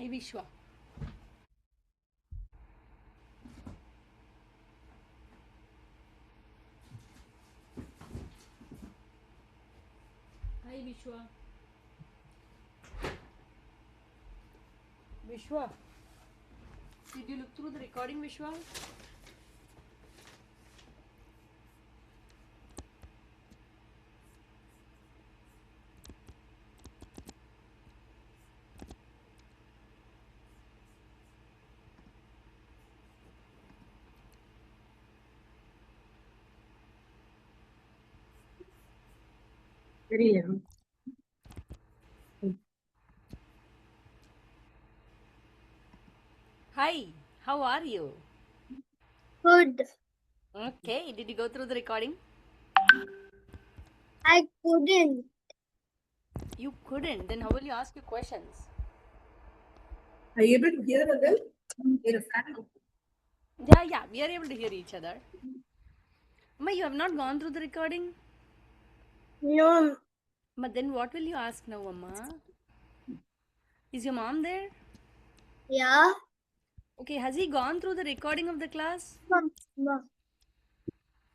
Hi Vishwa. Hi Vishwa. Vishwa. Did you look through the recording, Vishwa? Priya. Hi. How are you? Good. Okay. Did you go through the recording? I couldn't. You couldn't. Then how will you ask your questions? Are you able to hear a well? Hear a fan? Yeah. We are able to hear each other. Amma, you have not gone through the recording? No. But then what will you ask now, Amma? Is your mom there? Yeah. Okay. Has he gone through the recording of the class? No.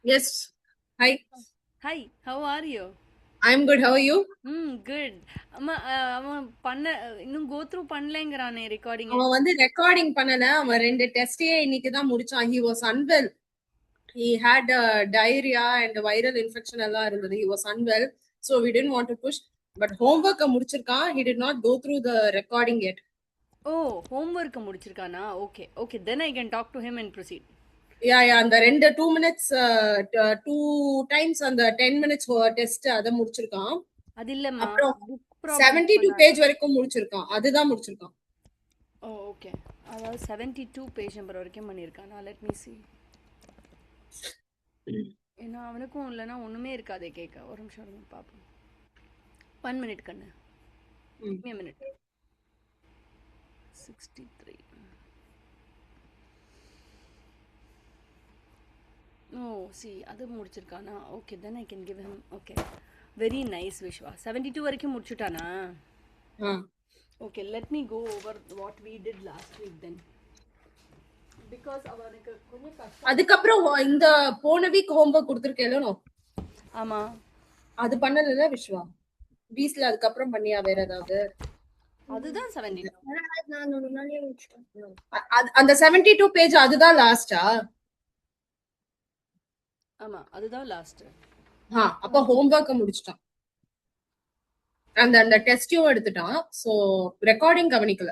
Yes. Hi. Hi. How are you? I'm good. How are you? Good. அம்மா அவன் இன்னும் go through பண்ணலைங்கிறானே recording. அவன் வந்து recording பண்ணல. அவன் 2 டெஸ்டே இன்னைக்கு தான் முடிச்சான். He was unwell. He had diarrhea and viral infection எல்லாம் இருந்தது. He was unwell. So we didn't want to push. But homework முடிச்சிருக்கான். He did not go through the recording yet. Oh ஹோம்ஒர்க்கை முடிச்சிருக்கானா? Okay okay, then I can talk to him and proceed. அந்த 2 minutes 2 times அந்த 10 minutes test அதை முடிச்சிருக்கான். அது இல்லம்மா, அப்புறம் book problem 72 page வரைக்கும் முடிச்சிருக்கான். அதுதான் முடிச்சிருக்கான். ஓ ஓகே, அதாவது 72 பேஜ் நம்பர் வரைக்கும் பண்ணியிருக்கானா? Let me see. ஏன்னா அவனுக்கும் இல்லைன்னா ஒன்றுமே இருக்காதே கேட்க. ஒரு நிமிஷம் இருங்க பார்ப்போம். 1 minute கண்ணு. Give me a minute. 63. Oh see, அது முடிச்சிருக்கானா? Okay, then I can give him. Okay, very nice Vishwa. 72 வரைக்கும் முடிச்சுட்டானா? Okay, let me go over what we did last week then. Because அவனுக்கு கொஞ்சம் கஷ்டம். அதுக்கப்புறம் இந்த போன வீக் ஹோம்ஒர்க் கொடுத்துருக்கேன். ஆமா, அது பண்ணல விஸ்வா. வீஸ்ல அதுக்கப்புறம் பண்ணியா வேற ஏதாவது? அதுதான் 72. அந்த 72 பேஜ் அதுதான் லாஸ்டா? ஆமா, அதுதான் லாஸ்ட். அப்ப ஹோம்ஒர்க் முடிச்சிட்டான். அந்த அந்த டெஸ்டையும் எடுத்துட்டான். சோ ரெக்கார்டிங் கவனிக்கல.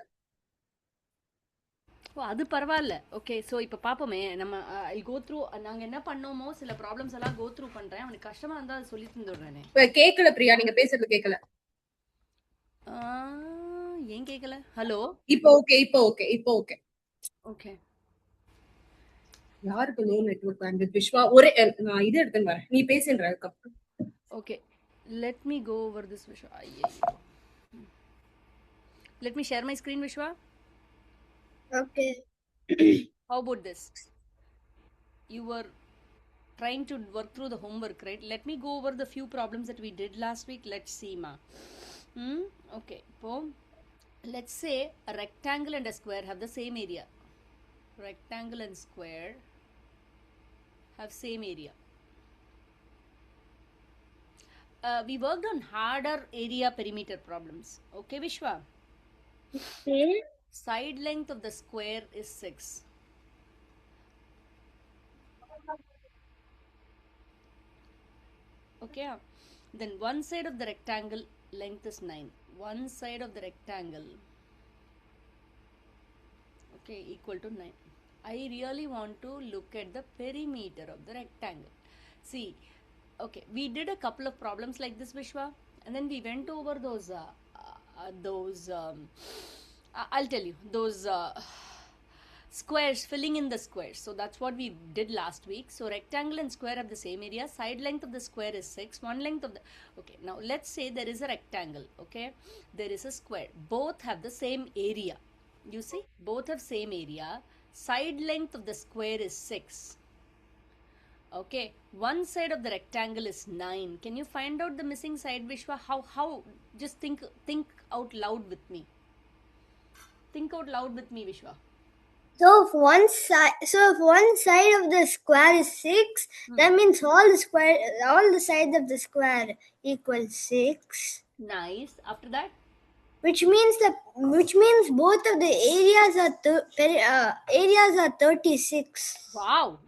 ஓ அது பரவாயில்ல. ஓகே, ஸோ இப்போ பார்ப்போமே. நம்ம ஐ கோ த்ரூ. நாங்கள் என்ன பண்ணோமோ சில ப்ராப்ளம்ஸ் எல்லாம் கோ த்ரூ பண்ணுறேன். அவனுக்கு கஷ்டமாக இருந்தால் அதை சொல்லி தந்துடுறேனே. இப்ப கேட்கல பிரியா, நீங்க பேசுறது கேட்கல. ஏன் கேட்கல? ஹலோ, இப்போ ஓகே, இப்போ ஓகே, இப்போ ஓகே. ஓகே. யாருக்கு லோ நெட்வொர்க் பேண்ட் விஸ்வா? ஒரே நான் இது எடுத்துன்னு வரேன், நீ பேசுன்ற. அதுக்கப்புறம் okay, let me go over this Vishwa. ஐயோ, let me share my screen Vishwa. Okay. How about this? You were trying to work through the homework, right? Let me go over the few problems that we did last week. Let's see, ma. Okay, so let's say a rectangle and a square have the same area. Rectangle and square have same area. We worked on harder area perimeter problems. Okay, Vishwa? Okay. Side length of the square is 6. Okay, then one side of the rectangle length is 9. One side of the rectangle, okay, equal to 9. I really want to look at the perimeter of the rectangle. See, okay, we did a couple of problems like this, Vishwa, and then we went over those I'll tell you, those squares, filling in the squares. So that's what we did last week. So rectangle and square have the same area. Side length of the square is 6. One length of the, okay, now let's say there is a rectangle. Okay, there is a square, both have the same area. You see, both have same area. Side length of the square is 6. Okay, one side of the rectangle is 9. Can you find out the missing side, Vishwa? How? Just think out loud with me. Think out loud with me, Vishwa. So if one side of the square is 6, that means all the sides of the square equals 6. Nice. After that? Which means both of the areas are 36. Wow.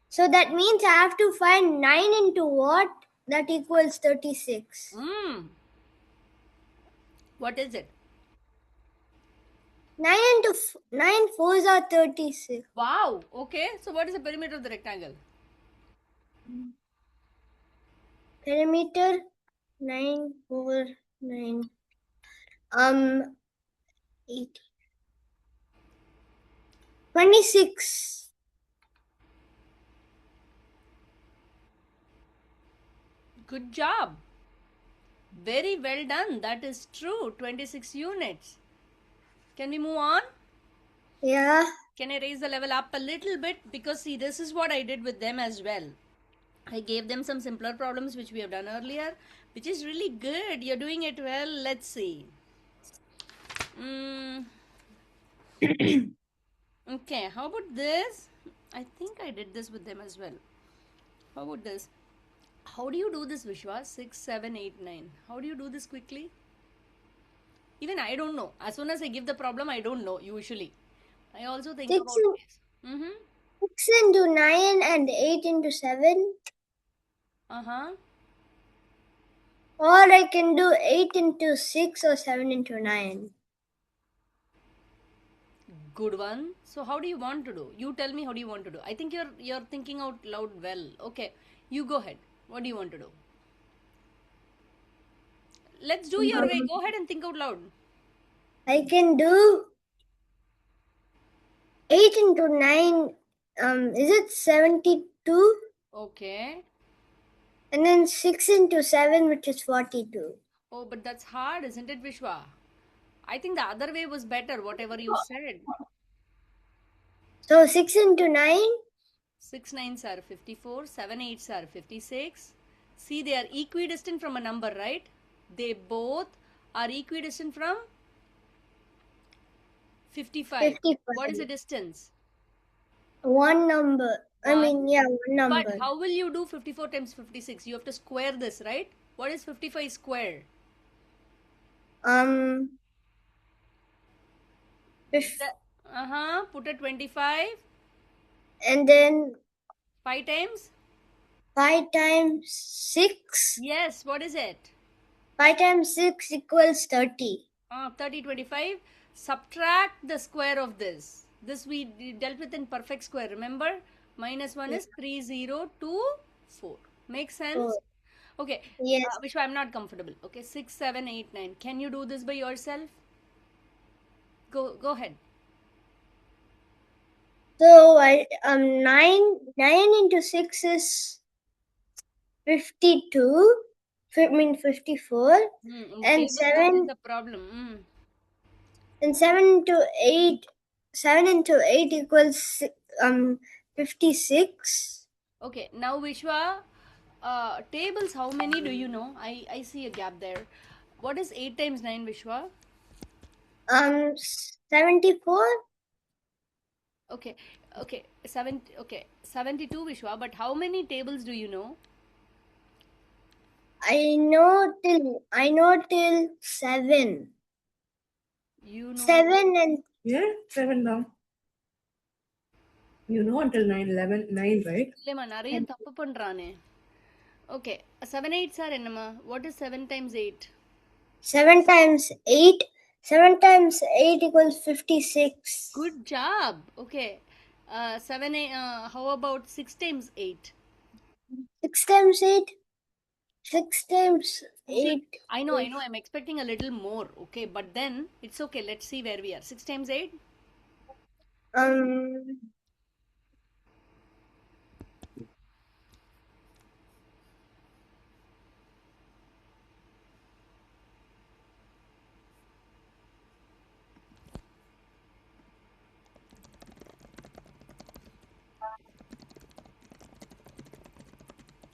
So that means I have to find 9 into what? That equals 36. What is it? 9 into 9 fours are 36. Wow. Okay. So what is the perimeter of the rectangle? Perimeter 9 4 9 8 26. Good job. Very well done. That is true. 26 units. Can we move on? Yeah. Can I raise the level up a little bit? Because see, this is what I did with them as well. I gave them some simpler problems which we have done earlier, which is really good. You're doing it well. Let's see. Okay, how about this? I think I did this with them as well. How about this? How do you do this, Vishwa? 6, 7, 8, 9. How do you do this quickly? Even I don't know. As soon as I give the problem, I don't know usually. I also think 6, about it. 6 into 9 and 8 into 7. Uh-huh. Or I can do 8 into 6 or 7 into 9. Good one. So how do you want to do? You tell me how do you want to do. I think you're thinking out loud well. Okay. You go ahead. What do you want to do? Let's do your way. Go ahead and think out loud. I can do 8 into 9. Is it 72? Okay. And then 6 into 7, which is 42. Oh, but that's hard, isn't it, Vishwa? I think the other way was better, whatever you said. So 6 into 9? 6 nines are 54, 7 eights are 56. See, they are equidistant from a number, right? They both are equidistant from 55. 55. What is the distance? One number. One. One number. But how will you do 54 times 56? You have to square this, right? What is 55 square? Put a 25. And then 5 times? 5 times 6. Yes, what is it? 5 times 6 equals 30. 30, 25. Subtract the square of this. This we dealt with in perfect square, remember? Minus 1 is 3024. Makes sense? 4. Okay. Yes. Vishwa, I'm not comfortable. Okay, 6, 7, 8, 9. Can you do this by yourself? Go ahead. So 9 into 6 is 52. I mean 54. And 7 is the problem. And 7 into 8. 7 into 8 equals 56. Okay, now Vishwa, tables, how many do you know? I see a gap there. What is 8 times 9, Vishwa? 74. Okay, 72, Vishwa, but how many tables do you know? I know till 7. You know 7 and Yeah, 7 now. You know until 9, 11, 9, right? இல்லைம்மா நிறைய தப்பு பண்றானே. Okay, 7 8s are என்னம்மா? What is 7 times 8? 7 times 8. 7 times 8 equals 56. Good job. Okay. 7 how about 6 times 8? 6 times 8. 6 times 8. I know. I'm expecting a little more. Okay, but then it's okay. Let's see where we are. 6 times 8?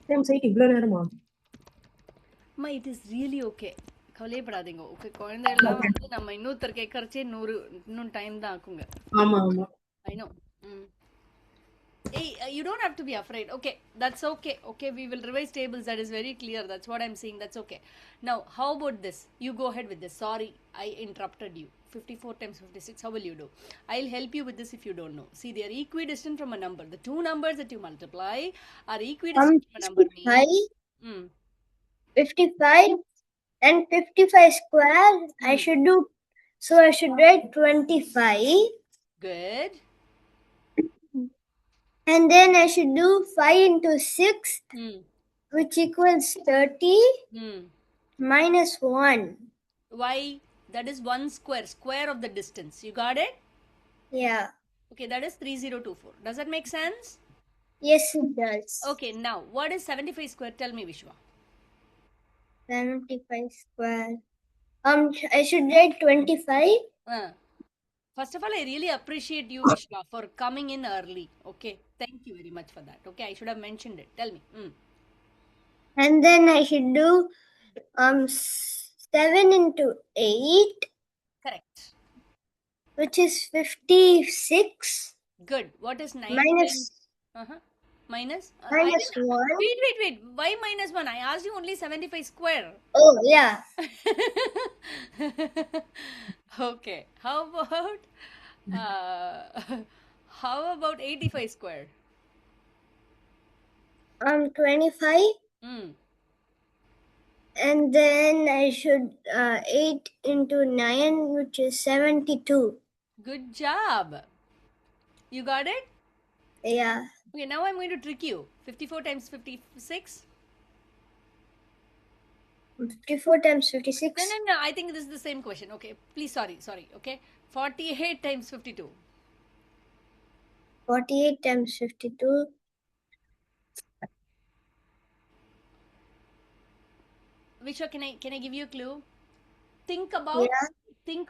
Times 8 இவ்வளோ நேரமா? Ma, it is really okay. கவலையப்படாதீங்க. Okay, குழந்தையெல்லாம் வந்து நம்ம இன்னொருத்தர் கேட்கறச்சே இன்னும் time தான் ஆக்குங்க. ஆமா ஆமா I know. Hey, you don't have to be afraid. Okay, that's okay. Okay, we will revise tables. That is very clear. That's what I'm saying. That's okay. Now, how about this? You go ahead with this. Sorry, I interrupted you. 54 times 56. How will you do? I'll help you with this if you don't know. See, they are equidistant from a number. The two numbers that you multiply are equidistant from a number. 55, Mm. 55 and 55 square. I should do. So I should write 25. Good. And then I should do 5 into 6, Mm. which equals 30 Mm. minus 1. Why? That is one square. Square of the distance. You got it? Yeah. Okay, that is 3024. Does that make sense? Yes, it does. Okay, now what is 75 square? Tell me, Vishwa. 75 square. I should write 25. First of all, I really appreciate you, Vishwa, for coming in early. Okay, thank you very much for that. Okay, I should have mentioned it. Tell me. And then I should do 7 into 8, Correct. which is 56. Good. What is 9 Minus times? Minus? minus 1. Wait. Why minus 1? I asked you only 75 square. Oh, yeah. Okay. How about how about 85 square? 25. And then I should 8 into 9, which is 72. Good job. You got it? Yeah. Okay, now I'm going to trick you. 54 times 56? 54 times 56. No. I think this is the same question. Okay, please, sorry. Okay, 48 times 52. 48 times 52. Vishwa, can I give you a clue? Think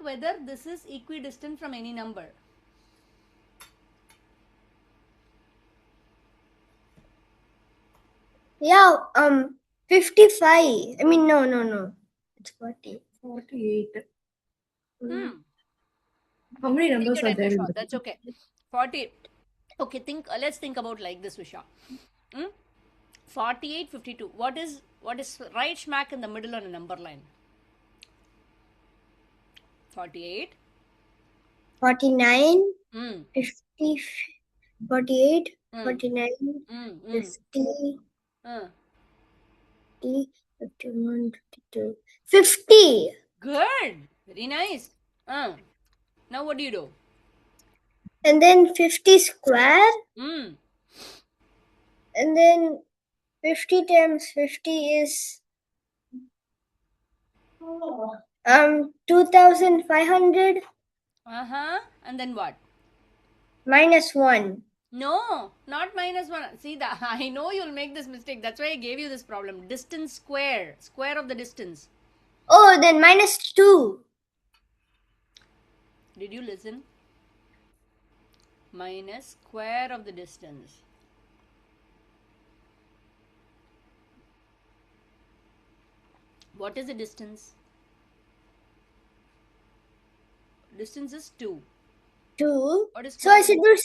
whether this is equidistant from any number. Yeah, 55. I mean, no. It's 40. 48. How Take many your numbers are time, there in Vishwa. the That's okay. 40. Okay, let's think about like this, Vishwa. 48, 52. What is right smack in the middle on a number line? 48. 49. 50. 48. 49. 50. 51, 52. 50. Good. Very nice. Now what do you do? And then 50 square. And then 50 times 50 is 2500. And then what? Minus 1. No, not minus 1. See, that I know you'll make this mistake. That's why I gave you this problem. Distance square. Square of the distance. Oh, then minus 2. Did you listen? Minus square of the distance. What is the distance? Distance is 2. 2. What is So I square? should do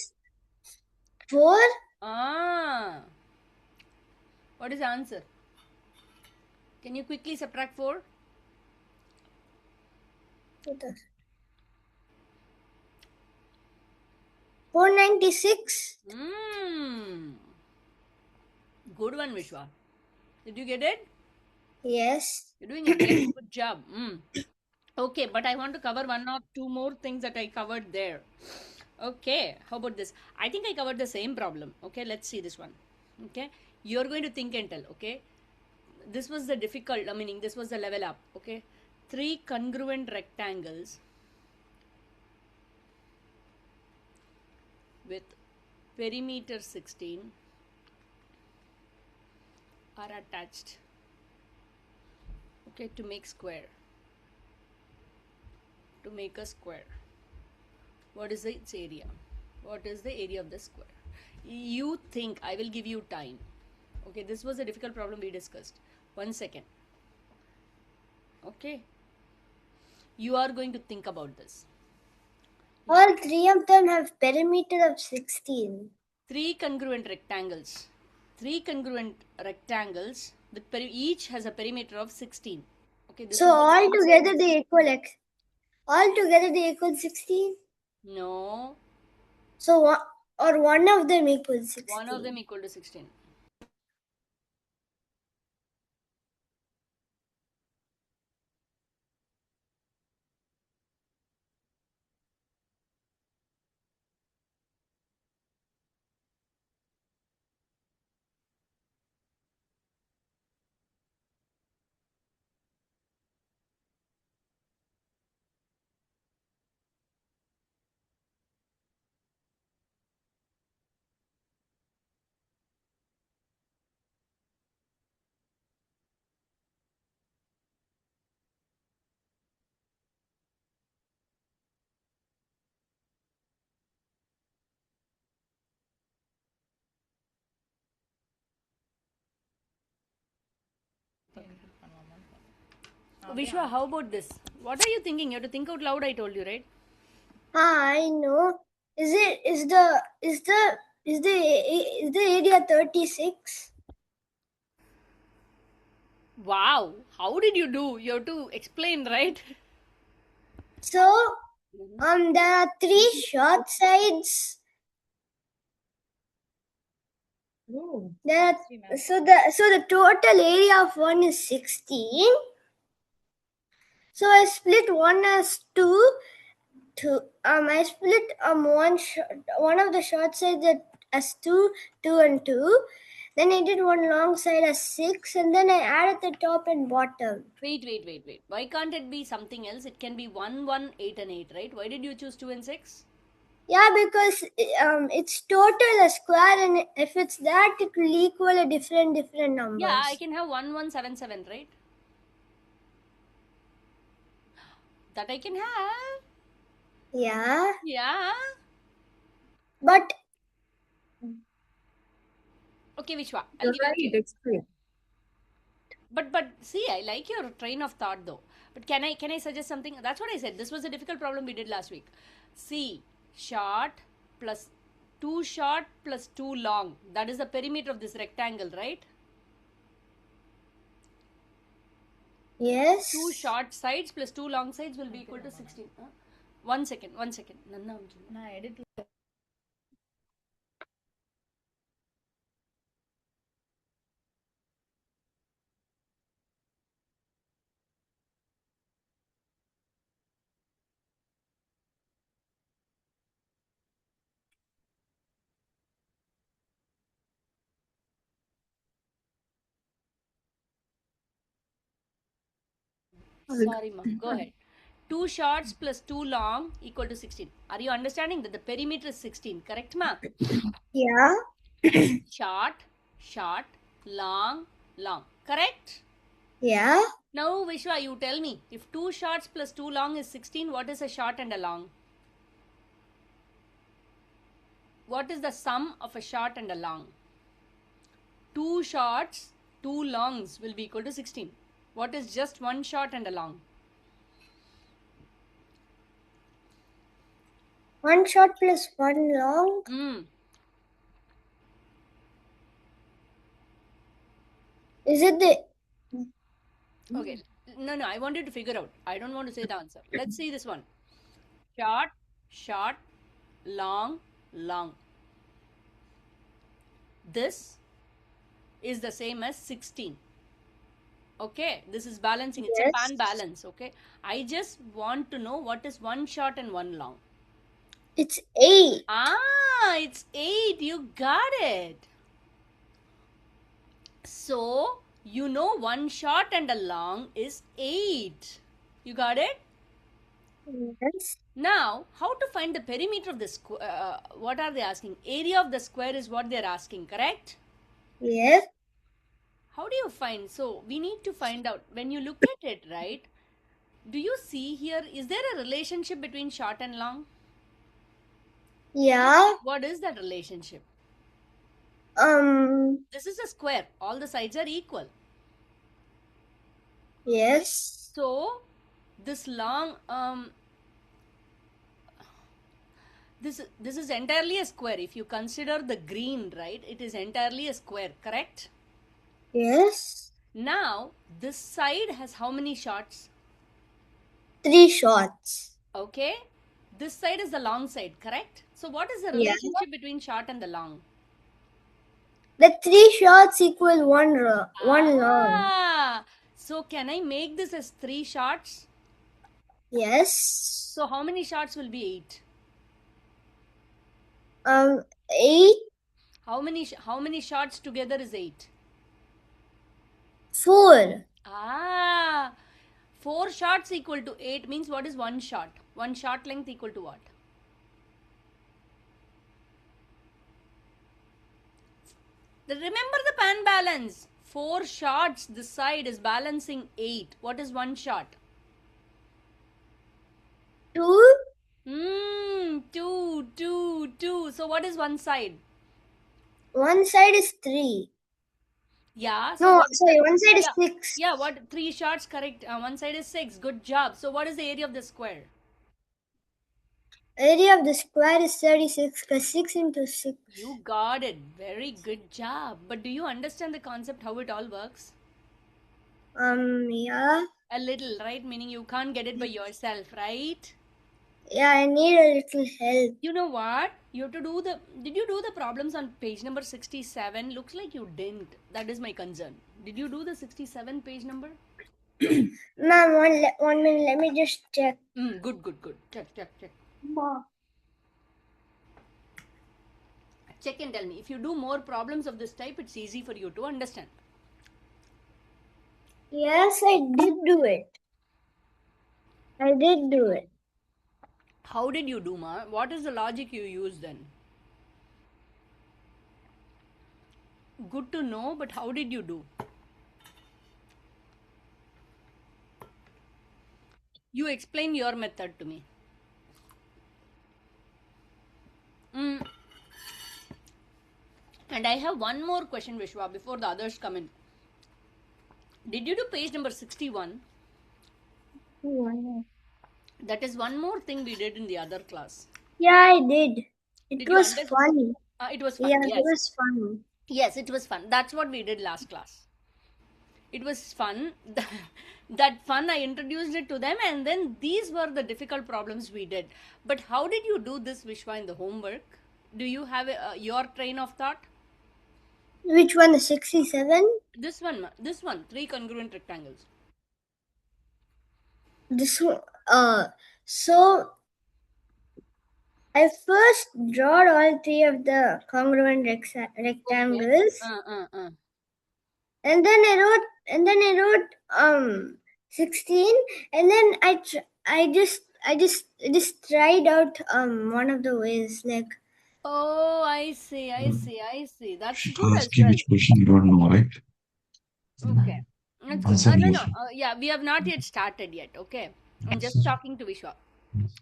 4. What is the answer? Can you quickly subtract 4? 496. Good one, Vishwa. Did you get it? Yes. You're doing a very good job. Okay, but I want to cover one or two more things that I covered there. Okay, how about this? I think I covered the same problem. Okay, let's see this one. Okay, you're going to think and tell. Okay, this was the difficult, meaning this was the level up. Okay, 3 congruent rectangles with perimeter 16 are attached, okay, to make a square. What is its area? What is the area of the square? You think. I will give you time. Okay, this was a difficult problem we discussed. 1 second. Okay. You are going to think about this. All three of them have perimeter of 16. Three congruent rectangles. Three congruent rectangles with each has a perimeter of 16. Okay, this So is the all long together side. they equal X. All together they equal 16. No, So one of them equals 16. one of them equal to 16. Vishwa, how about this? What are you thinking? You have to think out loud, I told you, right? I know. Is the area 36? Wow, how did you do? You have to explain, right? So there are three short sides. So the total area of one is 16. So I split one as two. I split one of the short sides as two, and two. Then I did one long side as 6, and then I added the top and bottom. Wait. Why can't it be something else? It can be 1, 1, 8, and 8, right? Why did you choose 2 and 6? Yeah, because it's total a square, and if it's that, it will equal a different numbers. Yeah, I can have 1, 1, 7, 7, right? That I can have. Yeah, Yeah. but Okay, Vishwa, I'll You're give it to right. you. Explain. But see, I like your train of thought though. But can I suggest something? That's what I said. This was a difficult problem we did last week. See, short plus 2 short plus 2 long. That is the perimeter of this rectangle, right? yes. 2 short sides plus 2 long sides will be equal to 16. Huh? 1 second, 1 second. Nanna unchulu. Sorry, ma. Go ahead. 2 shorts plus 2 long equal to 16. Are you understanding that the perimeter is 16? Correct, ma? Yeah, Short, short, long, long. Correct? yeah. Now, Vishwa, you tell me. If 2 shorts plus 2 long is 16, what is a short and a long? What is the sum of a short and a long? 2 shorts, 2 longs will be equal to 16. What is just one short and a long? One short plus one long. Hmm. Is it the Okay. No, I want you to figure out. I don't want to say the answer. Let's see this one. Short, short, long, long. This is the same as 16. Okay, this is balancing. It's a yes? pan balance. Okay, I just want to know what is one short and one long. It's 8. Ah, it's 8. You got it. So, you know one short and a long is 8. You got it? Yes. Now, how to find the perimeter of the square? What are they asking? Area of the square is what they're asking, correct? Yes. How do you find? So, we need to find out. When you look at it, right? Do you see here? Is there a relationship between short and long? Yeah. What is that relationship? Um. This is a square. All the sides are equal. Yes. So this long this is entirely a square. If you consider the green, right, it is entirely a square, correct? Yes. Now this side has how many shots? 3 shots. Okay, this side is the long side, correct? So what is the Yeah. relationship between short and the long? The 3 shots equal one long. So can I make this as 3 shots? Yes. So how many shots will be 8? 8, How many shots together is 8? 4. Ah, 4 shots equal to 8 means what is one shot? One shot length equal to what? Remember the pan balance. 4 shots this side is balancing 8. What is one shot? 2. 2. So what is one side? One side is 3. Yeah, so No, what is sorry, one side is yeah, 6. yeah, what 3 shots correct? One side is 6. Good job. So what is the area of the square? Area of the square is 36 because 6 into 6. You got it. Very good job. But do you understand the concept how it all works? Yeah. A little, right? Meaning you can't get it by yourself, right? Yeah, I need a little help. You know what? You have to do the. Did you do the problems on page number 67? Looks like you didn't. That is my concern. Did you do the 67 page number? Ma'am, one minute, let me just check. Good. Check. Check and tell me. If you do more problems of this type, it's easy for you to understand. Yes, I did do it. I did do it. How did you do, Ma? What is the logic you use then? Good to know, but how did you do? You explain your method to me. Mm. And I have one more question, Vishwa, before the others come in. Did you do page number 61? That is one more thing we did in the other class. Yeah, I did. It Did you was understand? funny. It was fun. Yeah, it Yes. was funny. Yes, it was fun. That's what we did last class. It was fun. That fun, I introduced it to them, and then these were the difficult problems we did. But how did you do this, Vishwa, in the homework? Do you have your train of thought? Which one? The 67? This one, 3 congruent rectangles. This one. So I first drawed all 3 of the congruent rectangles, Okay. and then I wrote 16, and then I just tried out one of the ways, like. Oh, I see. That's She good can't as ask you well. which question you don't know, right? Okay. That's good. Answer No. yes. Yeah, we have not yet started yet. Okay. I'm just Yes. talking to Vishwa.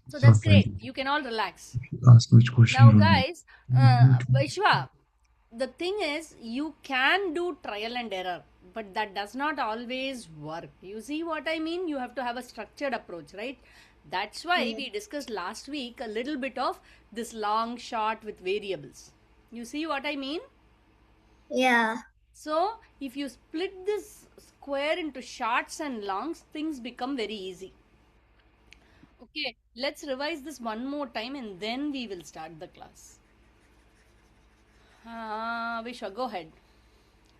So It's that's not great. right. You can all relax. Ask which question Now, you don't know. guys, Vishwa, the thing is, you can do trial and error, but that does not always work. You see what I mean? You have to have a structured approach, right? That's why we discussed last week a little bit of this long shot with variables. You see what I mean? Yeah. So, if you split this square into shorts and longs, things become very easy. Okay, let's revise this one more time and then we will start the class. Vishwa, go ahead.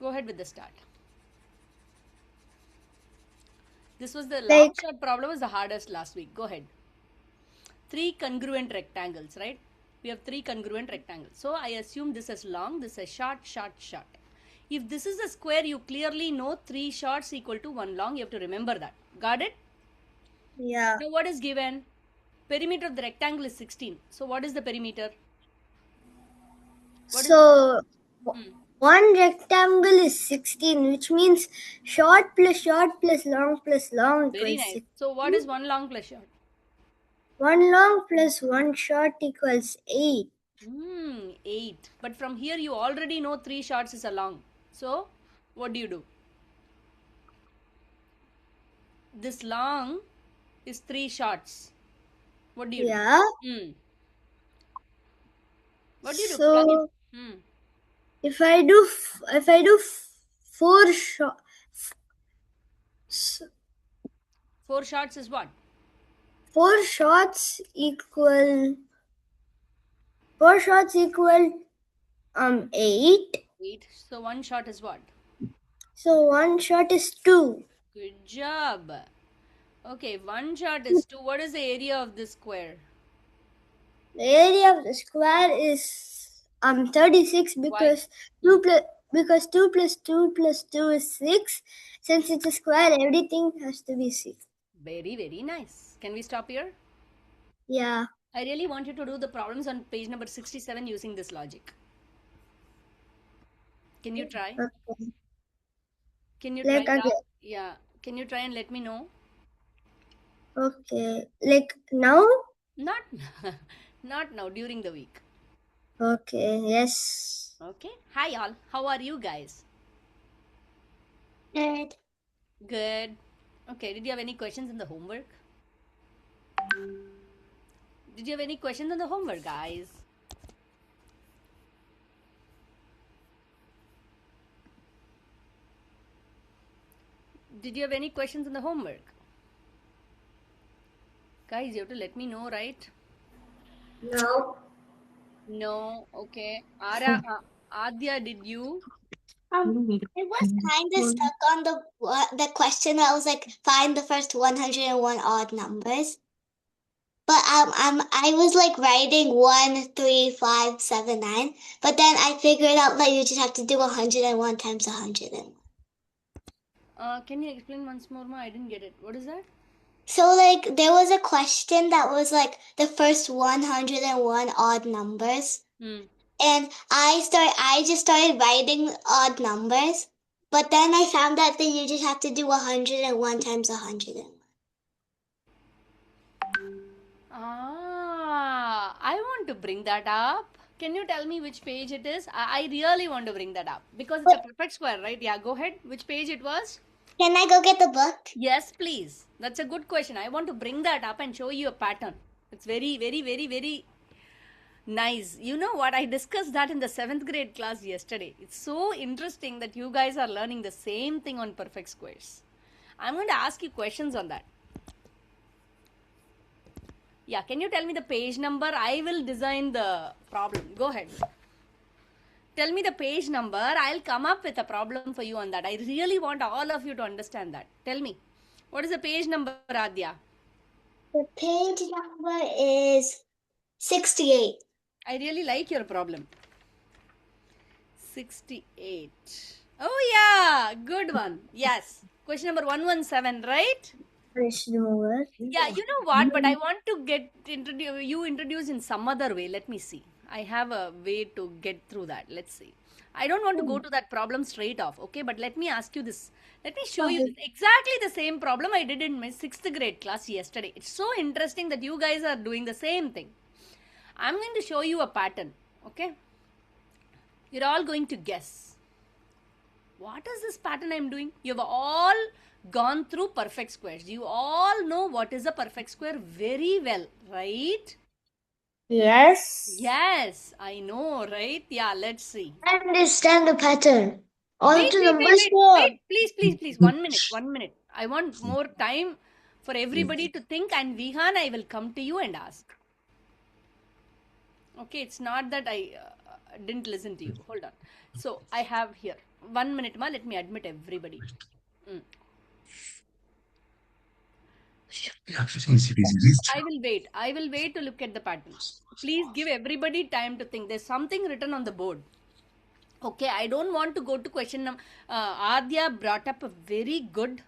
Go ahead with the start. This was the long shot problem was the hardest last week. Go ahead. 3 congruent rectangles, right? We have 3 congruent rectangles. So I assume this is long, this is short. If this is a square, you clearly know 3 shorts equal to 1 long. You have to remember that. Got it? Yeah. Now what is given? Perimeter of the rectangle is 16. So what is the perimeter? One rectangle is 16, which means short plus long plus long Very equals nice. 16. So what is 1 long plus short? 1 long plus 1 short equals 8. 8. But from here you already know 3 shorts is a long. So what do you do? this long is 3 shots. What do you Yeah. do? What do you do? So Plug it. if I do 4 shots, 4 shots is what? 4 shots equal 8. 8. So 1 shot is what? So 1 shot is 2. Good job. Okay, 1 shot is 2. What is the area of this square? The area of the square is 36 because 2 plus 2 plus 2 is 6. Since it's a square, everything has to be 6. Very, very nice. Can we stop here? Yeah. I really want you to do the problems on page number 67 using this logic. Can you try? Okay. Can you Like try again. now? Yeah. Can you try and let me know? Okay. Like now? Not not now, during the week. Okay. Yes. Okay. Hi all. How are you guys? Good. Good. Okay, did you have any questions in the homework? Did you have any questions on the homework, guys? Did you have any questions on the homework? Guys, you have to let me know, right? No. No. Okay. Adya, did you? It was kind of stuck on the question that was like find the first 101 odd numbers. But I was like writing 1, 3, 5, 7, 9. But then I figured out that you just have to do 101 times 101. Can you explain once more, Ma? I didn't get it. What is that? So like there was a question that was like the first 101 odd numbers. And I just started writing odd numbers, but then I found out that you just have to do 101 times 101. I want to bring that up. Can you tell me which page it is? I really want to bring that up because it's a perfect square, right? Yeah, go ahead. Which page it was? Can I go get the book? Yes, please. That's a good question. I want to bring that up and show you a pattern. It's very, very, very, very nice. You know what? I discussed that in the 7th grade class yesterday. It's so interesting that you guys are learning the same thing on perfect squares. I'm going to ask you questions on that. Yeah, can you tell me the page number? I will design the problem. Go ahead. Tell me the page number. I'll come up with a problem for you on that. I really want all of you to understand that. Tell me. What is the page number, Adya? The page number is 68. I really like your problem. 68. Oh yeah, good one. Yes. Question number 117, right? Yeah, you know what? But I want to get introduced in some other way. Let me see. I have a way to get through that. Let's see. I don't want to go to that problem straight off, okay? But let me ask you this. Let me show you exactly the same problem I did in my 6th grade class yesterday. It's so interesting that you guys are doing the same thing. I'm going to show you a pattern, okay? You're all going to guess. What is this pattern I'm doing? You've all gone through perfect squares. You all know what is a perfect square very well, right? Yes. Yes, I know, right? Yeah, let's see. I understand the pattern. All Wait, the wait, numbers wait, were. wait. Please, please, please. 1 minute, 1 minute. I want more time for everybody to think, and Vihan, I will come to you and ask. Okay, it's not that I didn't listen to you. Hold on. So I have here 1 minute, ma. Let me admit everybody. I will wait. I will wait to look at the pattern. Please give everybody time to think. There's something written on the board. Okay, I don't want to go to question number. Adya brought up a very good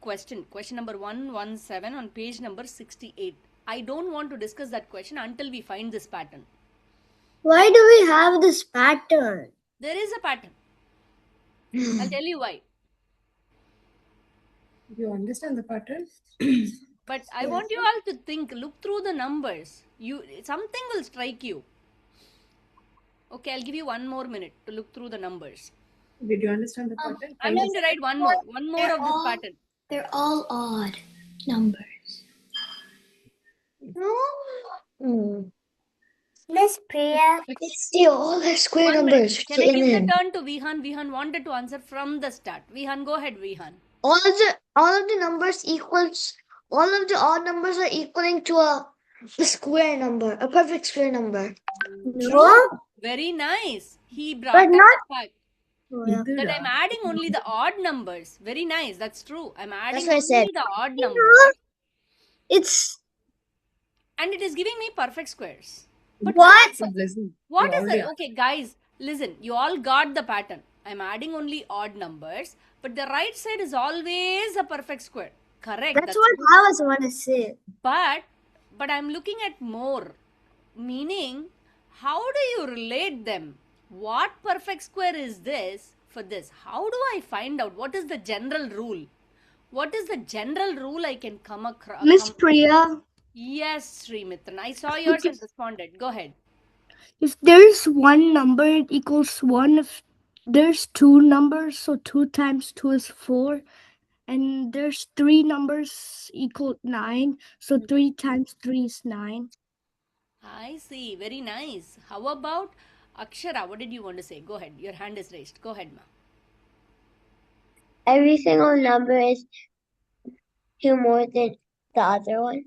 question. Question number 117 on page number 68. I don't want to discuss that question until we find this pattern. Why do we have this pattern? There is a pattern. I'll tell you why. You understand the pattern? But I want you all to think, look through the numbers. Something will strike you. Okay, I'll give you 1 more minute to look through the numbers. Did you understand the pattern? I'm going to write one more of this pattern. They're all odd numbers. No. Miss Priya. They all are square One minute. numbers. Can I give the turn to Vihan? Vihan wanted to answer from the start. Vihan, go ahead, Vihan. All of the numbers equals all of the odd numbers are equaling to a square number, a perfect square number. No. Very nice. He brought But up not. the fact that I'm adding only the odd numbers. Very nice. That's true. I'm adding what I only said. the odd numbers, It's and it is giving me perfect squares. But what? Listen. what is it? Okay, guys, listen. You all got the pattern. I'm adding only odd numbers, but the right side is always a perfect square. Correct. That's what I was want to say. But I'm looking at more. Meaning, how do you relate them? What perfect square is this for this? How do I find out? What is the general rule? What is the general rule I can come across? Miss Priya, Yes, Srimitran. I saw yours and responded. Go ahead. if there's one number, it equals 1. If there's two numbers, so 2 times 2 is 4. And there's 3 numbers equal 9, so 3 times 3 is 9. I see. Very nice. How about Akshara? What did you want to say? Go ahead. Your hand is raised. Go ahead, ma. Every single number is 2 more than the other one.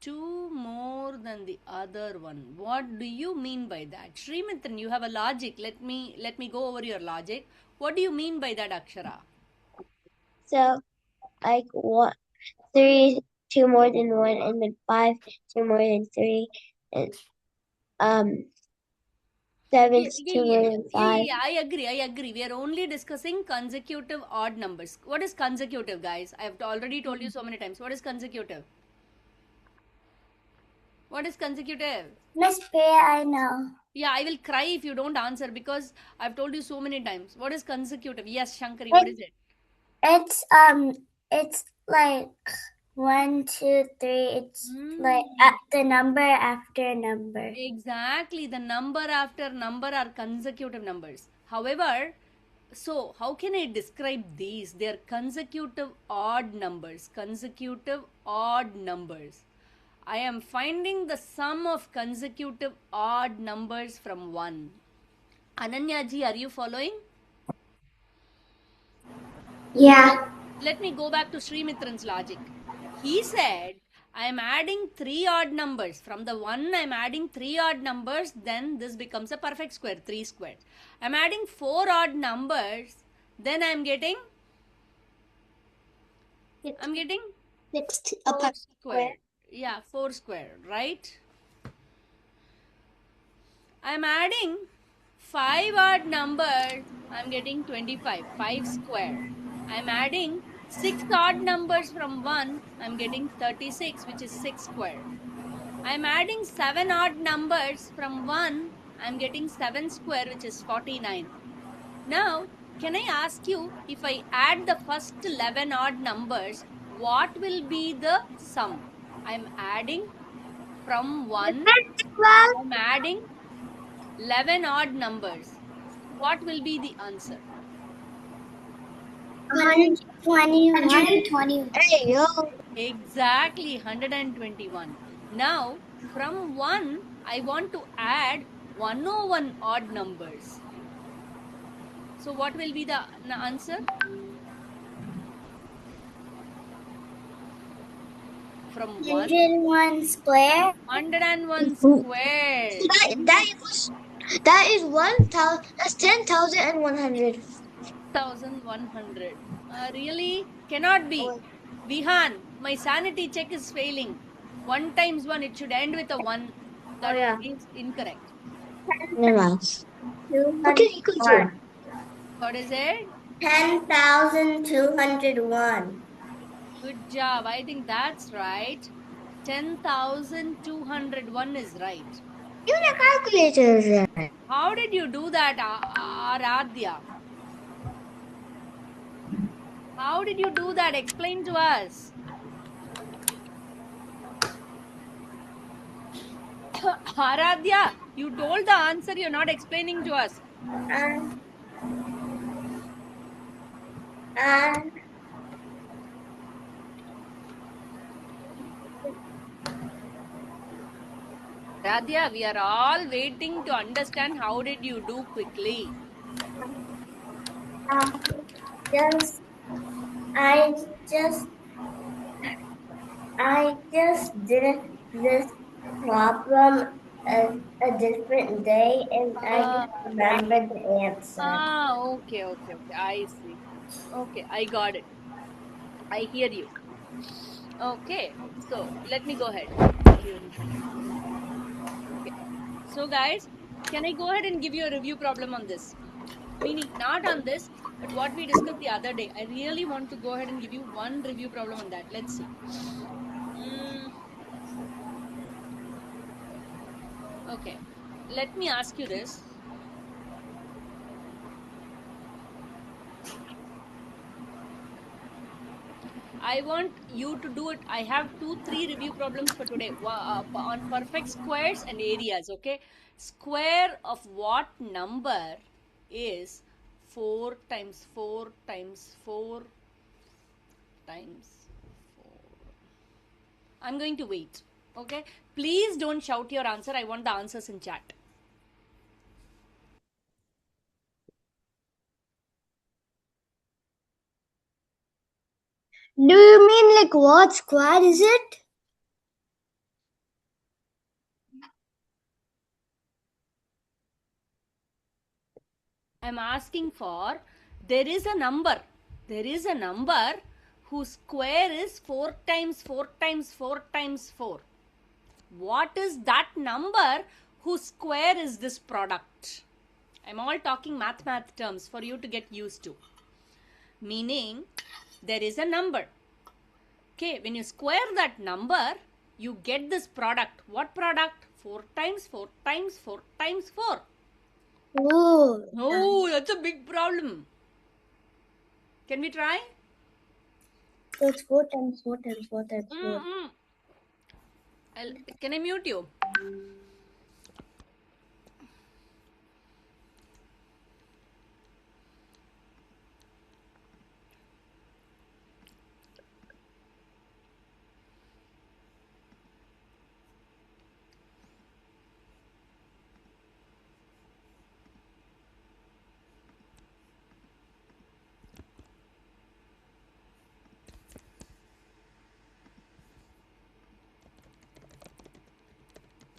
2 more than the other one. What do you mean by that? Srimitran, you have a logic. Let me go over your logic. What do you mean by that, Akshara? So, like, 3 is 2 more than 1, and then 5 2 more than 3, and 7 is 2 more than 5. Yeah, I agree. We are only discussing consecutive odd numbers. What is consecutive, guys? I have already told you so many times. What is consecutive? What is consecutive? Miss Priya, I know. Yeah, I will cry if you don't answer because I've told you so many times. What is consecutive? Yes, Shankari, what is it? It's like 1, 2, 3. It's like the number after number. Exactly. The number after number are consecutive numbers. However, so how can I describe these? They are consecutive odd numbers. Consecutive odd numbers. I am finding the sum of consecutive odd numbers from 1. Ananya ji, are you following? Yeah. Let me go back to Srimitran's logic. He said, I am adding 3 odd numbers. From the 1, I am adding 3 odd numbers. Then this becomes a perfect square, 3 squared. I am adding 4 odd numbers. Then I am getting 6 4 square. Yeah, 4 square, right? I am adding 5 odd numbers. I am getting 25, 5 square. I am adding 6 odd numbers from 1. I am getting 36, which is 6 square. I am adding 7 odd numbers from 1. I am getting 7 square, which is 49. Now, can I ask you, if I add the first 11 odd numbers, what will be the sum? I am adding from 1. I am adding 11 odd numbers. What will be the answer? 121. Hey, yo. Exactly, 121. Now, from 1, I want to add 101 odd numbers. So, what will be the answer? From 101 square. 101 square. That is 1,000. That's 10,100. 1,100. Really? Cannot be. Vihan, my sanity check is failing. 1 times 1, it should end with a 1. That is incorrect. Never mind. Okay, equal to. What is it? 10,201. Good job. I think that's right. 10,201 is right. Even a calculator is there. How did you do that, Aradhya? How did you do that? Explain to us. Aradhya, you told the answer, you're not explaining to us. Radhya, we are all waiting to understand how did you do quickly. Just I just did this problem a different day, and I just remembered the answer. Okay. I see. Okay, I got it. I hear you. Okay, so let me go ahead. Okay, so guys, can I go ahead and give you a review problem on this? Meaning, not on this, but what we discussed the other day. I really want to go ahead and give you one review problem on that. Let's see. Okay, let me ask you this. I want you to do it. I have 2-3 review problems for today on perfect squares and areas. Okay, square of what number is 4 times 4 times 4 times 4? I'm going to wait. Okay, please don't shout your answer. I want the answers in chat. Do you mean like what square is it? I'm asking for, there is a number whose square is 4 times 4 times 4 times 4. What is that number whose square is this product? I'm all talking math terms for you to get used to. Meaning, there is a number. Okay, when you square that number, you get this product. What product? 4 times 4 times 4 times 4. Oh, that's a big problem. Can we try? So it's 4 times 4 times 4 times 4. Can I mute you?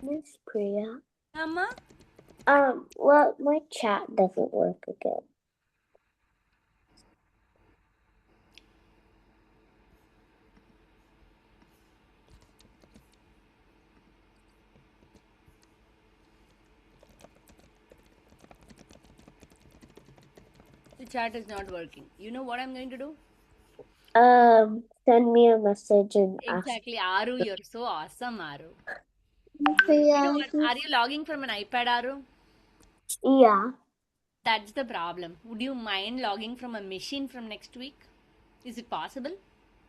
Miss Priya. Amma? Well, my chat doesn't work again. The chat is not working. You know what I'm going to do? Send me a message and Exactly, Aru, you're so awesome, Aru. Priya. Are you logging from an iPad, Aru? Yeah. That's the problem. Would you mind logging from a machine from next week? Is it possible?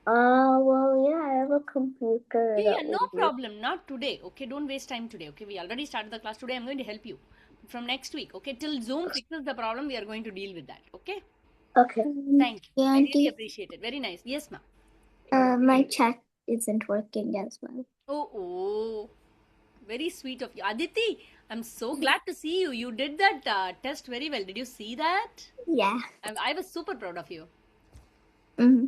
Well, yeah, I have a computer. Yeah, no problem. Not today. Okay, don't waste time today. Okay, we already started the class today. I'm going to help you from next week. Okay, till Zoom fixes the problem, we are going to deal with that. Okay. Okay. Thank you. I really appreciate it. Very nice. Yes, ma'am. My chat isn't working as well. Oh, very sweet of you. Aditi, I'm so glad to see you. You did that test very well. Did you see that? Yeah. I was super proud of you. Mm-hmm.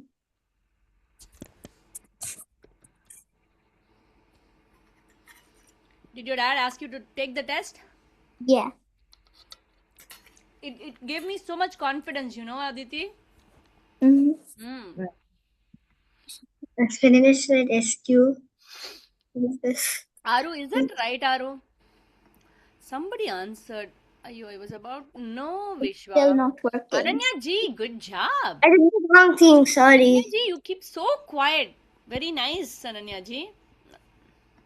Did your dad ask you to take the test? Yeah. It gave me so much confidence, you know, Aditi. Mm-hmm. Let's finish with SQ. Aru, is that right, Aru? Somebody answered. I was about. No, Vishwa. Still not working. Ananya ji, good job. I did the wrong thing, sorry. Ananya ji, you keep so quiet. Very nice, Ananya ji.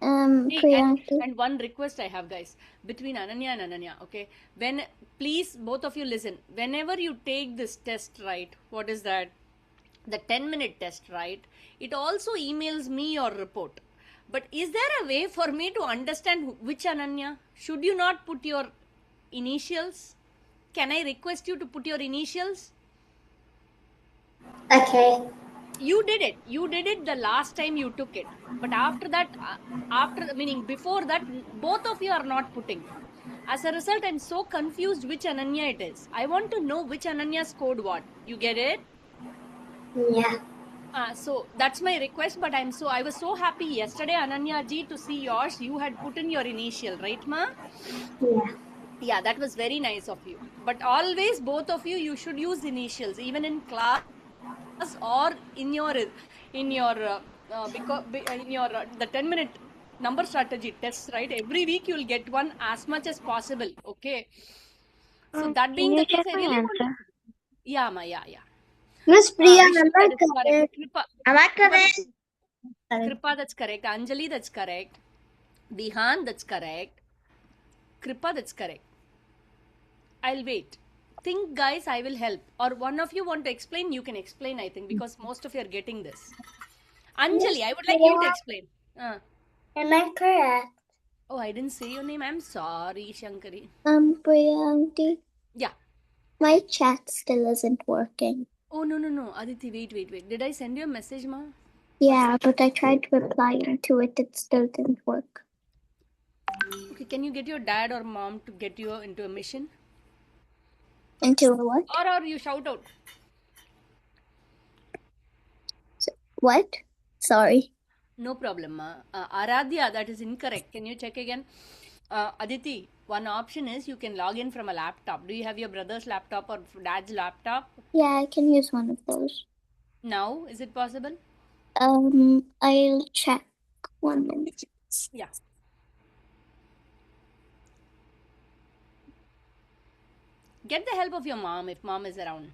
And one request I have, guys, between Ananya and Ananya, okay? Please, both of you listen. Whenever you take this test, right? What is that? The 10-minute test, right? It also emails me your report. But is there a way for me to understand which Ananya? Should you not put your initials? Can I request you to put your initials? Okay. You did it. You did it the last time you took it. But after that, meaning before that, both of you are not putting. As a result, I'm so confused which Ananya it is. I want to know which Ananya scored what. You get it? Yeah. So that's my request. But I was so happy yesterday, Ananya ji, to see yours. You had put in your initial, right, ma? Yeah. Yeah, that was very nice of you. But always, both of you, you should use initials, even in class or in your because in your the 10-minute number strategy tests, right? Every week you'll get one as much as possible. Okay. So that Can being you the case, check I my really want. answer? Yeah, ma, yeah, yeah. Miss Priya, Vishnu, am I that is correct. correct? Kripa, Am I Kripa, correct? Kripa, that's correct. Anjali, that's correct. Dihan, that's correct. Kripa, that's correct. I'll wait. Think, guys, I will help. Or one of you want to explain, you can explain, I think, because most of you are getting this. Anjali, Miss I would like you to Priya, explain. am I correct? Oh, I didn't say your name. I'm sorry, Shankari. Priya auntie, Yeah. my chat still isn't working. Oh, no, no, no. Aditi, wait. Did I send you a message, ma? Yeah, but I tried replying to it. It still didn't work. Okay, can you get your dad or mom to get you into a mission? Into what? Or you shout out. What? Sorry. No problem, ma. Aradhya, that is incorrect. Can you check again? Aditi, one option is you can log in from a laptop. Do you have your brother's laptop or dad's laptop? Yeah, I can use one of those. Now, is it possible? I'll check 1 minute. Yeah. Get the help of your mom if mom is around.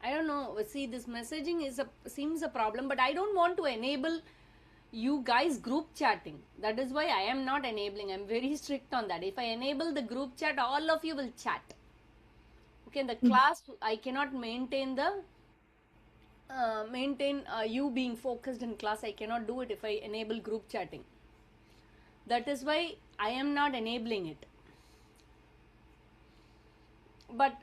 I don't know. See, this messaging seems a problem, but I don't want to enable you guys group chatting. That is why I am not enabling. I'm very strict on that. If I enable the group chat, all of you will chat. Okay, in the class, I cannot maintain you being focused in class. I cannot do it if I enable group chatting. That is why I am not enabling it. But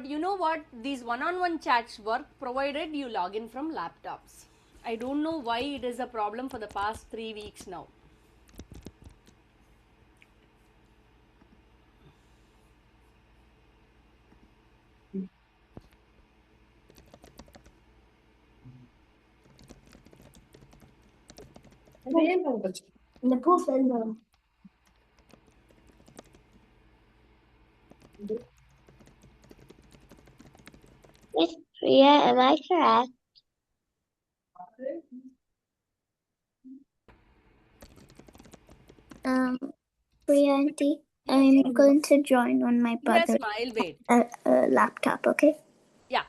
you know what? These one-on-one chats work provided you log in from laptops. I don't know why it is a problem for the past 3 weeks now. The pool fell. Miss Priya, am I correct? Priya auntie, I'm going to join on my Yes, brother's I'll wait. laptop, okay? Yeah.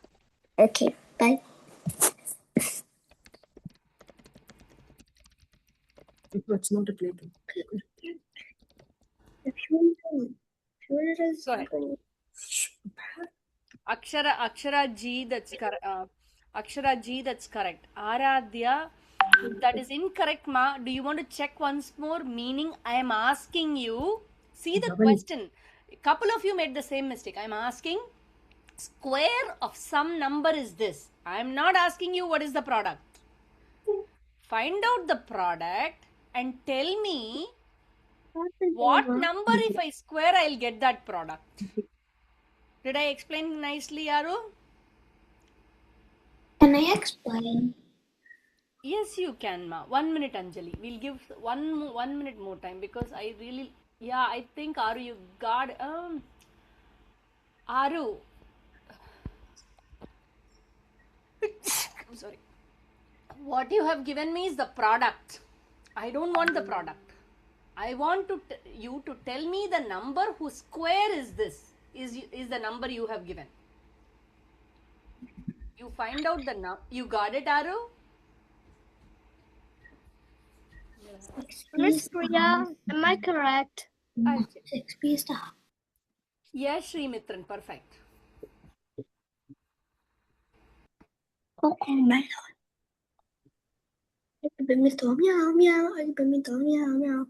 Okay, bye. It's not a play. Go ahead. Akshara G, that's correct. Akshara G, that's correct. Aradhya, that is incorrect, ma. Do you want to check once more? Meaning, I am asking you. See the question. A couple of you made the same mistake. I am asking, square of some number is this. I am not asking you what is the product. Find out the product and tell me what number if I square I'll get that product. Did I explain nicely, Aru? Can I explain? Yes, you can, ma. 1 minute, Anjali. We'll give 1 minute more time because I really, yeah, I think Aru, you got Aru. I'm sorry. What you have given me is the product. I don't want the product. I want you to tell me the number whose square is this. Is the number you have given. You find out the number. You got it, Aru? Miss Priya, am I correct? I'll check. 6B is the Yes, Sri Mitran, perfect. Oh my god. Bên mi tổ meow meow, bên mi tổ meow meow.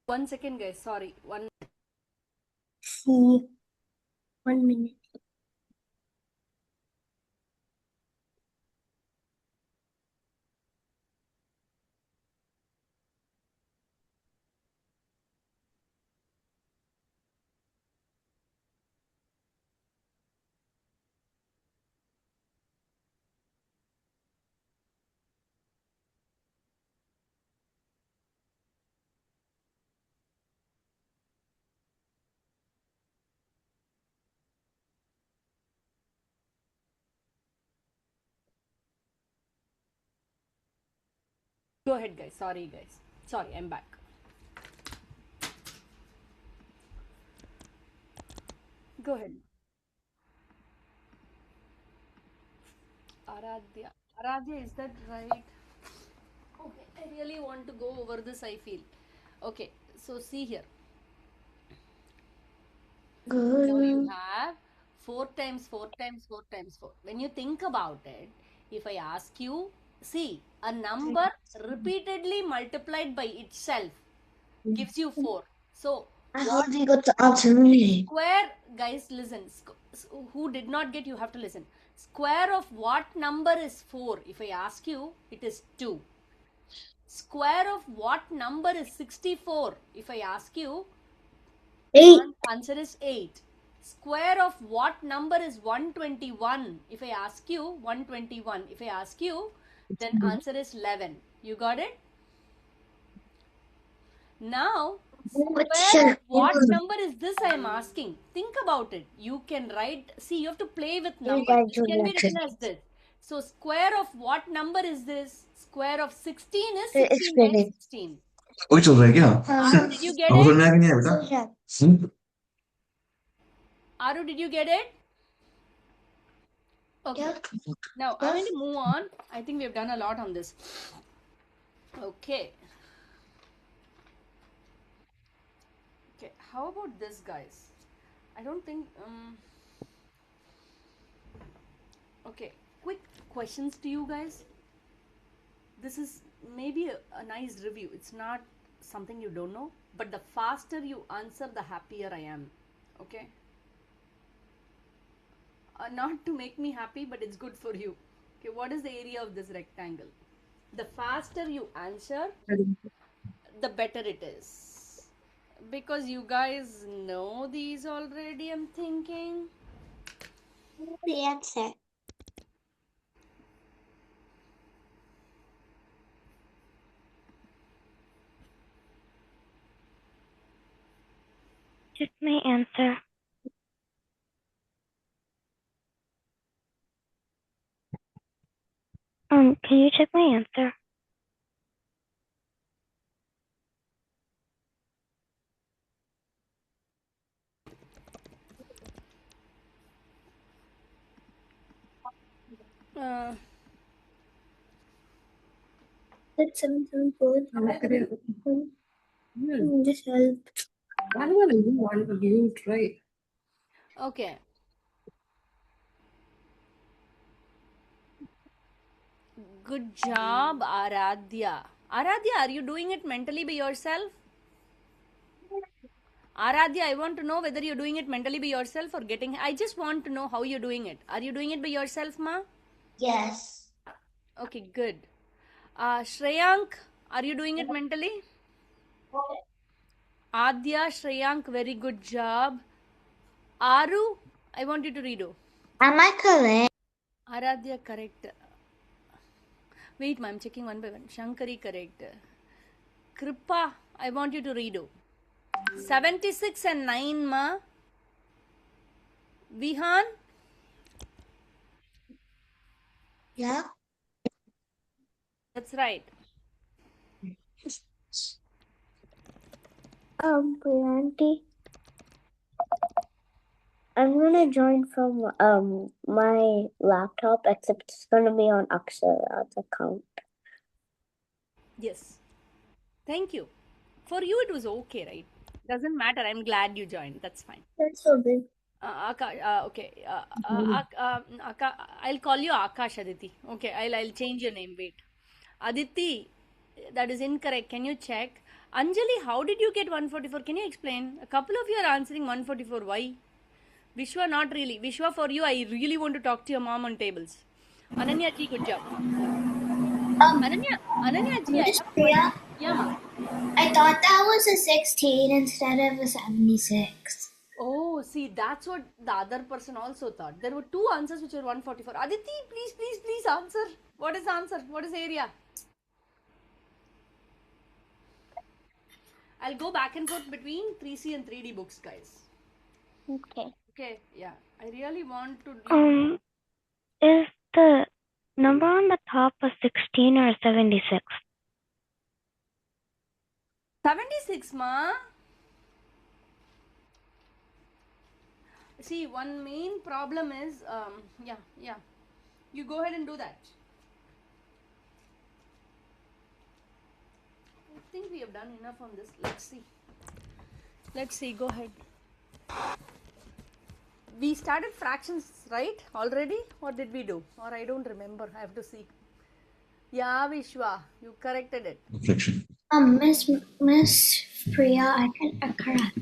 1 second, guys. Sorry. See, 1 minute. Go ahead, guys. Sorry, guys. Sorry, I'm back. Go ahead. Aradhya. Aradhya, is that right? Okay, I really want to go over this, I feel. Okay, so see here. Now you have 4 times 4 times 4 times 4. When you think about it, if I ask you, see, a number repeatedly multiplied by itself gives you 4. So, How do you got to answer me? square, guys, listen. Who did not get, you have to listen. Square of what number is 4? If I ask you, it is 2. Square of what number is 64? If I ask you, 8. answer is 8. Square of what number is 121? If I ask you, 121. If I ask you, then answer is 11. You got it? Now, square of what number is this, I am asking? Think about it. You can write, see, you have to play with numbers. This can be written as this. So, square of what number is this? Square of 16 is 16 times 16. वही चल रहा है क्या? Aru, did you get अब it? में भी नहीं है बेटा. Aru, did you get it? Okay. Now, I'm going to move on. I think we've done a lot on this. Okay. Okay, how about this, guys? I don't think. Okay, quick questions to you guys. This is maybe a nice review. It's not something you don't know, but the faster you answer, the happier I am. Okay. Not to make me happy, but it's good for you. Okay, what is the area of this rectangle? The faster you answer, the better it is. Because you guys know these already, I'm thinking. The answer. Check my answer. Can you check my answer? That's 774. Just help. Whatever you want, you try. Okay. Good job, Aradhya. Aradhya, are you doing it mentally by yourself? Aradhya, I want to know whether you're doing it mentally by yourself or getting. I just want to know how you're doing it. Are you doing it by yourself, Ma? Yes. Okay, good. Shreyank, are you doing it mentally? Adya, Shreyank, very good job. Aru, I want you to redo. Am I correct? Aradhya, correct. Wait, ma, I'm checking one by one. Shankari, correct. Kripa, I want you to redo. 76 and 9, ma. Vihan, Yeah. that's right. Priyanti, I'm gonna join from my laptop, except it's gonna be on Akshara's account. Yes. Thank you. For you, it was okay, right? Doesn't matter. I'm glad you joined. That's fine. That's so big. Okay. I'll call you Akash Aditi. Okay, I'll change your name. Wait. Aditi, That is incorrect. Can you check? Anjali, how did you get 144? Can you explain? A couple of you are answering 144. Why? Vishwa, not really. Vishwa, for you, I really want to talk to your mom on tables. Ananya ji, good job. Ananya ji, I Miss have a Priya, question. Yeah, ma. I thought that was a 16 instead of a 76. Oh, see, that's what the other person also thought. There were two answers which were 144. Aditi, please answer. What is the answer? What is the area? I'll go back and forth between 3C and 3D books, guys. Okay. Okay, yeah. I really want to. Is the number on the top a 16 or a 76? 76, ma. See, one main problem is, yeah. You go ahead and do that. I think we have done enough on this. Let's see, go ahead. We started fractions, right? Already? What did we do? Or I don't remember. I have to see. Yeah, Vishwa, you corrected it. Reflection. Miss Priya, I can correct.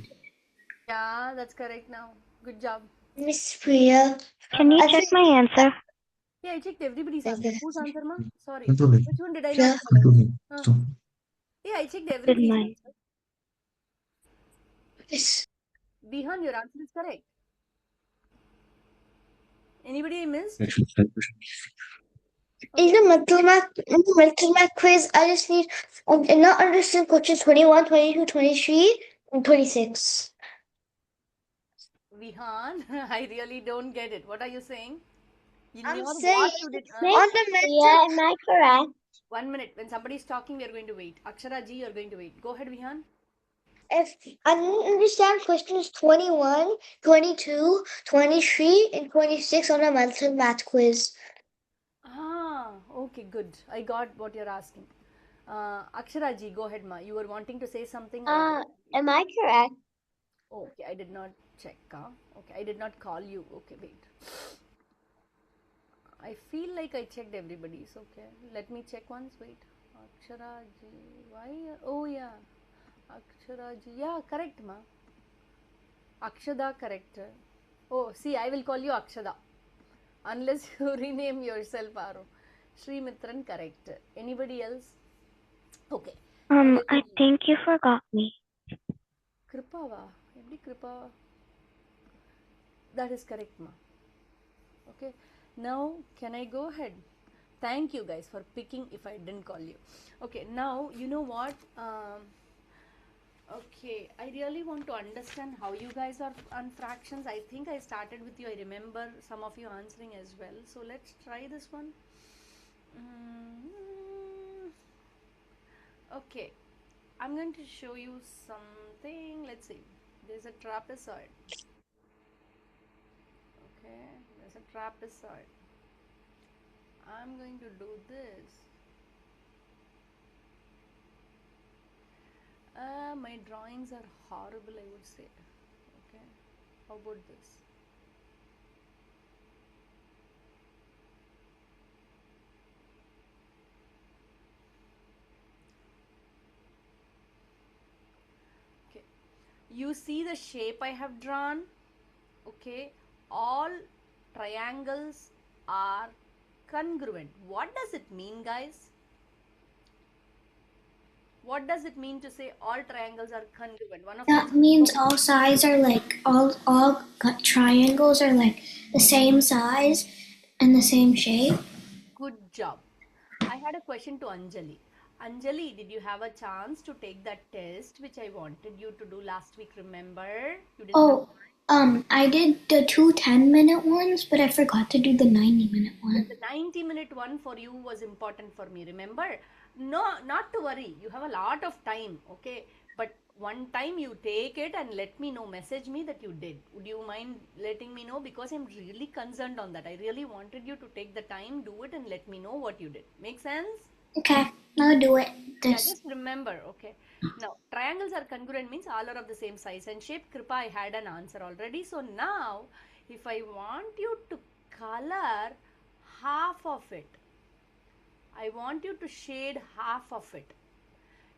Yeah, that's correct now. Good job. Miss Priya. Can you check my answer? Yeah, I checked everybody's answer. Whose answer, ma? Sorry. Control it. Which one did I Yeah. not follow? Control it. Huh. Stop. Yeah, I checked Did everybody's mine. answer. Yes. Bihan, your answer is correct. Anybody I missed? Reflection. Calculation. In the mental math quiz, I just need and not understand questions 21, 22, 23, and 26. Vihan, I really don't get it. What are you saying? I'm Your saying what you did? on the mental. Yeah, am I correct? 1 minute. When somebody is talking, we are going to wait. Akshara ji, you are going to wait. Go ahead, Vihan. If I don't understand questions 21, 22, 23, and 26 on a mental math quiz. Ah, okay, good. I got what you're asking. Akshara ji, go ahead, ma. You were wanting to say something. Am I correct? Okay, I did not check. Okay, I did not call you. Okay, wait. I feel like I checked everybody's. Okay, let me check once. Wait. Akshara ji, why? Oh, yeah. Akshara ji, yeah, correct, ma. Akshada, correct. Oh, see, I will call you Akshada. Unless you rename yourself, Aro. Sri Mitran, correct. Anybody else? Okay. I think you forgot me. Kripava. Every Kripa. That is correct, ma. Okay. Now, can I go ahead? Thank you guys for picking if I didn't call you. Okay. Now, you know what? Okay, I really want to understand how you guys are on fractions. I think I started with you. I remember some of you answering as well. So let's try this one. Okay, I'm going to show you something. Let's see. There's a trapezoid. Okay, there's a trapezoid. I'm going to do this. My drawings are horrible, I would say. Okay, how about this? Okay, you see the shape I have drawn? Okay, all triangles are congruent. What does it mean, guys? What does it mean to say all triangles are congruent? That means all sides are like all triangles are like the same size and the same shape. Good job. I had a question to Anjali. Anjali, did you have a chance to take that test which I wanted you to do last week? Remember? You didn't I did the two 10-minute ones, but I forgot to do the 90-minute one. The 90-minute one for you was important for me. Remember? No, not to worry. You have a lot of time. Okay. But one time you take it and let me know. Message me that you did. Would you mind letting me know? Because I'm really concerned on that. I really wanted you to take the time, do it, and let me know what you did. Make sense? Okay, I'll do it. Yeah, just remember, okay. Now, triangles are congruent means all are of the same size and shape. Kripa, I had an answer already. So now, if I want you to color half of it, I want you to shade half of it.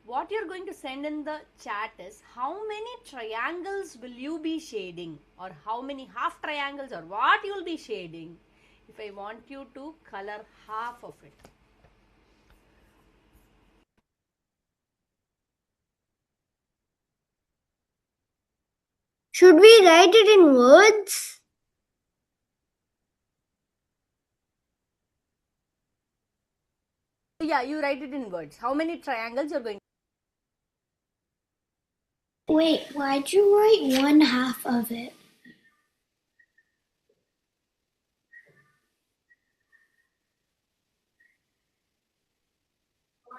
what you're going to send in the chat is how many triangles will you be shading, or how many half triangles, or what you'll be shading if I want you to color half of it. Should we write it in words? Yeah, you write it in words. How many triangles you're going to. Wait, why'd you write one half of it?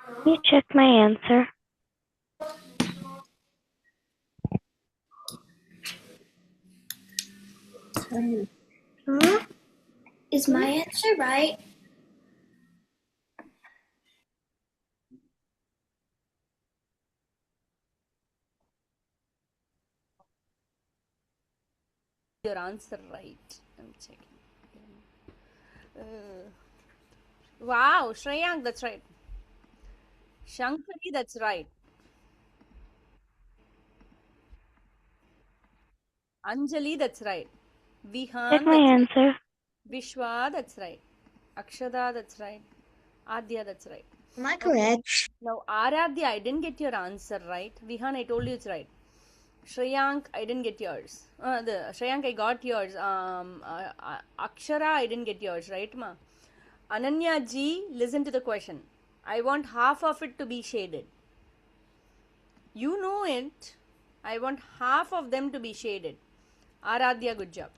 Let me check my answer. Huh? Is my answer right? Your answer right. I'm checking. Wow, Shreyank, that's right. Shankari, that's right. Anjali, that's right. Check Vihan, my that's right. answer. Vishwa, that's right. Akshada, that's right. Adya, that's right. Am I correct? Now, Aradhya, I didn't get your answer right. Vihan, I told you it's right. Shreyank, I didn't get yours. Shreyank, I got yours. Akshara, I didn't get yours, right, ma? Ananya ji, listen to the question. I want half of it to be shaded. You know it. I want half of them to be shaded. Aradhya, good job.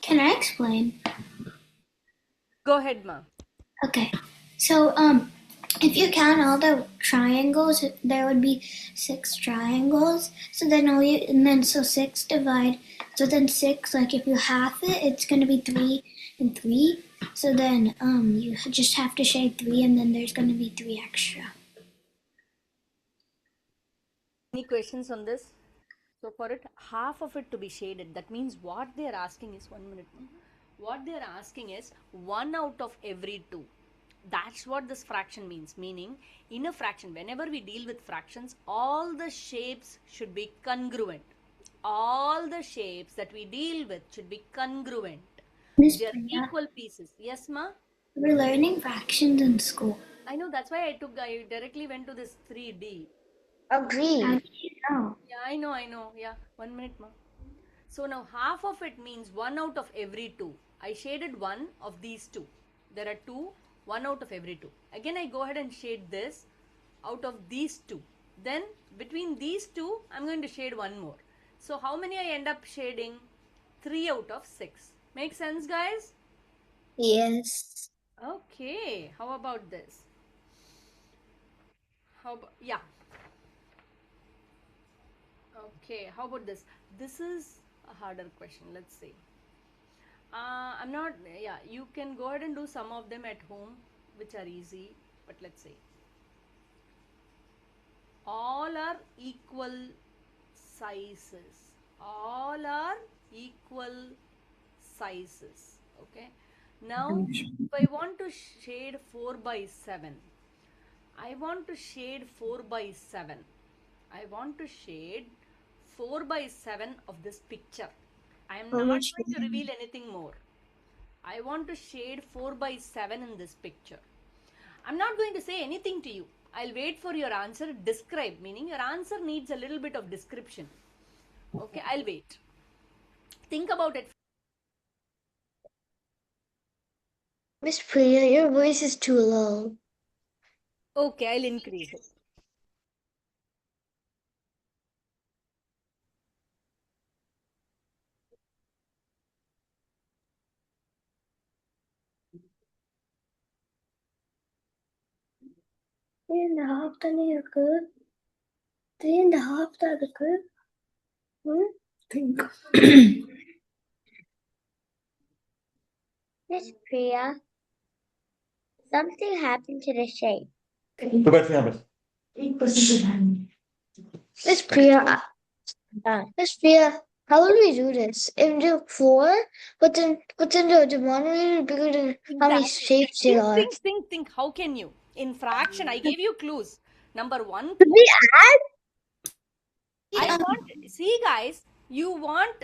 Can I explain? Go ahead, ma. Okay. So, if you count all the triangles, there would be 6 triangles. So then so 6 divide. So then 6, like if you half it, it's gonna be 3 and 3. So then you just have to shade 3, and then there's gonna be 3 extra. Any questions on this? So for it, half of it to be shaded, that means what they are asking is, 1 minute. What they are asking is 1 out of every 2. That's what this fraction means. Meaning, in a fraction, whenever we deal with fractions, all the shapes should be congruent. All the shapes that we deal with should be congruent. Miss They are Priya, equal pieces. Yes, ma? we're learning fractions in school. I know, that's why I directly went to this 3D. How Agree. do you know? Yeah, I know. Yeah, 1 minute, ma. So now half of it means 1 out of every 2. I shaded 1 of these 2. There are 2, 1 out of every 2. Again, I go ahead and shade this out of these 2. Then between these 2, I'm going to shade 1 more. So how many I end up shading? 3 out of 6. Make sense, guys? Yes. Okay, how about this? Yeah. Okay, how about this? This is a harder question. Let's see. I'm not, yeah, you can go ahead and do some of them at home, which are easy, but let's see. All are equal sizes. All are equal sizes. Okay. Now, if I want to shade 4 by 7, I want to shade 4 by 7. I want to shade 4 by 7 of this picture. I am not going to reveal anything more. I want to shade 4 by 7 in this picture. I'm not going to say anything to you. I'll wait for your answer. Describe, meaning your answer needs a little bit of description. Okay, I'll wait. Think about it. Miss Priya, your voice is too low. Okay, I'll increase it. Three and a half தானே இருக்கு. 3.5 தான் இருக்கு. Think. Miss Priya, something happened to the shape. तो बैठ यहाँ पर 8% Miss Priya, Miss Priya, How will we do this? If do 4, but then the denominator is bigger than how many Exactly. shapes there are. Think. How can you? In fraction, I gave you clues. Number 1, Could we add? I want, see guys, you want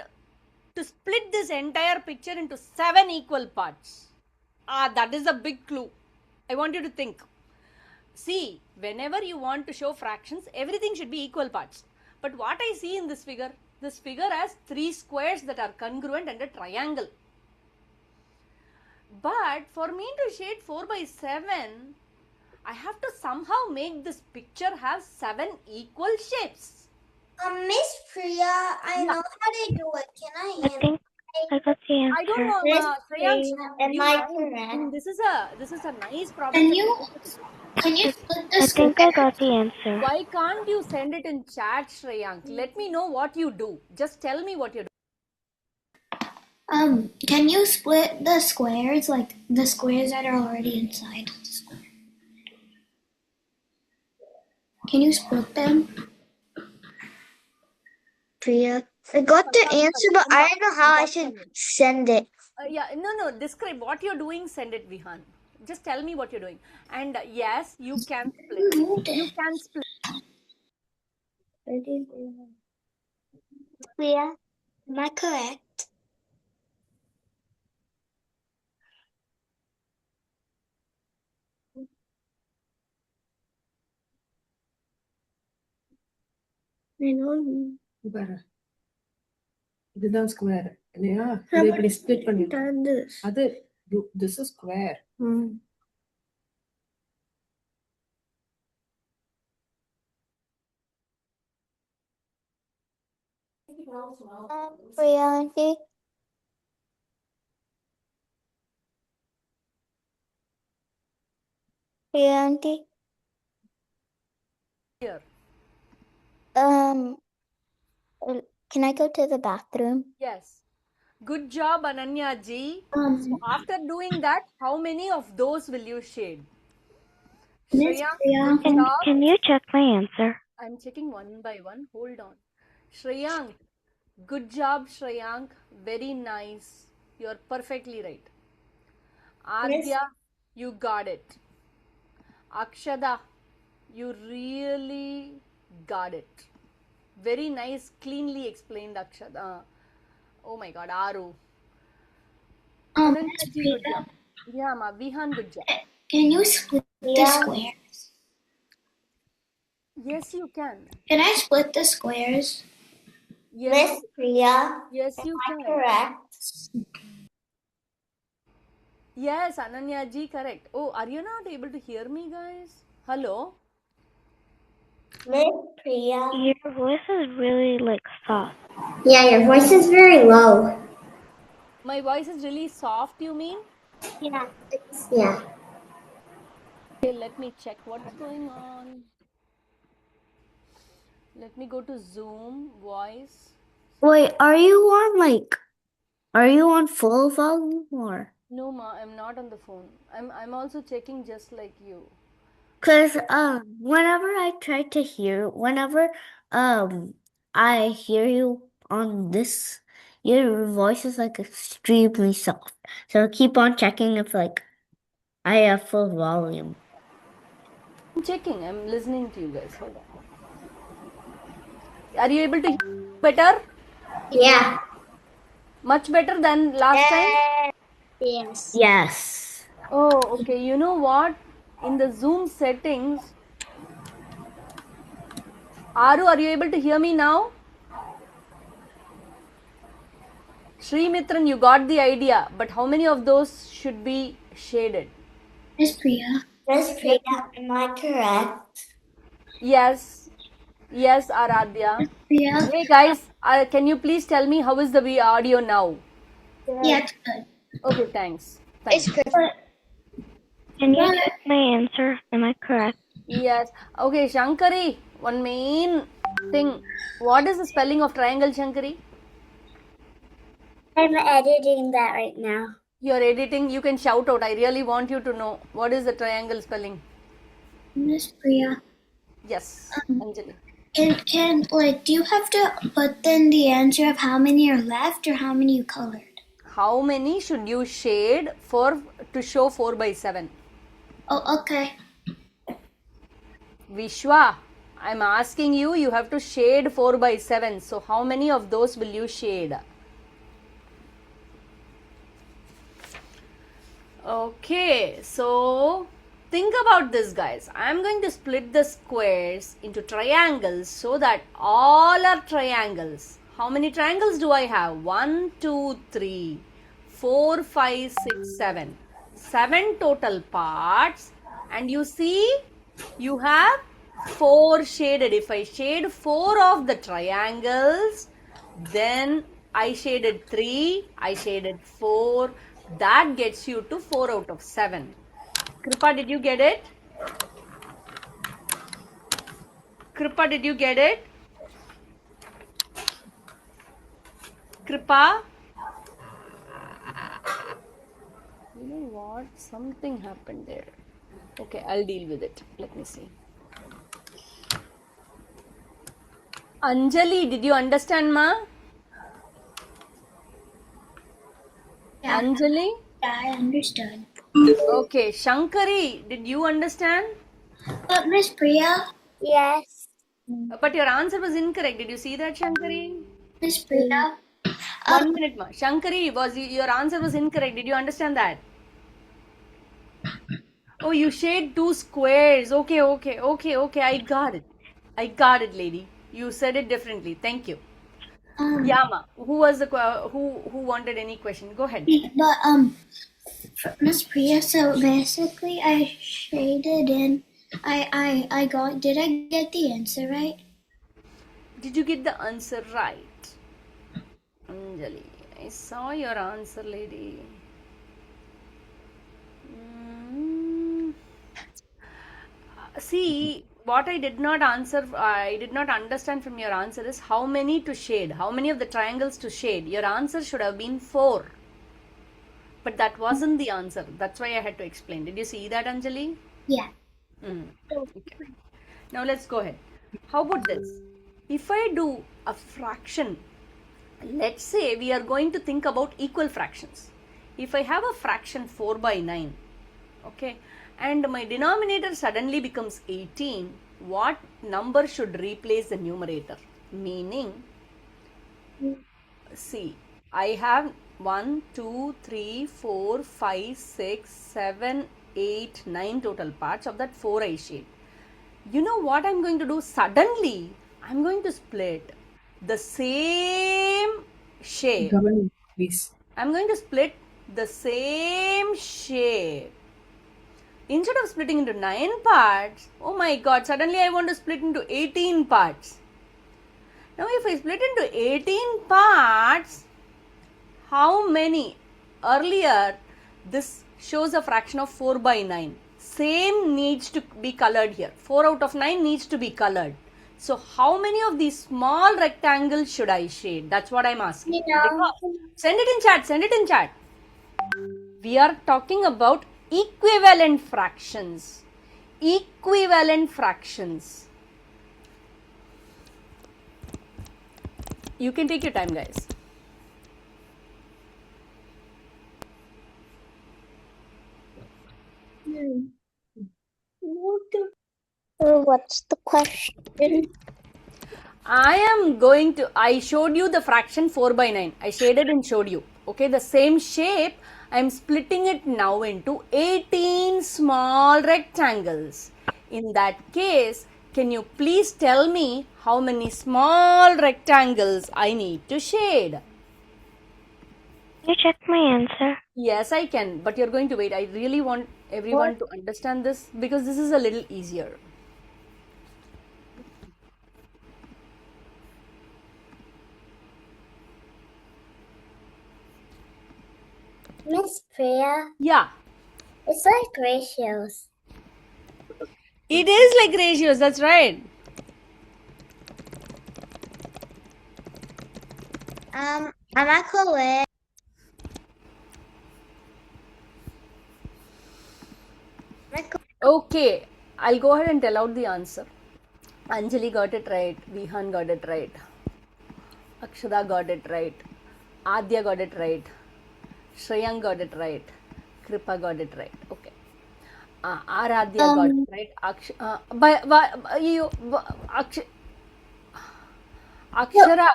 to split this entire picture into 7 equal parts. That is a big clue. I want you to think. See, whenever you want to show fractions, everything should be equal parts. But what I see in this figure has 3 squares that are congruent and a triangle. But for me to shade 4 by 7, I have to somehow make this picture have 7 equal shapes. Miss Priya, I know how to do it. Can I I answer? think I got the answer. I don't know, Miss Shreyansh, Priya, do am you I mind? correct? This is a nice problem. Can that you you can you split I the think I got the answer. Why can't you send it in chat, Shreyank? Let me know what you do. Just tell me what you do. Can you split the squares, like the squares that are already inside the square? Can you split them? Priya, I got the answer, but I don't know how I should send it. Yeah, no, describe what you're doing, send it, Vihan. Just tell me what you're doing. And yes, you can split. You can split. Priya, am I correct? I know. பாரு இதுதான் square இல்லையா இதை இப்படி split பண்ணி Done this. அது this is square Priya auntie. Priya auntie. Here. Can I go to the bathroom? Yes. Good job, Ananya ji. Um, So after doing that, how many of those will you shade? Miss Shreyank, Priya, good job. Can you check my answer? I'm checking one by one. Hold on. Shreyank, good job, Shreyank. Very nice. You're perfectly right. Adya, you got it. Akshada, you really got it. Very nice, cleanly explained, Akshada. Oh my god, Aru. Miss Ananya ji, Priya, good job. Yeah, ma. Vihan, good job. can you split the squares? Yes, you can. Can I split the squares? Yes, Priya, yes, you can. correct? Yes, Ananya ji, correct. Oh, are you not able to hear me, guys? Hello? Miss Priya. Your voice is really like soft. Yeah, your voice is very low. My voice is really soft, you mean? Yeah. Yeah. Okay, let me check what's going on. Let me go to Zoom, voice. Wait, are you on full volume or? No, ma, I'm not on the phone. I'm also checking just like you. Cause whenever I hear you on this, your voice is like extremely soft. So keep on checking if I have full volume. I'm checking. I'm listening to you guys. Hold on. Are you able to hear better? Yeah. Much better than last time? Yes. Yes. Oh, okay. You know what? In the Zoom settings, Aru, are you able to hear me now? Sri Mitran, you got the idea, but how many of those should be shaded? Miss Priya, Miss Priya, am I correct? Yes, yes, Aradhya. Priya, Hey guys, can you please tell me how is the audio now? yeah, it's good. Okay, thanks. Thanks. Can you check my answer? Am I correct? Yes. Okay, Shankari, one main thing. What is the spelling of triangle, Shankari? I'm editing that right now. You're editing, you can shout out. I really want you to know what is the triangle spelling. Miss Priya, Yes, Anjali. do you have to put in the answer of how many are left or how many you colored? How many should you shade to show 4 by 7? Oh, okay. Vishwa, I'm asking you, you have to shade 4 by 7. So how many of those will you shade? Okay, so think about this, guys. I'm going to split the squares into triangles so that all are triangles. How many triangles do I have? 1, 2, 3, 4, 5, 6, 7. 7 total parts. And you see, you have 4 shaded. If I shade 4 of the triangles, then I shaded 3, I shaded 4. That gets you to 4 out of 7. Kripa, did you get it? Kripa, did you get it? Kripa? You know what? Something happened there. Okay, I'll deal with it. Let me see. Anjali, did you understand, ma? Yeah. Anjali? Yeah, I understood. Okay, Shankari, did you understand? But Miss Priya? Yes. But your answer was incorrect. Did you see that, Shankari? Miss Priya? 1 minute, ma. Shankari, your answer was incorrect. Did you understand that? Oh, you shade 2 squares. Okay. I got it. I got it, lady. You said it differently. Thank you. Yama, who was the who wanted any question? Go ahead. But Miss Priya, so basically I shaded in I got did I get the answer right? Did you get the answer right? Anjali, I saw your answer, lady. See, what I did not understand from your answer is how many to shade, how many of the triangles to shade. Your answer should have been 4. But that wasn't the answer. That's why I had to explain. Did you see that, Anjali? Yeah. Okay. Now let's go ahead. How about this? If I do a fraction, let's say we are going to think about equal fractions. If I have a fraction 4 by 9, okay, and my denominator suddenly becomes 18, what number should replace the numerator? Meaning, see, I have 1, 2, 3, 4, 5, 6, 7, 8, 9 total parts. Of that 4 I shade. You know what I'm going to do? Suddenly, I'm going to split the same shape. Government, please. I'm going to split the same shape. Instead of splitting into 9 parts, oh my god, suddenly I want to split into 18 parts. Now if I split into 18 parts, how many? Earlier, this shows a fraction of 4 by 9. Same needs to be colored here. 4 out of 9 needs to be colored. So how many of these small rectangles should I shade? That's what I'm asking. Send it in chat. We are talking about equivalent fractions. Equivalent fractions. You can take your time, guys. What's the question? I showed you the fraction 4 by 9. I shaded and showed you. Okay, the same shape, I am splitting it now into 18 small rectangles. In that case, can you please tell me how many small rectangles I need to shade? Can you check my answer? Yes, I can, but you're going to wait. I really want everyone to understand this because this is a little easier. Miss Priya, Yeah, it's like ratios. it is like ratios, that's right. Am I correct? Okay, I'll go ahead and tell out the answer. Anjali got it right. Vihan got it right. Akshada got it right. Adya got it right. Shreyang got it right. Kripa got it right. Okay. Aradhya got it right. Akshara,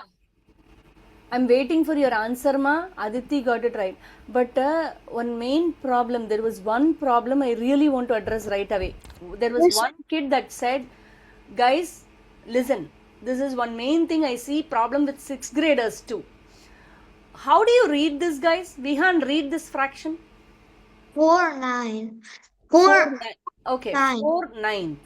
I'm waiting for your answer, ma. Aditi got it right. But one main problem, there was one problem I really want to address right away. There was one kid that said, guys, listen, this is one main thing I see problem with 6th graders too. How do you read this, guys? Vihan, read this fraction. 4 9. 4 4 okay, 9. 4 ninth.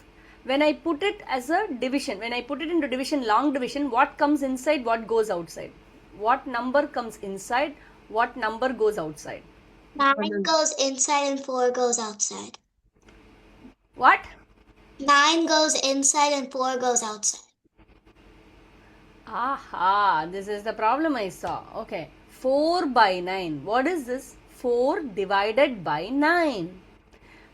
When I put it as a division, when I put it into division, long division, what comes inside, what goes outside? What number comes inside, what number goes outside? 9 goes inside and 4 goes outside. What? 9 goes inside and 4 goes outside. Aha, this is the problem I saw. Okay, 4 by 9. What is this? 4 divided by 9.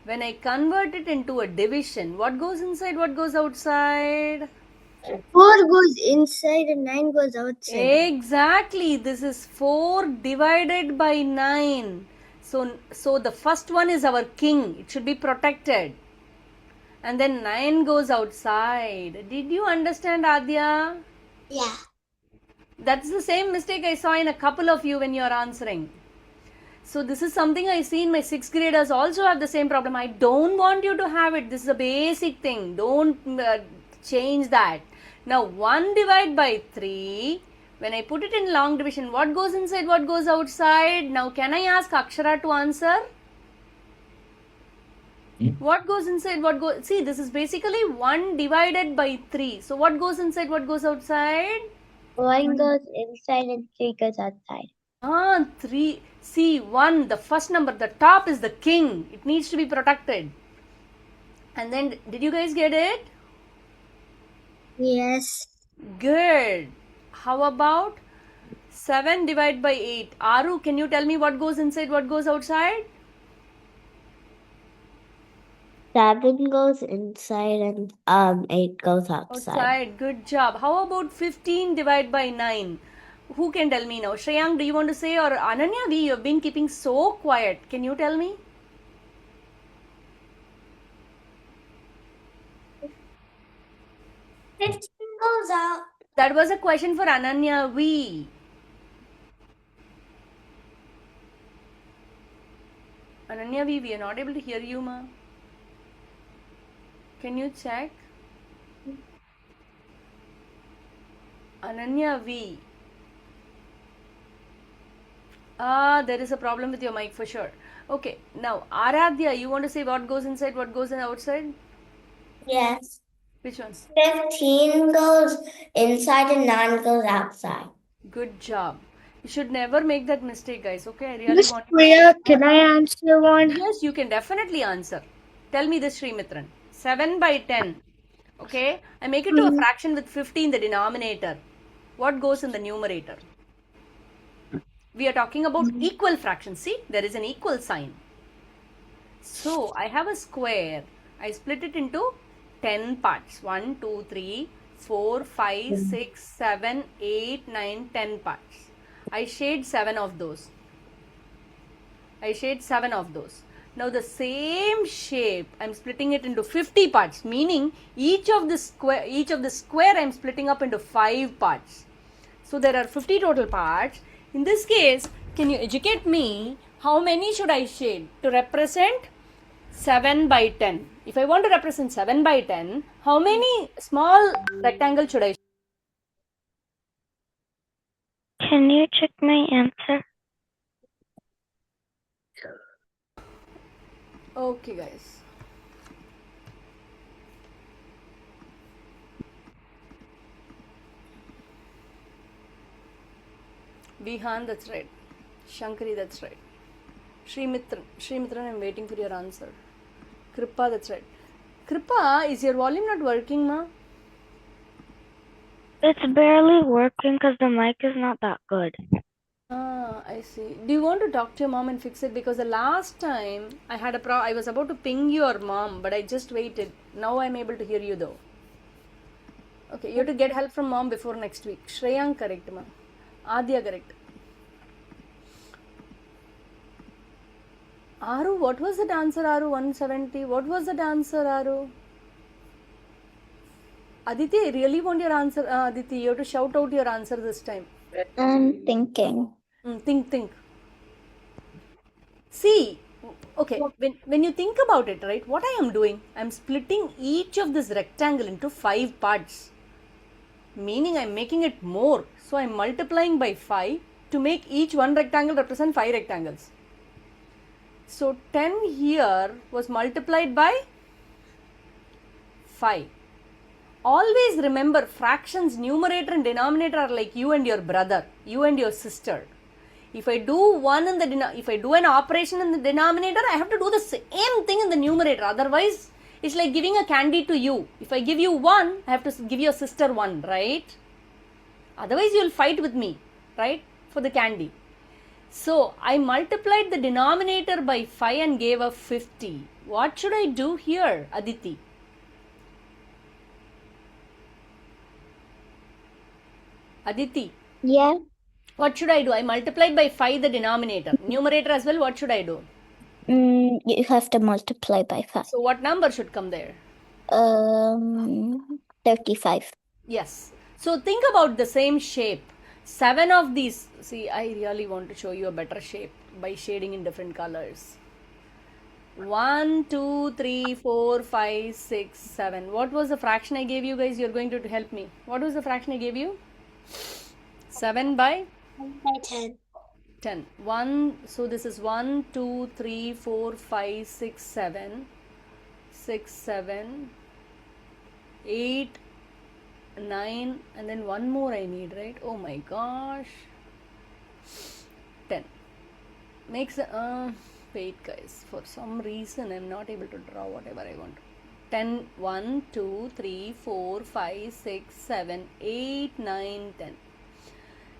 When I convert it into a division, what goes inside, what goes outside? 4 goes inside and 9 goes outside. Exactly. This is 4 divided by 9. So the first one is our king. It should be protected. And then 9 goes outside. Did you understand, Adya? Yeah. That's the same mistake I saw in a couple of you when you are answering. So this is something I see in my 6th graders also have the same problem. I don't want you to have it. This is a basic thing. Don't change that. Now 1 divided by 3. When I put it in long division, what goes inside, what goes outside? Now can I ask Akshara to answer? What goes inside, what goes... See, this is basically 1 divided by 3. So what goes inside, what goes outside? 1 goes inside and 3 goes outside. 3. See, 1, the first number, the top is the king. It needs to be protected. And then, did you guys get it? Yes. Good. How about 7 divided by 8? Aru, can you tell me what goes inside, what goes outside? 7 goes inside and 8 goes outside. Good job. How about 15 divided by 9? Who can tell me now? Shreyang, do you want to say? Or Ananya, you have been keeping so quiet. Can you tell me? Goes out. That was a question for Ananya V. Ananya V, we are not able to hear you, ma. Can you check? Ananya V. There is a problem with your mic for sure. Okay, now Aradhya, you want to say what goes inside, what goes outside? Yes. Which one? 15 goes inside and 9 goes outside. Good job. You should never make that mistake, guys. Okay, I really Miss want Priya, can I answer one? Yes, you can definitely answer. Tell me this, Srimitran. 7 by 10. Okay, I make it to a fraction with 50 in the denominator. What goes in the numerator? We are talking about equal fractions. See, there is an equal sign. So, I have a square. I split it into 10 parts. 1, 2, 3, 4, 5, 6, 7, 8, 9, 10 parts. I shade 7 of those. Now the same shape, I'm splitting it into 50 parts, meaning each of the square I'm splitting up into 5 parts. So there are 50 total parts. In this case, can you educate me how many should I shade to represent 7 by 10? If I want to represent 7 by 10, how many small rectangle should I shade? Can you check my answer? Okay, guys. Vihan, that's right. Shankari, that's right. Srimitran, I'm waiting for your answer. Kripa, that's right. Kripa, is your volume not working, ma? It's barely working because the mic is not that good. I see. Do you want to talk to your mom and fix it? Because the last time I had I was about to ping your mom, but I just waited. Now I'm able to hear you though. Okay, you have to get help from mom before next week. Shreyang correct, ma'am. Adya correct. Aru, what was the answer, Aru? 170. What was the answer, Aru? Aditi, I really want your answer. Aditi, you have to shout out your answer this time. I'm thinking. Think. See, okay, when you think about it, right, what I am doing, I am splitting each of this rectangle into 5 parts. Meaning I am making it more. So I am multiplying by 5 to make each one rectangle represent 5 rectangles. So 10 here was multiplied by 5. Always remember, fractions, numerator and denominator are like you and your brother, you and your sister. If I do if I do an operation in the denominator, I have to do the same thing in the numerator. Otherwise, it's like giving a candy to you. If I give you 1, I have to give your sister 1, right? Otherwise, you will fight with me, right, for the candy. So, I multiplied the denominator by 5 and gave a 50. What should I do here, Aditi? Aditi. Yeah. What should I do? I multiplied by 5 the denominator. Numerator as well, what should I do? You have to multiply by 5. So, what number should come there? 35. Yes. So, think about the same shape. 7 of these. See, I really want to show you a better shape by shading in different colors. 1, 2, 3, 4, 5, 6, 7. What was the fraction I gave you guys? You're going to help me. What was the fraction I gave you? 7 by 10. 10. 1. So this is 1, 2, 3, 4, 5, 6, 7. 6, 7, 8, 9, and then one more I need, right? Oh my gosh. 10. Makes wait guys, for some reason I'm not able to draw whatever I want. 10, 1, 2, 3, 4, 5, 6, 7, 8, 9, 10.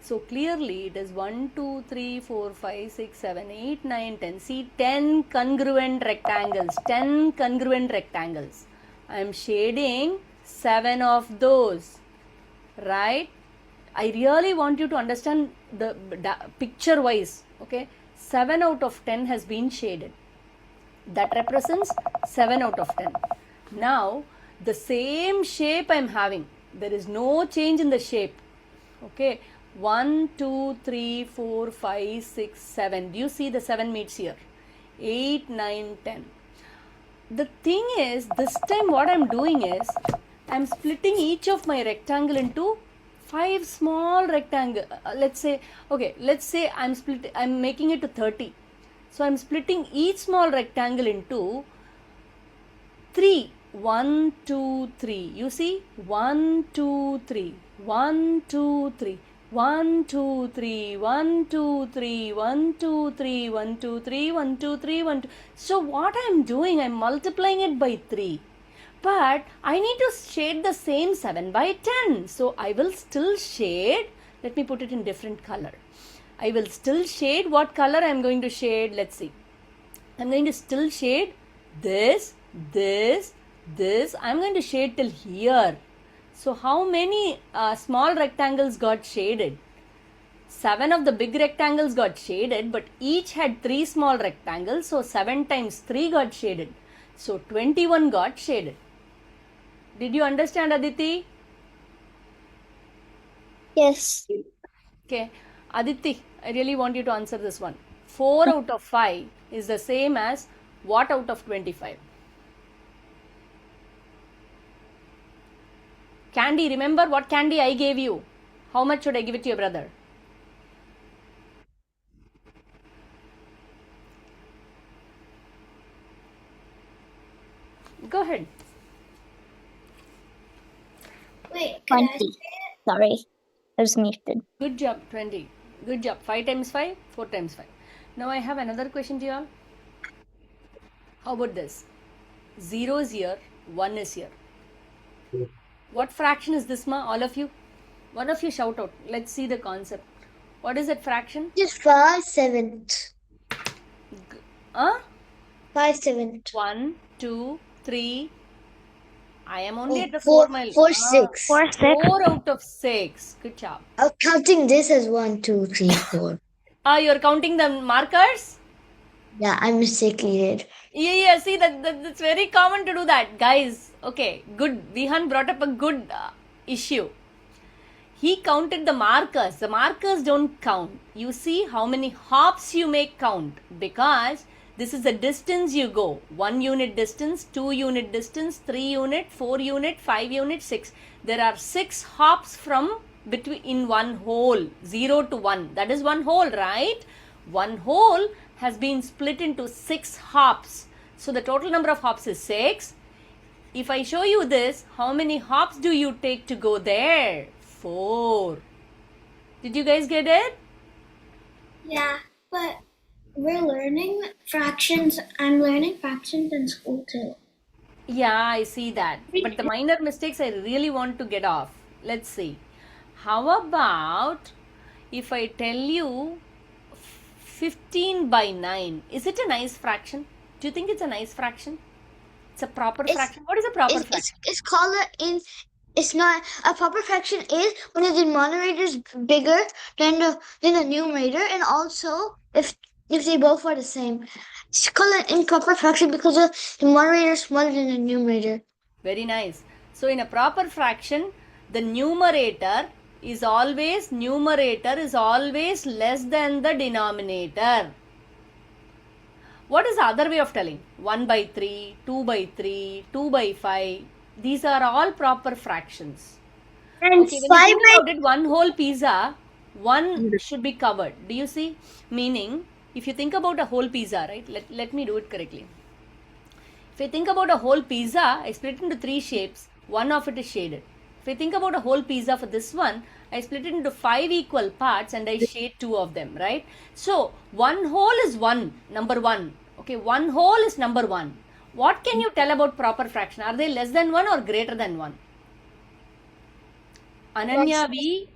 So clearly it is 1, 2, 3, 4, 5, 6, 7, 8, 9, 10. See, 10 congruent rectangles. 10 congruent rectangles. I am shading 7 of those. Right? I really want you to understand the picture wise. Okay? 7 out of 10 has been shaded. That represents 7 out of 10. Now, the same shape I am having. There is no change in the shape. Okay? 1, 2, 3, 4, 5, 6, 7. Do you see the 7 meets here? 8, 9, 10. The thing is, this time what I am doing is, I am splitting each of my rectangle into 5 small rectangle. Let's say I'm making it to 30. So I am splitting each small rectangle into 3. 1, 2, 3. You see? 1, 2, 3. 1, 2, 3. 1, 2, 3, 1, 2, 3, 1, 2, 3, 1, 2, 3, 1, 2, 3, 1, 2. So what I am doing, I am multiplying it by 3. But I need to shade the same 7 by 10. So I will still shade. Let me put it in different color. I will still shade. What color I am going to shade? Let's see. I am going to still shade this, this, this. I am going to shade till here. So how many small rectangles got shaded? 7 of the big rectangles got shaded, but each had 3 small rectangles. So 7 times 3 got shaded. So 21 got shaded. Did you understand, Aditi? Yes. Okay. Aditi, I really want you to answer this one. 4 out of 5 is the same as what out of 25? Candy, remember what candy I gave you? How much should I give it to your brother? Go ahead. Wait, could I 20. say it? Sorry, I was muted. Good job, 20. Good job. 5 times 5, 4 times 5. Now I have another question to you all. How about this? 0 is here, 1 is here. What fraction is this, ma? All of you? One of you shout out. Let's see the concept. What is that fraction? Just 5/7. Huh? 5/7. 1, 2, 3, I am only at the Four, 4 mile. 4, 6. 4, 6. 4 out of 6. Good job. Counting this as 1, 2, 3, 4. You're counting the markers? Yeah, I mistakenly did. Yeah, see, that's very common to do that. Guys, okay, good. Vihan brought up a good issue. He counted the markers. The markers don't count. You see how many hops you make count, because this is the distance you go. 1 unit distance, 2 unit distance, 3 unit, 4 unit, 5 unit, 6. There are 6 hops from between in one hole, 0 to 1. That is one hole, right? One hole has been split into 6 hops. So the total number of hops is 6. If I show you this, how many hops do you take to go there? 4. Did you guys get it? Yeah, but we're learning fractions. I'm learning fractions in school too. Yeah, I see that. But the minor mistakes I really want to get off. Let's see. How about if I tell you 15 by 9? Is it a nice fraction? Do you think it's a nice fraction? It's a proper fraction. What is a proper fraction? It's called it's not a proper fraction is when the denominator is bigger than the numerator, and also if they both are the same. It's called an improper fraction because the denominator is smaller than the numerator. Very nice. So in a proper fraction, the numerator is always less than the denominator. What is the other way of telling? 1 by 3, 2 by 3, 2 by 5. These are all proper fractions. And Okay, when you 5 think by about it, one whole pizza, one should be covered. Do you see? Meaning, if you think about a whole pizza, right? Let me do it correctly. If I think about a whole pizza, I split it into 3 shapes. One of it is shaded. If I think about a whole pizza for this one, I split it into 5 equal parts and I shade 2 of them, right? So, one whole is number 1. Okay, one whole is number 1. What can you tell about proper fraction? Are they less than 1 or greater than 1? Ananya V.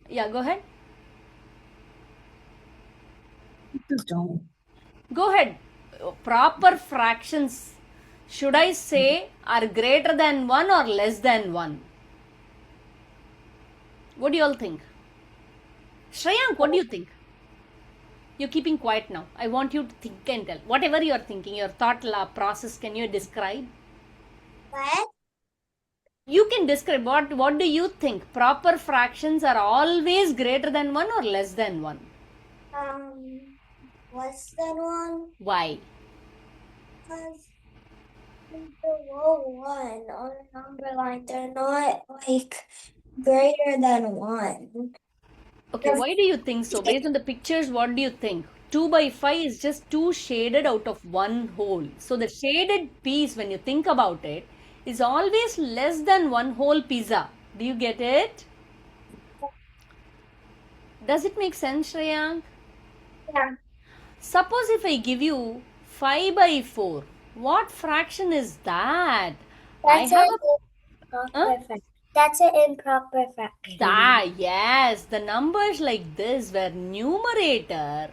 Yeah, go ahead. Go ahead. Proper fractions, should I say, are greater than 1 or less than 1? What do you all think? Shreyank, what do you think? You're keeping quiet now. I want you to think and tell. Whatever you're thinking, your thought process, can you describe? What? You can describe. What do you think? Proper fractions are always greater than 1 or less than 1? Less than 1. Why? Because below 1 on a number line, they're not like greater than 1. Okay, why do you think so? Based on the pictures, what do you think? 2 by 5 is just 2 shaded out of one whole. So the shaded piece, when you think about it, is always less than one whole pizza. Do you get it? Does it make sense, Shreyank? Yeah. Suppose if I give you 5 by 4, what fraction is that? That's an improper fraction. Yes, the numbers like this where numerator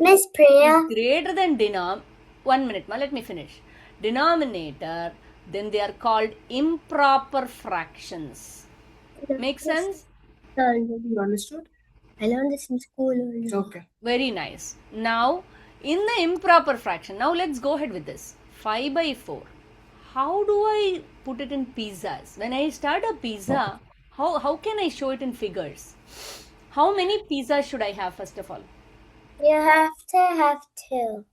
Miss Priya. is greater than denominator. 1 minute, let me finish. Denominator, then they are called improper fractions. Make sense? You understood? I learned this in school. Okay. Very nice. Now, in the improper fraction, now let's go ahead with this. 5 by 4. How do I put it in pizzas? When I start a pizza, how can I show it in figures? How many pizzas should I have first of all? You have to have 2.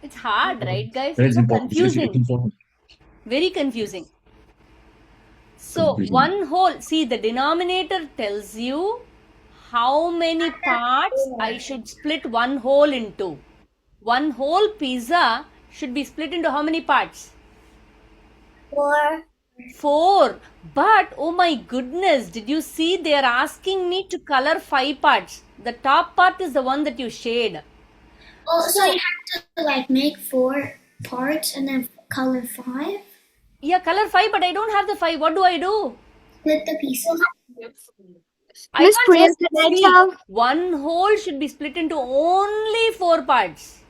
It's hard, right, guys? Very It's so important. confusing. Very confusing. So, one whole, see, the denominator tells you how many parts I should split one whole into. One whole pizza should be split into how many parts? 4. 4. But, oh my goodness, did you see they are asking me to color 5 parts. The top part is the one that you shade. Oh, so you have to like make 4 parts and then color 5? Yeah, color 5, but I don't have the 5. What do I do? Split the pieces. I Miss can't Priya, just can I see. tell? One whole should be split into only 4 parts.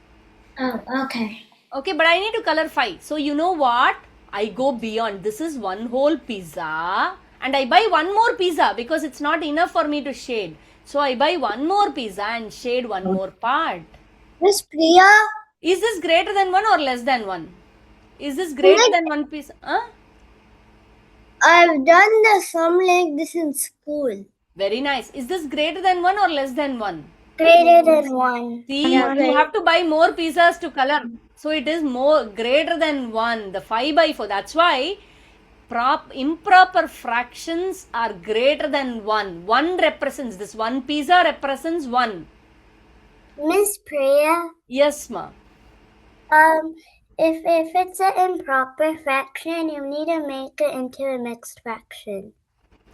Oh, okay. Okay, but I need to color 5. So you know what? I go beyond. This is one whole pizza and I buy one more pizza because it's not enough for me to shade. So I buy one more pizza and shade one more part. Miss Priya, Is this greater than 1 or less than 1? Is this greater than 1 pizza? I've done the sum like this in school. Very nice. Is this greater than 1 or less than 1? Greater than 1. See, you have to buy more pizzas to color. So it is more greater than 1. The 5 by 4. That's why improper fractions are greater than 1. 1 represents, this one pizza represents 1. Miss Priya, Yes, ma. if it's an improper fraction, you need to make it into a mixed fraction.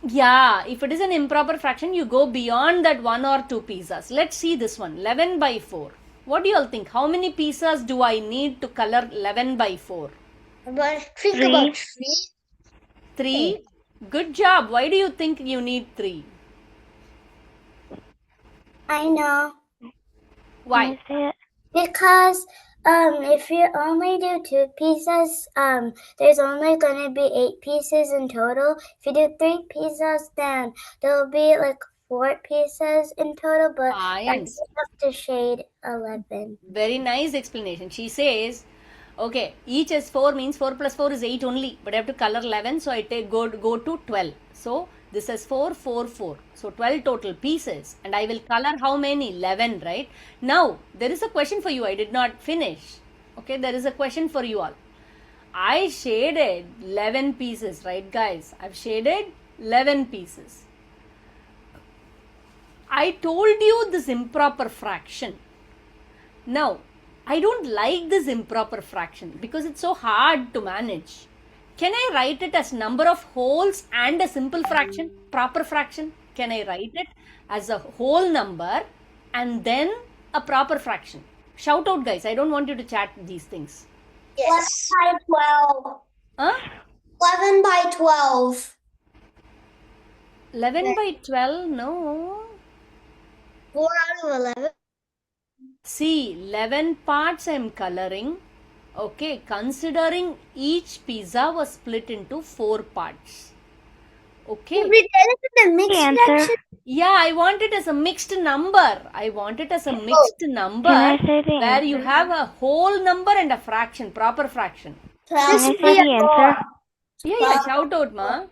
Yeah, if it is an improper fraction, you go beyond that 1 or 2 pizzas. Let's see this one. 11 by 4. What do you all think? How many pizzas do I need to color 11 by 4? Think about 3. 3. Good job. Why do you think you need 3? I know. Why? Because if you only do 2 pieces, there's only going to be 8 pieces in total. If you do 3 pizzas, then there'll be like 4 pieces in total, but you have to shade 11. Very nice explanation. She says, okay, each is 4 means 4 plus 4 is 8 only, but I have to color 11, so I go to 12. So this is 4, 4, 4. So 12 total pieces, and I will color how many? 11, right? Now, there is a question for you. I did not finish. Okay, there is a question for you all. I shaded 11 pieces, right, guys? I've shaded 11 pieces. I told you this improper fraction. Now, I don't like this improper fraction because it's so hard to manage. Can I write it as number of wholes and a simple fraction, proper fraction? Can I write it as a whole number and then a proper fraction? Shout out, guys. I don't want you to chat these things. Yes. 11 by 12. Huh? 11 by 12. 11 by 12? No. 4 out of 11. See, 11 parts I am coloring. Okay, considering each pizza was split into 4 parts. Okay. We tell it in the mixed fraction. Yeah, I want it as a mixed number. I want it as a mixed number where you have a whole number and a fraction, proper fraction. Can I say the answer? Yeah, shout out, ma.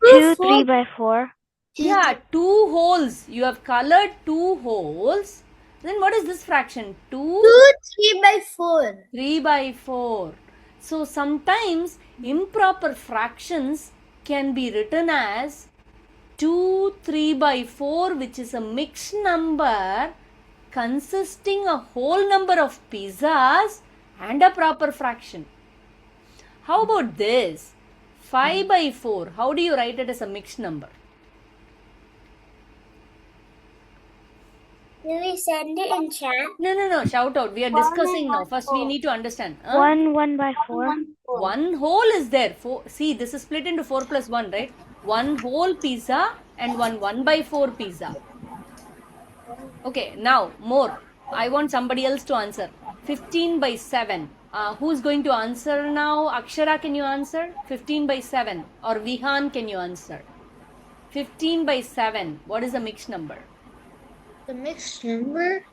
2 3 by 4. Yeah, 2 holes. You have colored 2 holes. Then what is this fraction? 2 3 by 4. 3 by 4. So sometimes improper fractions can be written as 2 3 by 4, which is a mixed number consisting a whole number of pizzas and a proper fraction. How about this? 5 by 4. How do you write it as a mixed number? Will we send it in chat? No. Shout out. We are discussing now. First, we need to understand. 1 by 4. One whole is there. See, this is split into 4 plus 1, right? One whole pizza and one 1 by 4 pizza. Okay, now more. I want somebody else to answer. 15 by 7. Who's going to answer now? Akshara, can you answer? 15 by 7. Or Vihan, can you answer? 15 by 7. What is a mixed number? The mixed number?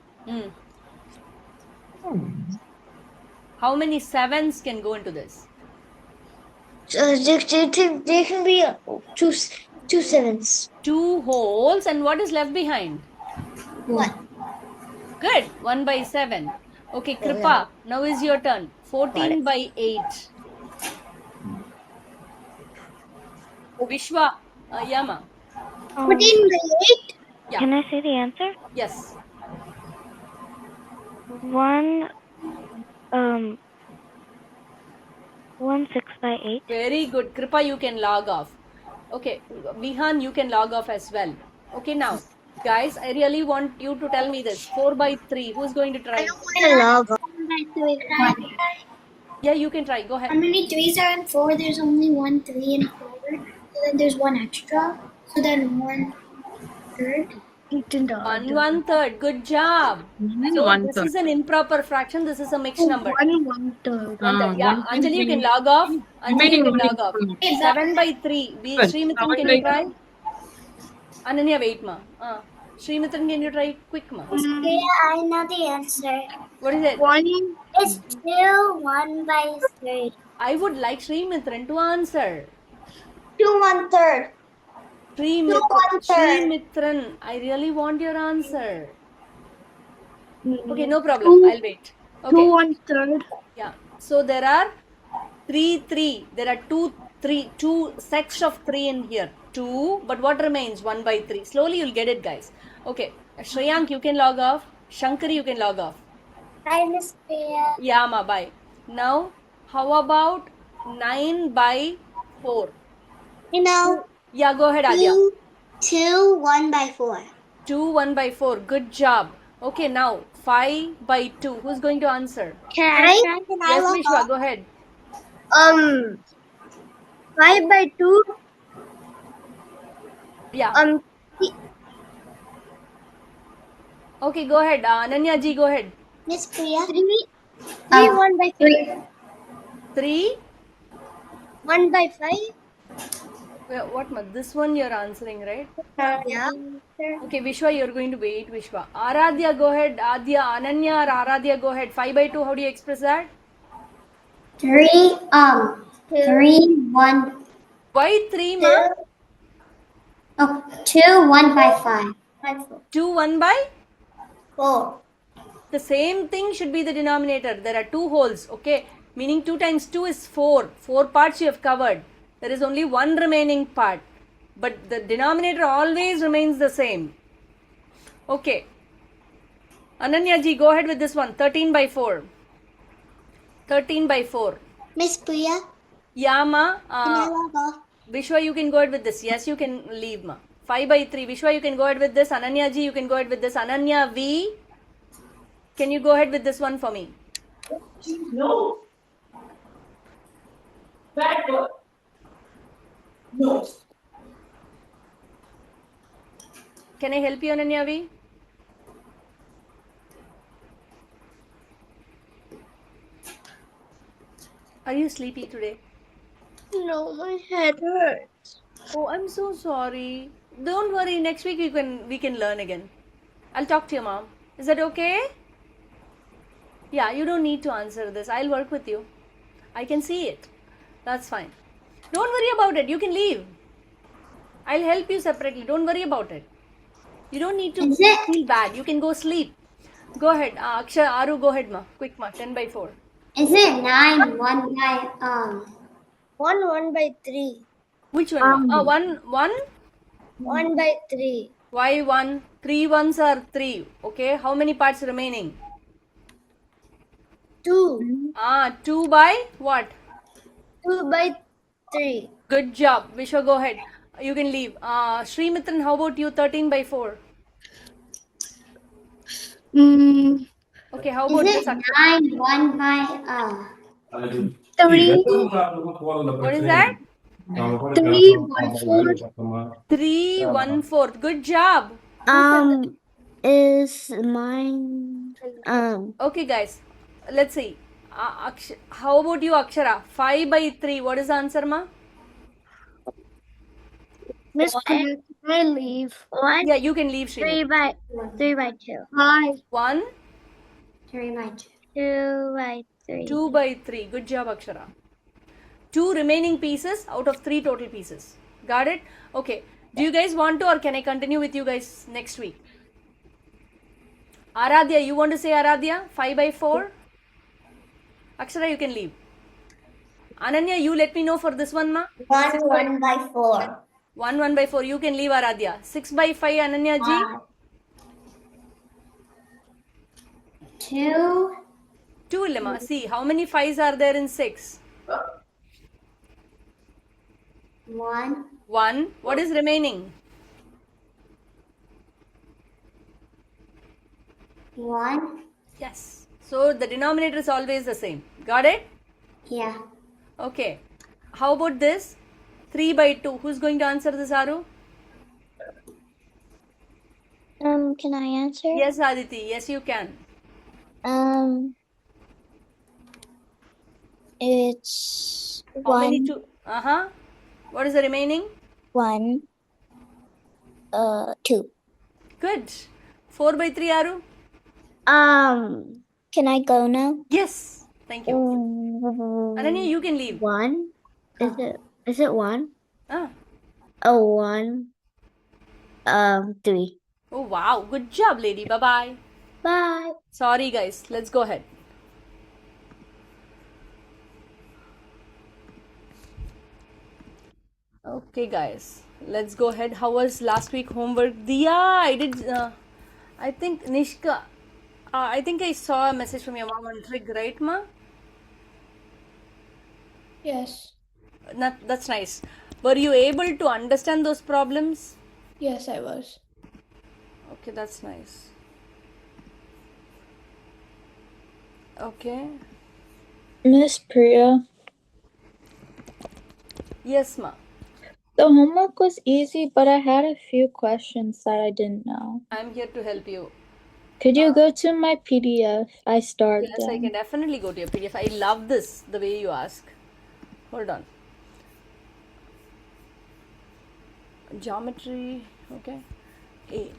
How many 7s can go into this? There can be two 7s. 2 holes, and what is left behind? 1. Good. 1 by 7. Okay, Kripa, now is your turn. 14 by 8. Vishwa, Yama. 14 by 8? Yeah. Can I say the answer? Yes. 1 6 by 8. Very good. Kripa, you can log off. Okay, Vihan, you can log off as well. Okay, now, guys, I really want you to tell me this. 4 by 3. Who's going to try? Yeah, you can try. Go ahead. How many 3s are in 4? There's only 1 3 in 4. So then there's 1 extra. So then 1/3. 1 1/3. Good job. So this is an improper fraction. This is a mixed number. 1/3. 1/3. Yeah, Anjali, you can log off. Anjali, you can log off. 7/3. Srimitran, can you try? Ananya, wait, ma. Srimitran, can you try? Quick, ma. Yeah, I know the answer. What is it? 1. It's 2 1/3. I would like Srimitran to answer. 2 1/3. Srimitran, I really want your answer. Okay, no problem. I'll wait. 2 Okay. 1/3. Yeah. So there are 3. There are two sets of 3 in here. 2, but what remains? 1/3. Slowly you'll get it, guys. Okay. Shreyank, you can log off. Shankari, you can log off. Hi, Miss Priya. Yeah, ma, bye. Now, how about 9/4? You know, Yeah, go ahead, Adya. 2 1/4. 2 1/4. Good job. Okay, now 5/2. Who's going to answer? Can I Yes, log Vishwa, off? go ahead. 5/2. Yeah. Th- Okay, go ahead. Ananya ji, go ahead. Miss Priya. 3 1/3. 3. 1/5. What? This one you're answering, right? Yeah. Okay, Vishwa, you're going to wait, Vishwa. Aradhya, go ahead. Adya, Ananya or Aradhya, go ahead. 5/2, how do you express that? 3 1. Why 3, ma? Oh, 2 1/5. 2 1/4. 4. The same thing should be the denominator. There are 2 wholes, okay? Meaning 2 times 2 is 4. 4 parts you have covered. There is only one remaining part. But the denominator always remains the same. Okay. Ananya ji, go ahead with this one. 13/4. 13/4. Miss Priya. Yeah, ma. Can I log off? Vishwa, you can go ahead with this. Yes, you can leave, ma. 5/3. Vishwa, you can go ahead with this. Ananya ji, you can go ahead with this. Ananya V. Can you go ahead with this one for me? No. Backward. No. Can I help you, Ananya V? Are you sleepy today? No, my head hurts. Oh, I'm so sorry. Don't worry. Next week we can learn again. I'll talk to your mom. Is that okay? Yeah, you don't need to answer this. I'll work with you. I can see it. That's fine. Don't worry about it. You can leave. I'll help you separately. Don't worry about it. You don't need to feel bad. You can go sleep. Go ahead. Akshay, Aru, go ahead, ma. Quick, ma. 10/4. Is it 9 1 by 1 1/3. Which one, ma? 1. 1/3. Why 1? 3 ones are 3. Okay. How many parts remaining? 2. 2 by what? 2/3. Good job. Vishwa, go ahead. You can leave. Srimitran, how about you? 13/4. Okay, how about this? 9 1 by 3. What is that? 3/4. 3/4. Good job. Is mine Okay, guys. Let's see. How about you, Akshara? 5/3. What is the answer, ma? Miss Priya, can I leave? Yeah, you can leave, Sri. 3/2. 1, 3 by 2. 2/3. 2/3. Good job, Akshara. 2 remaining pieces out of 3 total pieces. Got it? Okay. Do you guys want to, or can I continue with you guys next week? Aradhya, you want to say Aradhya? 5/4? Akshara, you can leave. Ananya, you let me know for this one, ma. 1 1/4. 1 1/4. You can leave, Aradhya. 6/5, Ananya ji. 2. 2 lemma. See, how many 5s are there in 6? 1. 1. What is remaining? 1. Yes. So the denominator is always the same. Got it? Yeah. Okay. How about this? 3/2. Who's going to answer this, Aru? Can I answer? Yes, Aditi. Yes, you can. It's How many 1, two? What is the remaining? 1, 2. Good. 4 by 3, Aru? Can I go now? Yes. Thank you. Ananya, you can leave. 1? Is it 1? Ah. Oh, 1. 3. Oh, wow. Good job, lady. Bye-bye. Bye. Sorry, guys. Let's go ahead. Okay, guys. Let's go ahead. How was last week homework? Diya, I did. I think Nishka. I think I saw a message from your mom on Trig, right, ma? Yes. That's nice. Were you able to understand those problems? Yes, I was. Okay, that's nice. Okay. Miss Priya, Yes, ma. the homework was easy, but I had a few questions that I didn't know. I'm here to help you. Could you go to my PDF? I started Yes, I them. can definitely go to your PDF. I love this, the way you ask. Hold on. Geometry, okay. 8.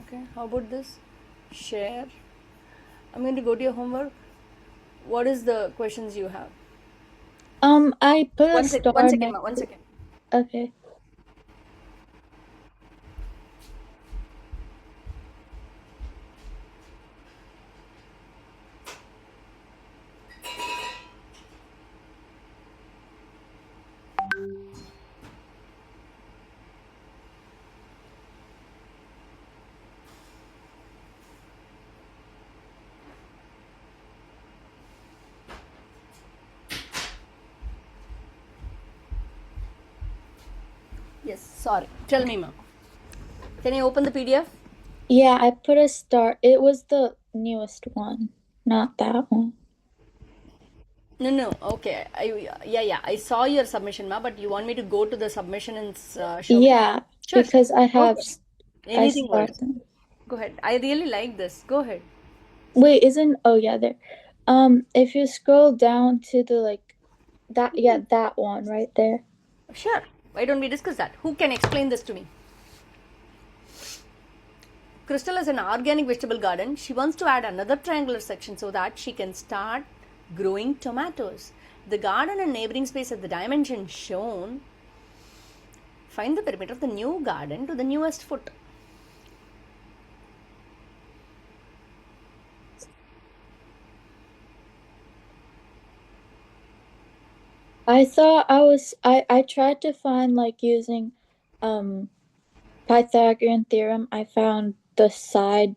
Okay, how about this? Share. I'm going to go to your homework. What is the questions you have? I put a One star second, next ma. One second. Okay. Yes, sorry. Tell me, ma. Can you open the PDF? Yeah, I put a star. It was the newest one, not that one. No. Okay. Yeah. I saw your submission, ma. But you want me to go to the submission and show? Yeah, Sure. because I have. Okay. I Anything started works. them. Go ahead. I really like this. Go ahead. Wait, isn't? Oh yeah, there. If you scroll down to the that, yeah, that one right there. Sure. Why don't we discuss that? Who can explain this to me? Crystal has an organic vegetable garden. She wants to add another triangular section so that she can start growing tomatoes. The garden and neighboring space at the dimension shown. Find the perimeter of the new garden to the newest foot. I thought I tried to find using Pythagorean theorem. I found the side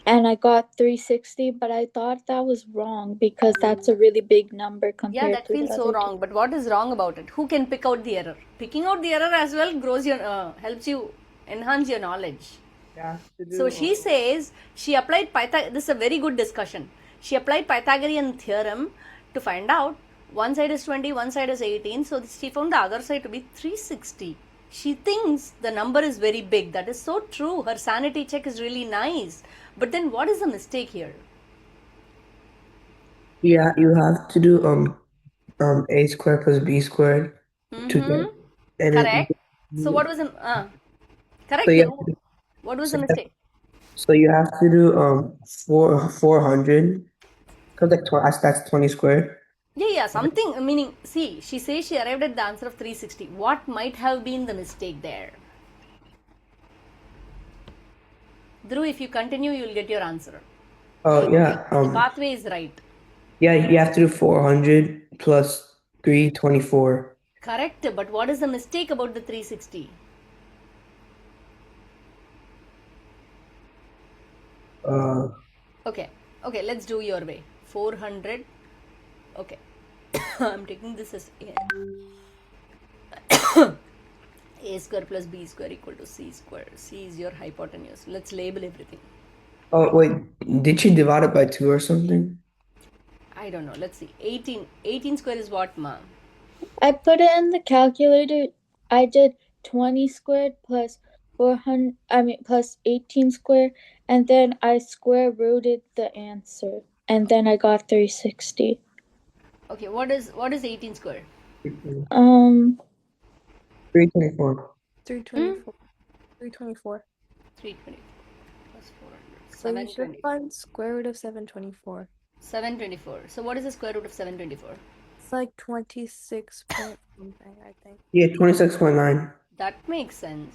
and I got 360, but I thought that was wrong because that's a really big number compared Yeah, that to the feels so other wrong. But what is wrong about it? Who can pick out the error? Picking out the error as well grows your helps you enhance your knowledge. So she says she applied This is a very good discussion. She applied Pythagorean theorem to find out one side is 20, one side is 18. So she found the other side to be 360. She thinks the number is very big. That is so true. Her sanity check is really nice. But then what is the mistake here? Yeah, you have to do a squared plus b squared to get and Correct. it, So what was the correct? so you No. have to, What was so the you have- mistake? so you have to do 400 because that's 20 squared. Yeah. Something meaning. See, she says she arrived at the answer of 360. What might have been the mistake there? Dhruv, if you continue, you'll get your answer. Oh yeah. The pathway is right. Yeah, you have to do 400 plus 324. Correct. But what is the mistake about the 360? Okay. Let's do your way. 400. Okay. I'm taking this as a square plus b square equal to c square. C is your hypotenuse. Let's label everything. Oh wait, did she divide it by 2 or something? I don't know. Let's see. 18 square is what, ma? I put it in the calculator. I did 20 squared plus plus 18 square, and then I square rooted the answer, and then I got 360. Okay, what is 18 square? 324. 324. 324. 320 plus 400. So you should 720. find square root of 724. 724. So what is the square root of 724? It's like 26 point something, I think. Yeah, 26.9. That makes sense.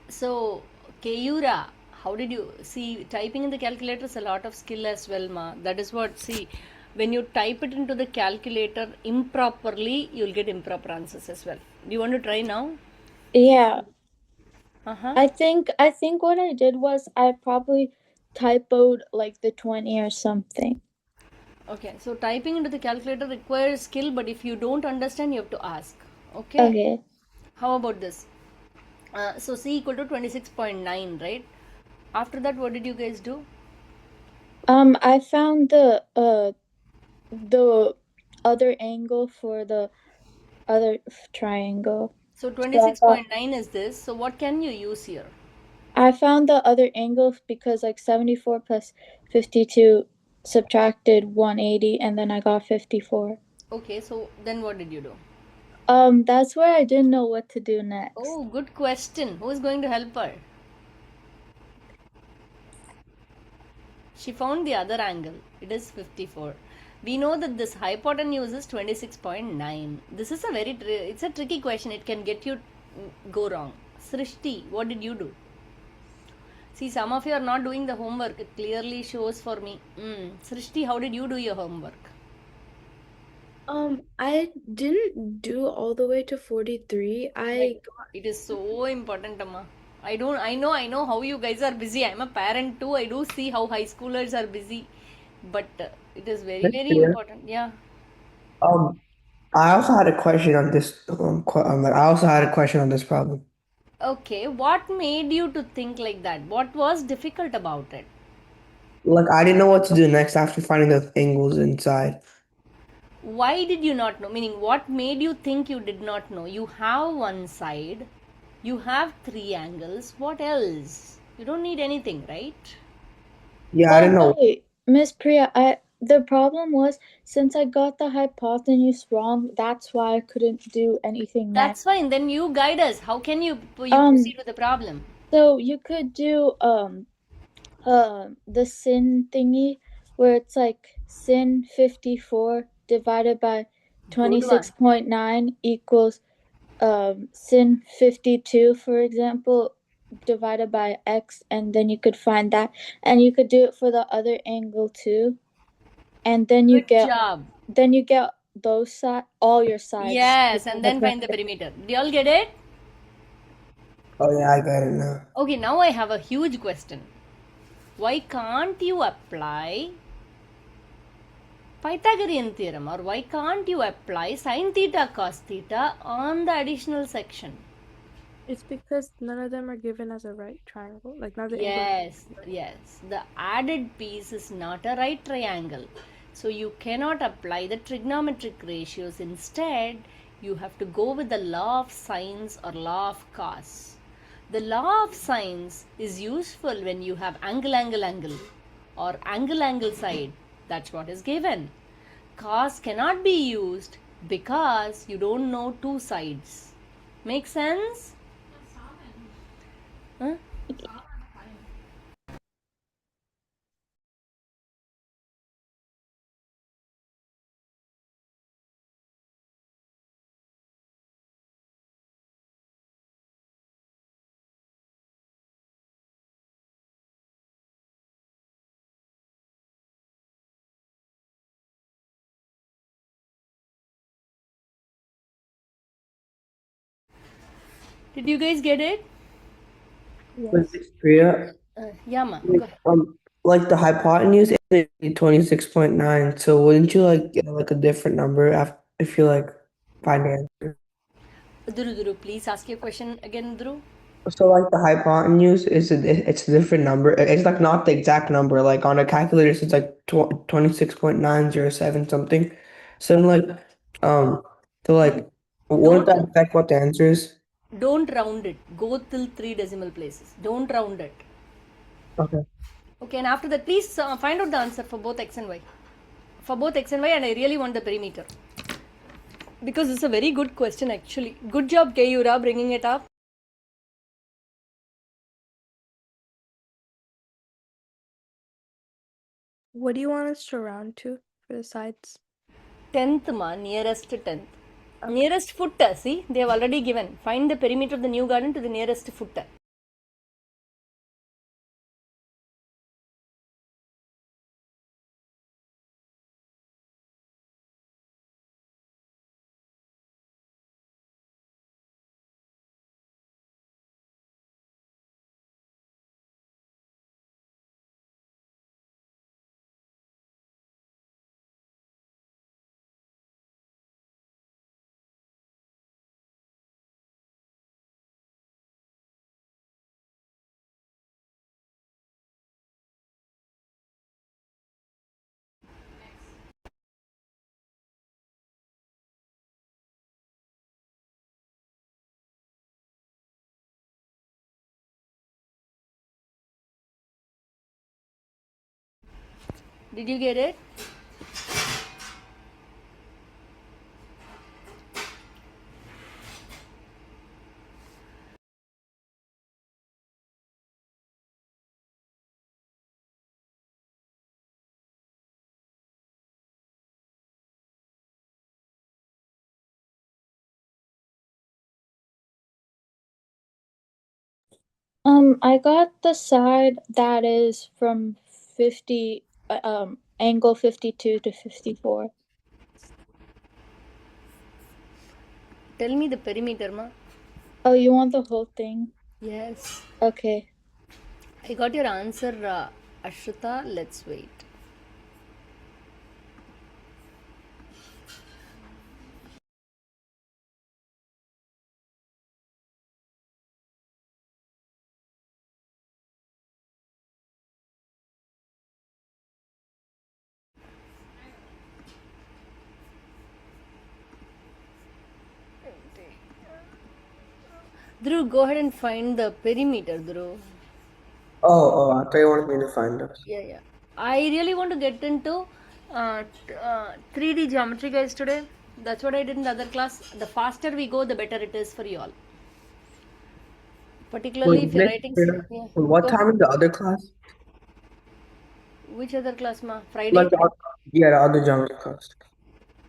So, Keura, how did you see? Typing in the calculator is a lot of skill as well, ma. That is what, see, when you type it into the calculator improperly, you'll get improper answers as well. Do you want to try now? Yeah. Uh-huh. I think what I did was I probably typoed like the 20 or something. Okay, so typing into the calculator requires skill, but if you don't understand, you have to ask. Okay? Okay. How about this? So C equal to 26.9, right? After that, what did you guys do? I found the other angle for the other triangle. So 26.9 is this. So what can you use here? I found the other angle because like 74 plus 52 subtracted 180, and then I got 54. Okay, so then what did you do? That's where I didn't know what to do next. Oh, good question. Who is going to help her? She found the other angle. It is 54. We know that this hypotenuse is 26.9. This is a it's a tricky question. It can get you go wrong. Srishti, what did you do? See, some of you are not doing the homework. It clearly shows for me. Srishti, how did you do your homework? I didn't do all the way to 43. It is so important, Amma. I know how you guys are busy. I'm a parent too. I do see how high schoolers are busy, but it is very, very important. Yeah. I also had a question on this. I also had a question on this problem. Okay, what made you to think like that? What was difficult about it? Like, I didn't know what to do next after finding the angles inside. Why did you not know? Meaning, what made you think you did not know? You have one side, you have three angles. What else? You don't need anything, right? Yeah, I didn't know. Wait, Miss Priya, the problem was since I got the hypotenuse wrong, that's why I couldn't do anything next. That's fine. Then you guide us. How can you proceed with the problem? So you could do the sin thingy where it's like sin 54 divided by 26.9 equals sin 52, for example, divided by x, and then you could find that, and you could do it for the other angle too, and then you Good job. Then you get those all your sides. Yes, and then find the perimeter. Do you all get it? Oh yeah, I got it now. Okay, now I have a huge question. Why can't you apply Pythagorean theorem, or why can't you apply sin theta cos theta on the additional section? It's because none of them are given as a right triangle. Like not the Yes. The added piece is not a right triangle. So you cannot apply the trigonometric ratios. Instead, you have to go with the law of sines or law of cos. The law of sines is useful when you have angle, angle, angle, or angle, angle side. That's what is given. Cos cannot be used because you don't know two sides. Make sense? Huh? Did you guys get it? Yes. Priya, Yeah, ma. Go ahead. like the hypotenuse is 26.9. So wouldn't you like get like a different number if you like find the answer? Dhru, please ask your question again, Dhru. So like the hypotenuse it's a different number. It's like not the exact number. Like on a calculator, it's like 26.907 something. So like so like wouldn't that affect what the answer is? Don't round it. Go till 3 decimal places. Don't round it. Okay. Okay, and after that, please find out the answer for both x and y. For both x and y, and I really want the perimeter. Because it's a very good question actually. Good job, Kayura, bringing it up. What do you want us to round to for the sides? 10th ma, nearest 10th. Nearest footer, see, they have already given. Find the perimeter of the new garden to the nearest footer. Did you get it? I got the side that is from 50, angle 52 to 54. Tell me the perimeter, ma. Oh, you want the whole thing? Yes. Okay. I got your answer, Ashrita. Let's wait. Dhruv, go ahead and find the perimeter, Dhruv. Oh, I thought you wanted me to find us. Yeah. I really want to get into 3D geometry, guys, today. That's what I did in the other class. The faster we go, the better it is for you all. Particularly if you're writing. Yeah. What Go time is the other class? Which other class, ma? Friday? Like the other geometry class.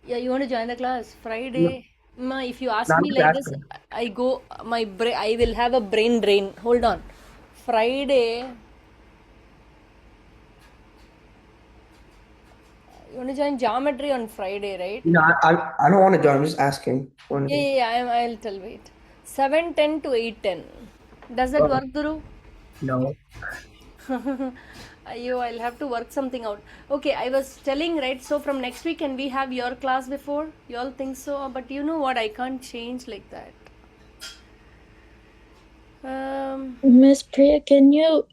Yeah, you want to join the class? No, Friday? Ma, if you ask I'm me just like this, asking. I go, I will have a brain drain. Hold on. Friday. You want to join geometry on Friday, right? No, I don't want to join. I'm just asking. Yeah, I'll tell. Wait. 7:10 to 8:10. Does that work, Guru? No. I'll have to work something out. Okay, I was telling, right? So from next week, can we have your class before? You all think so? But you know what? I can't change like that. Miss Priya, can you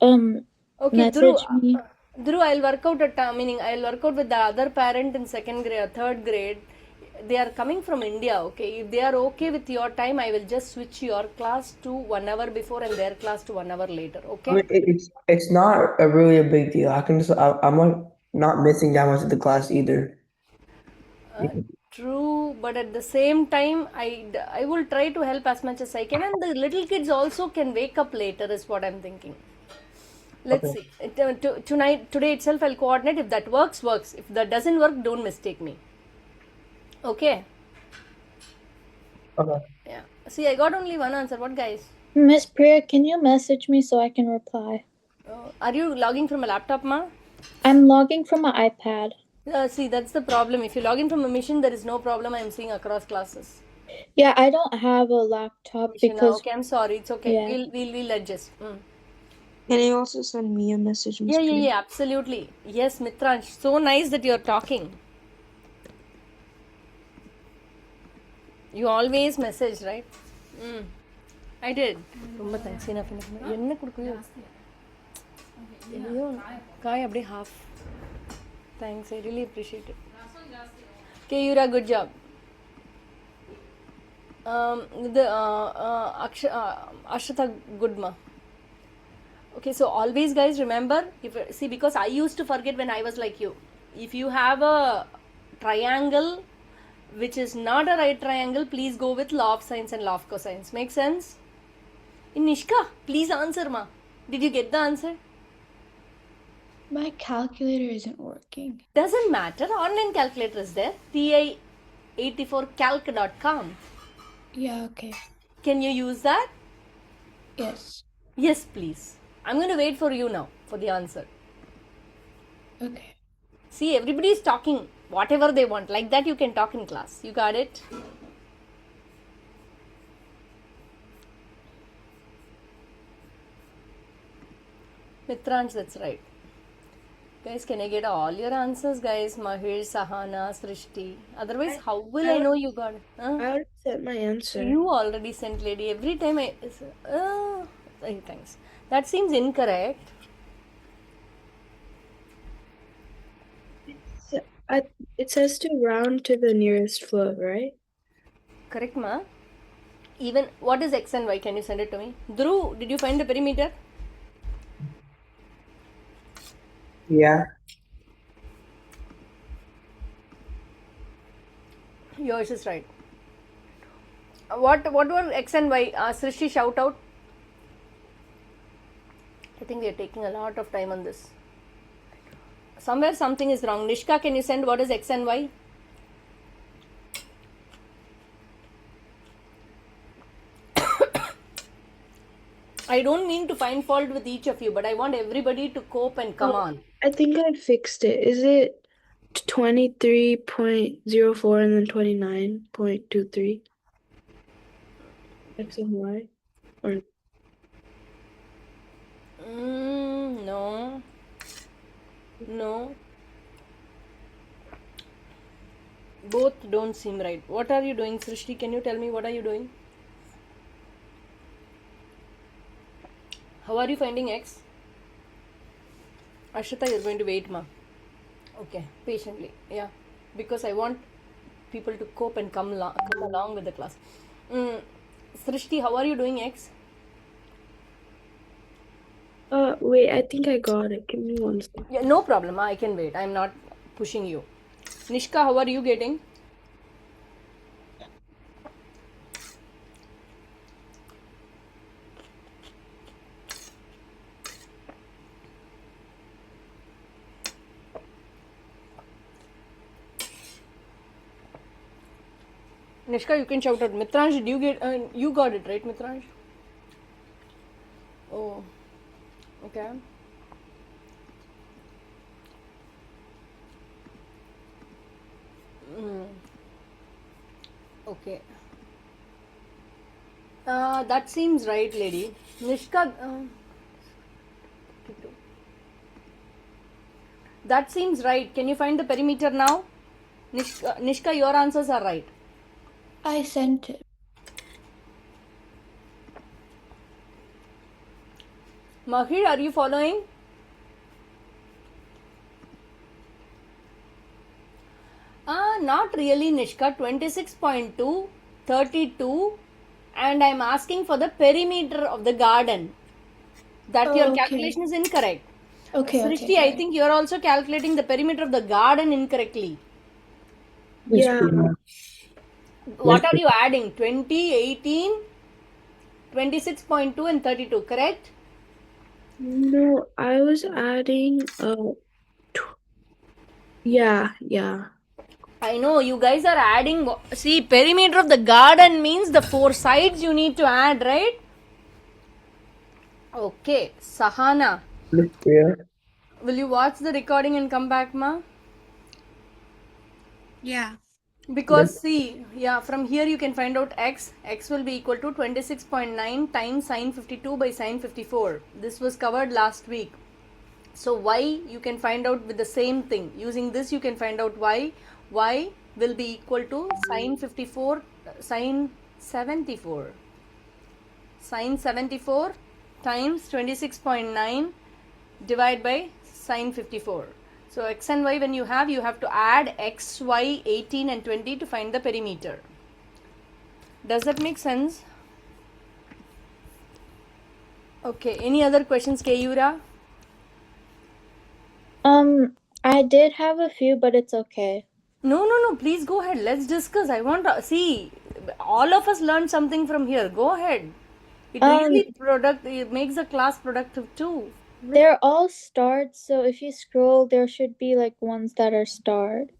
Okay, message me? Dhruv, I'll work out meaning I'll work out with the other parent in second grade or third grade. They are coming from India, okay? If they are okay with your time, I will just switch your class to 1 hour before and their class to 1 hour later, okay? I mean, it's not really a big deal. I can just I'm like not missing that much of the class either. True, but at the same time, I will try to help as much as I can, and the little kids also can wake up later, is what I'm thinking. Let's see. Today itself, I'll coordinate. If that works, works. If that doesn't work, don't mistake me. Okay. Okay. Yeah. See, I got only one answer. What, guys? Miss Priya, can you message me so I can reply? Are you logging from a laptop, ma? I'm logging from my iPad. See, that's the problem. If you log in from a machine, there is no problem. I'm seeing across classes. Yeah, I don't have a laptop because. Okay, I'm sorry. It's okay. Yeah. We'll adjust. Can you also send me a message, Miss Priya? Yeah, absolutely. Yes, Mitransh. So nice that you're talking. You always message, right? I did. ரொம்ப thanks. Enough. என்ன கொடுக்குறியோ ஐயோ காய் அப்படியே half. Thanks. I really appreciate it. Okay, Yura, good job. Ashrita Goodma. Okay, so always guys remember, because I used to forget when I was like you. If you have a triangle which is not a right triangle, please go with law of sines and law of cosines. Make sense? In Nishka, please answer ma. Did you get the answer? My calculator isn't working. Doesn't matter. Online calculator is there. ti84calc.com. Yeah, okay. Can you use that? Yes. Yes, please. I'm going to wait for you now for the answer. Okay. See, everybody is talking whatever they want. Like that you can talk in class. You got it? Mitransh, that's right. Guys, can I get all your answers, guys? Mahir, Sahana, Srishti. Otherwise, how will I know you got it? I already sent my answer. You already sent, lady. Every time thanks. That seems incorrect. It says to round to the nearest float, right? Correct, ma. Even, what is x and y? Can you send it to me? Dhruv, did you find the perimeter? Yeah. Yours is right. What were x and y? Srishti, shout out. I think we are taking a lot of time on this. Somewhere something is wrong. Nishka, can you send what is x and y? I don't mean to find fault with each of you, but I want everybody to cope and come on. I think I fixed it. Is it 23.04 and then 29.23? X and Y? Or No. No. Both don't seem right. What are you doing, Srishti? Can you tell me what are you doing? How are you finding x? Ashrita, you're going to wait, ma. Okay, patiently. Yeah, because I want people to cope and come along with the class. Srishti, how are you doing x? wait, I think I got it. Give me 1 second. Yeah, no problem. I can wait. I'm not pushing you. Nishka, how are you getting? Nishka, you can shout out. Mitransh, did you get? You got it, right, Mitransh? Oh, okay. Okay. That seems right, lady. Nishka, that seems right. Can you find the perimeter now? Nishka, your answers are right. I sent it. Mahir, are you following? Not really, Nishka. 26.2, 32, and I'm asking for the perimeter of the garden. That your calculation is incorrect. Okay. Srishti, I think you're also calculating the perimeter of the garden incorrectly. Yeah. What are you adding? 20, 18, 26.2 and 32, correct? No, I was adding yeah. I know you guys are adding. See, perimeter of the garden means the 4 sides you need to add, right? Okay, Sahana. Miss Priya. Will you watch the recording and come back, ma? Yeah. Because see, yeah, from here you can find out x. X will be equal to 26.9 times sine 52 by sine 54. This was covered last week. So y you can find out with the same thing. Using this you can find out y. Y will be equal to sine 54, sine 74. Sine 74 times 26.9 divided by sine 54. So x and y when you have to add x, y, 18 and 20 to find the perimeter. Does that make sense? Okay, any other questions, Kayura? I did have a few, but it's okay. No, please go ahead. Let's discuss. I want to see, all of us learned something from here. Go ahead. It really it makes the class productive too. They're all starred, so if you scroll, there should be like ones that are starred.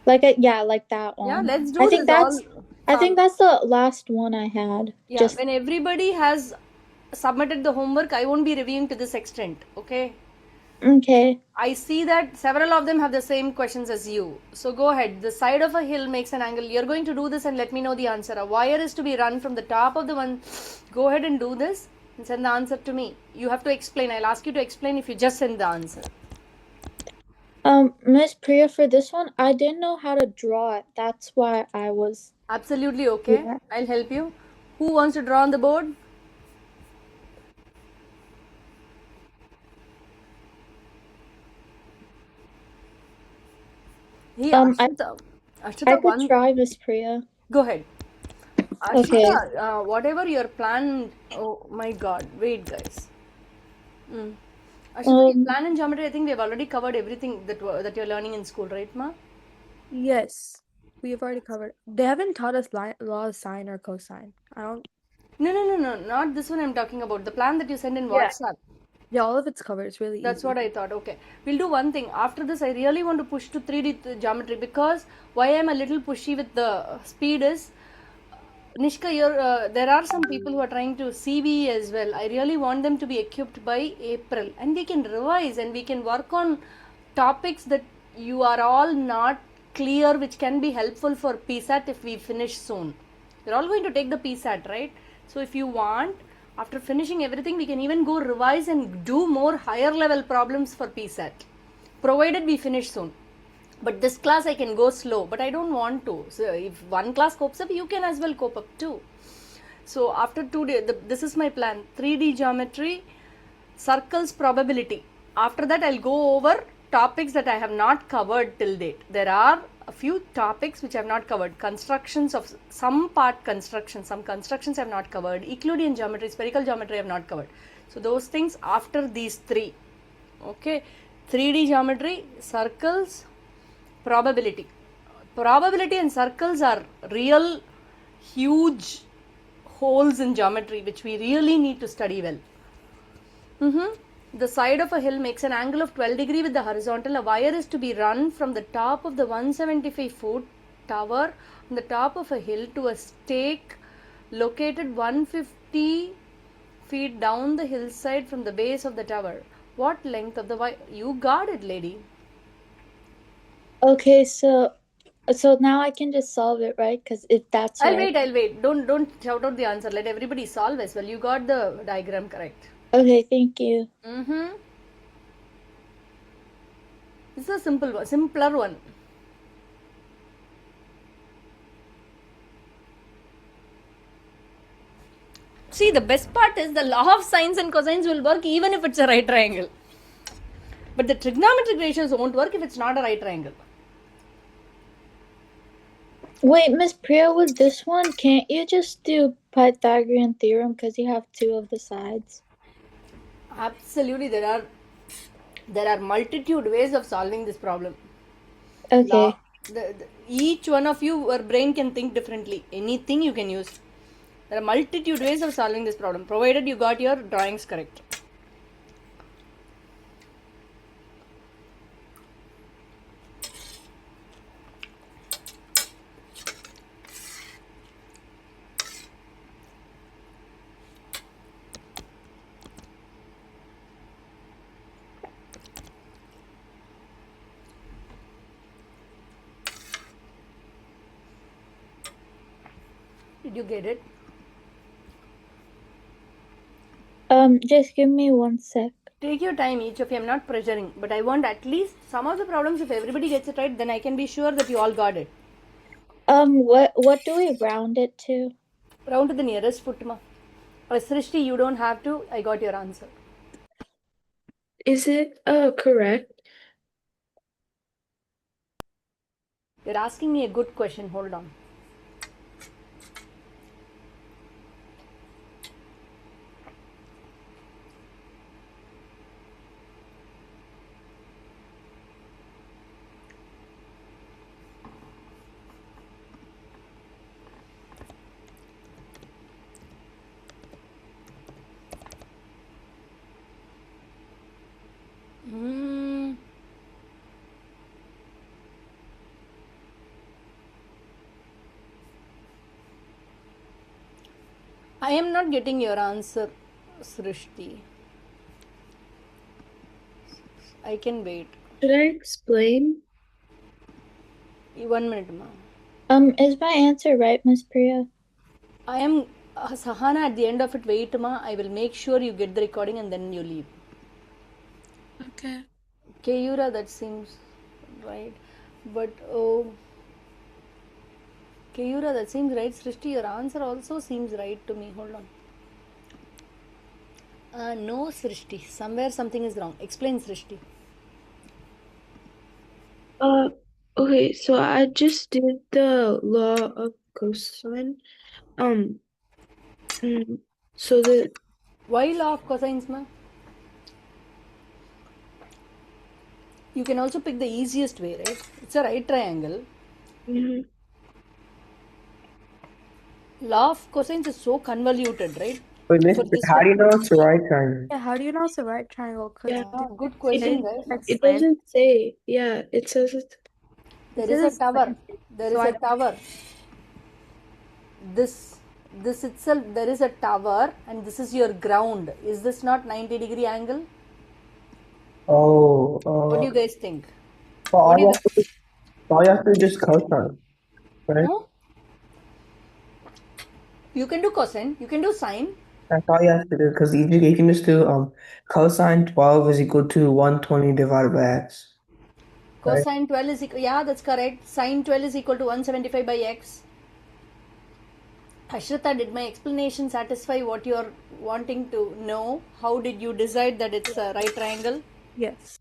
Like like that one. Yeah, let's do I think this I think that's the last one I had. Yeah, when everybody has submitted the homework, I won't be reviewing to this extent. Okay. Okay. I see that several of them have the same questions as you. So go ahead. The side of a hill makes an angle. You're going to do this and let me know the answer. A wire is to be run from the top of the one. Go ahead and do this and send the answer to me. You have to explain. I'll ask you to explain if you just send the answer. Miss Priya, for this one, I didn't know how to draw it. That's why I was. Absolutely okay. Yeah. I'll help you. Who wants to draw on the board? Ashita, I could try, Miss Priya. Go ahead. Ashita, whatever your plan. Oh my God! Wait, guys. Ashita, your plan in geometry. I think we have already covered everything that you're learning in school, right, Ma? Yes, we have already covered. They haven't taught us law of sine or cosine. I don't. No, not this one. I'm talking about the plan that you send in WhatsApp. Yeah, all of it's covered. It's really That's easy. what I thought. Okay, we'll do one thing. After this, I really want to push to 3D geometry, because why I'm a little pushy with the speed is, Nishka, there are some people who are trying to CBE as well. I really want them to be equipped by April, and we can revise and we can work on topics that you are all not clear, which can be helpful for PSAT if we finish soon. You're all going to take the PSAT, right? So if you want, after finishing everything, we can even go revise and do more higher level problems for PSAT, provided we finish soon. But this class I can go slow, but I don't want to. So if one class copes up, you can as well cope up too. So after 2 days, this is my plan. 3D geometry, circles, probability. After that, I'll go over topics that I have not covered till date. There are a few topics which I have not covered. Constructions of some constructions I have not covered. Euclidean geometry, spherical geometry I have not covered. So those things after these three. Okay. 3D geometry, circles, probability and circles are real huge holes in geometry which we really need to study well. The side of a hill makes an angle of 12 degrees with the horizontal. A wire is to be run from the top of the 175-foot tower on the top of a hill to a stake located 150 feet down the hillside from the base of the tower. What length of the wire? You got it, lady. Okay, so now I can just solve it, right? Because if that's I'll wait. Don't shout out the answer. Let everybody solve as well. You got the diagram correct. Okay, thank you. This is a simpler one. See, the best part is the law of sines and cosines will work even if it's a right triangle. But the trigonometric ratios won't work if it's not a right triangle. Wait, Miss Priya, with this one, can't you just do Pythagorean theorem because you have two of the sides? Absolutely, there are multitude ways of solving this problem. Okay. Each one of your brain can think differently. Anything you can use. There are multitude ways of solving this problem, provided you got your drawings correct. Did you get it? Just give me 1 sec. Take your time, each of you. I'm not pressuring, but I want at least some of the problems. If everybody gets it right, then I can be sure that you all got it. What do we round it to? Round to the nearest foot, ma. Srishti, you don't have to. I got your answer. Is it correct? You're asking me a good question. Hold on. I am not getting your answer, Srishti. I can wait. Should I explain? 1 minute, ma. Is my answer right, Miss Priya? I am Sahana. At the end of it, wait, ma. I will make sure you get the recording and then you leave. Okay. Kayura, that seems right, but oh, Kayura, that seems right. Srishti, your answer also seems right to me. Hold on. No, Srishti. Somewhere something is wrong. Explain, Srishti. Okay, so I just did the law of cosine. So the Why law of cosines, ma? You can also pick the easiest way, right? It's a right triangle. mhm. Law of cosines is so convoluted, right? Wait, Miss, For this how do one, you know it's the right triangle? Yeah, how do you know it's a right triangle? Because Yeah, good it question, didn't guys. it doesn't say. Yeah, it says it's There is a tower. There So is I a tower. This this itself, there is a tower, and this is your ground. Is this not 90-degree angle? Oh, What do you guys think? so What do you? all you have to do is just cosine, right? Huh? You can do cosine. You can do sine. That's all you have to do because you can just do cosine 12 is equal to 120 divided by x, right? Cosine 12 is equal. Yeah, that's correct. Sine 12 is equal to 175 by x. Ashrita, did my explanation satisfy what you are wanting to know? How did you decide that it's a right triangle? yes.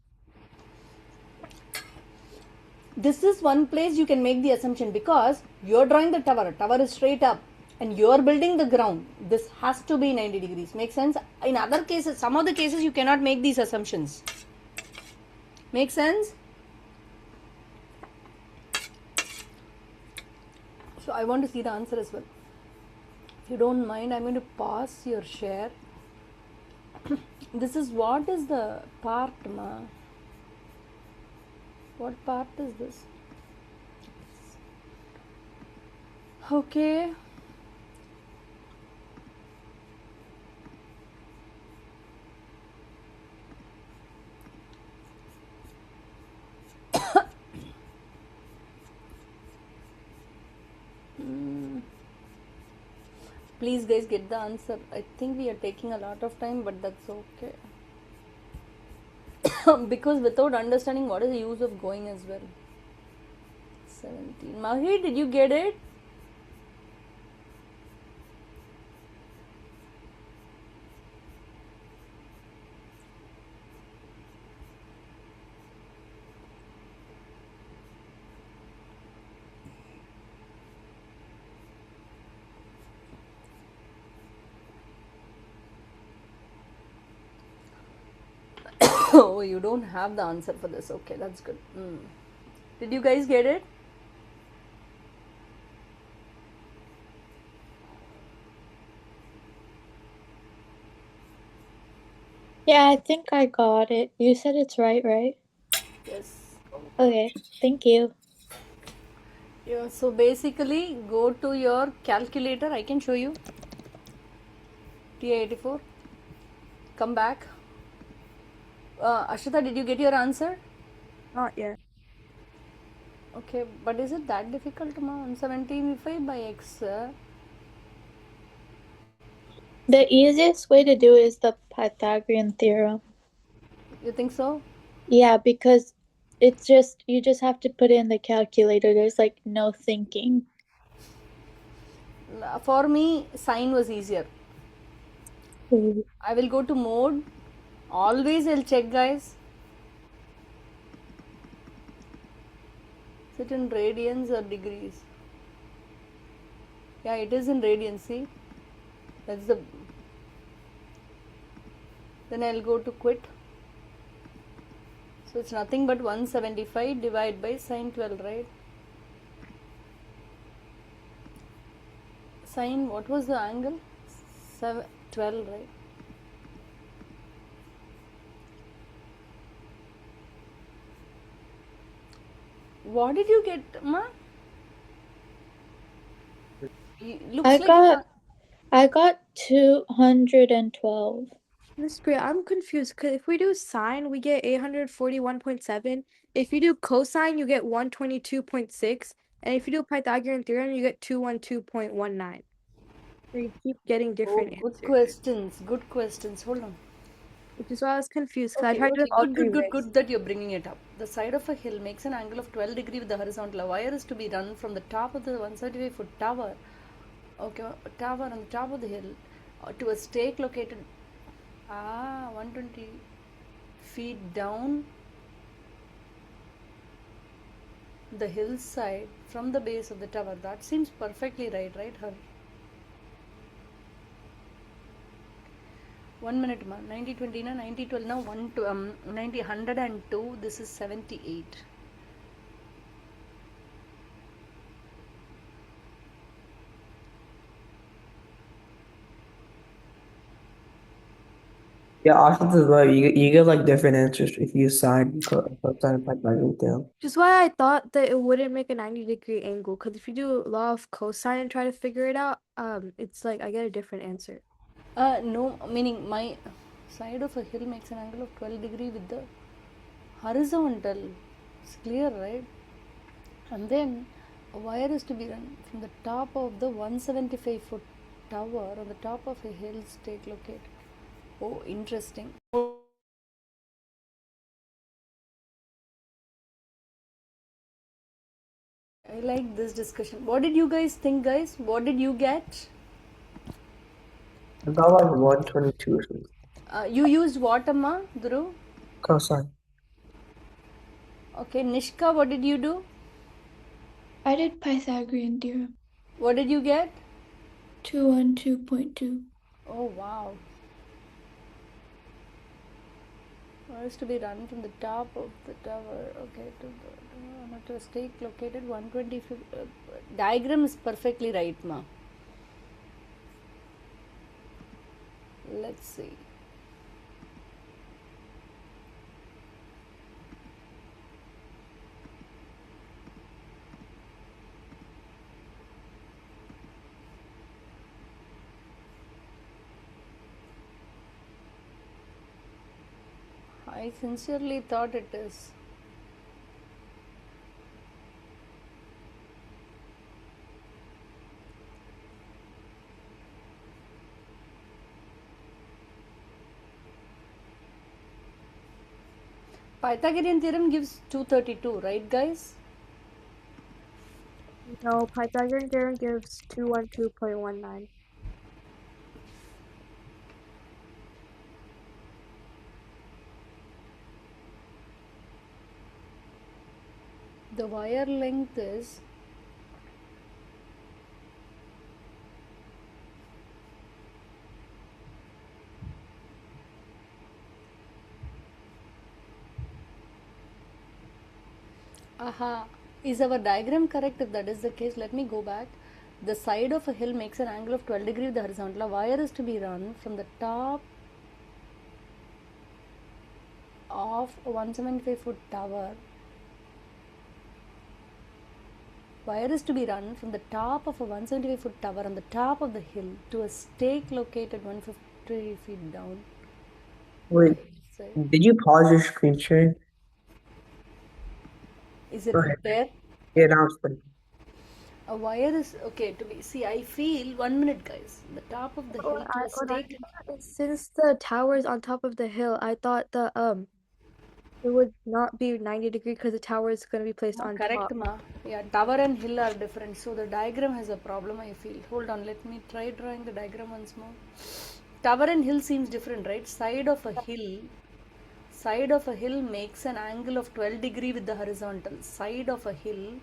This is one place you can make the assumption because you're drawing the tower. Tower is straight up and you're building the ground. This has to be 90 degrees. Make sense? In other cases, some of the cases you cannot make these assumptions. Make sense? So I want to see the answer as well. If you don't mind, I'm going to pause your share. This is what is the part, ma? What part is this? Okay. Please, guys, get the answer. I think we are taking a lot of time, but that's okay. Because without understanding, what is the use of going as well? 17. Mahi, did you get it? Oh, you don't have the answer for this. Okay, that's good. Did you guys get it? Yeah, I think I got it. You said it's right, right? Yes. Okay, thank you. Yeah, so basically, go to your calculator. I can show you. TA84. Come back. Ashita, did you get your answer? Not yet. Okay, but is it that difficult, ma? 175 by x. The easiest way to do it is the Pythagorean theorem. You think so? Yeah, because it's just you just have to put in the calculator. There's like no thinking. For me, sine was easier. I will go to mode. Always I'll check, guys. Is it in radians or degrees? Yeah, it is in radians. See, that's the. Then I'll go to quit. So it's nothing but 175 divided by sine 12, right? Sine, what was the angle? 12, right? What did you get, ma? Looks I like got I got 212. Miss Priya, I'm confused because if we do sine, we get 841.7. If you do cosine, you get 122.6. And if you do Pythagorean theorem, you get 212.19. So you keep getting different Good answers, questions. Good questions. Hold on. which is why I was confused because I Okay, tried doing okay, all good, three good, good, ways. good that you're bringing it up. The side of a hill makes an angle of 12 degree with the horizontal. A wire is to be run from the top of the 175-foot tower. Okay, tower on the top of the hill to a stake located 120 feet down the hillside from the base of the tower. That seems perfectly right, her? 1 minute, ma. 90, 20, 90, 12, now 90, 102. This is 78. Yeah, Ashit is right. You get like different answers if you sine cosine Pythagorean theorem. Which is why I thought that it wouldn't make a 90-degree angle. Because if you do law of cosine and try to figure it out, it's like I get a different answer. No, meaning my side of a hill makes an angle of 12 degree with the horizontal. It's clear, right? And then a wire is to be run from the top of the 175-foot tower on the top of a hill stake located. Oh, interesting. I like this discussion. What did you guys think, guys? What did you get? I got like 122 or something. You used what, Amma, Dhruv? Cosine. Okay, Nishka, what did you do? I did Pythagorean theorem. What did you get? 212.2. Oh, wow. Wire is to be run from the top of the tower, okay, to a stake located 120 feet. Diagram is perfectly right, ma. Let's see. I sincerely thought it is. Pythagorean theorem gives 232, right, guys? No, Pythagorean theorem gives 212.19. The wire length is aha. Is our diagram correct? If that is the case, let me go back. The side of a hill makes an angle of 12 degree with the horizontal. A wire is to be run from the top of a 175-foot tower. Wire is to be run from the top of a 175-foot tower on the top of the hill to a stake located 150 feet down. Wait, did you pause your screen sharing? Is it Go ahead. there? Yeah, now it's playing. A wire is okay to be. See, I feel 1 minute, guys. The top of the hill to a stake. Since the tower is on top of the hill, I thought it would not be 90 degree because the tower is going to be placed on Correct, top. ma. Yeah, tower and hill are different. So the diagram has a problem, I feel. Hold on, let me try drawing the diagram once more. Tower and hill seems different, right? Side of a hill makes an angle of 12 degree with the horizontal. Side of a hill,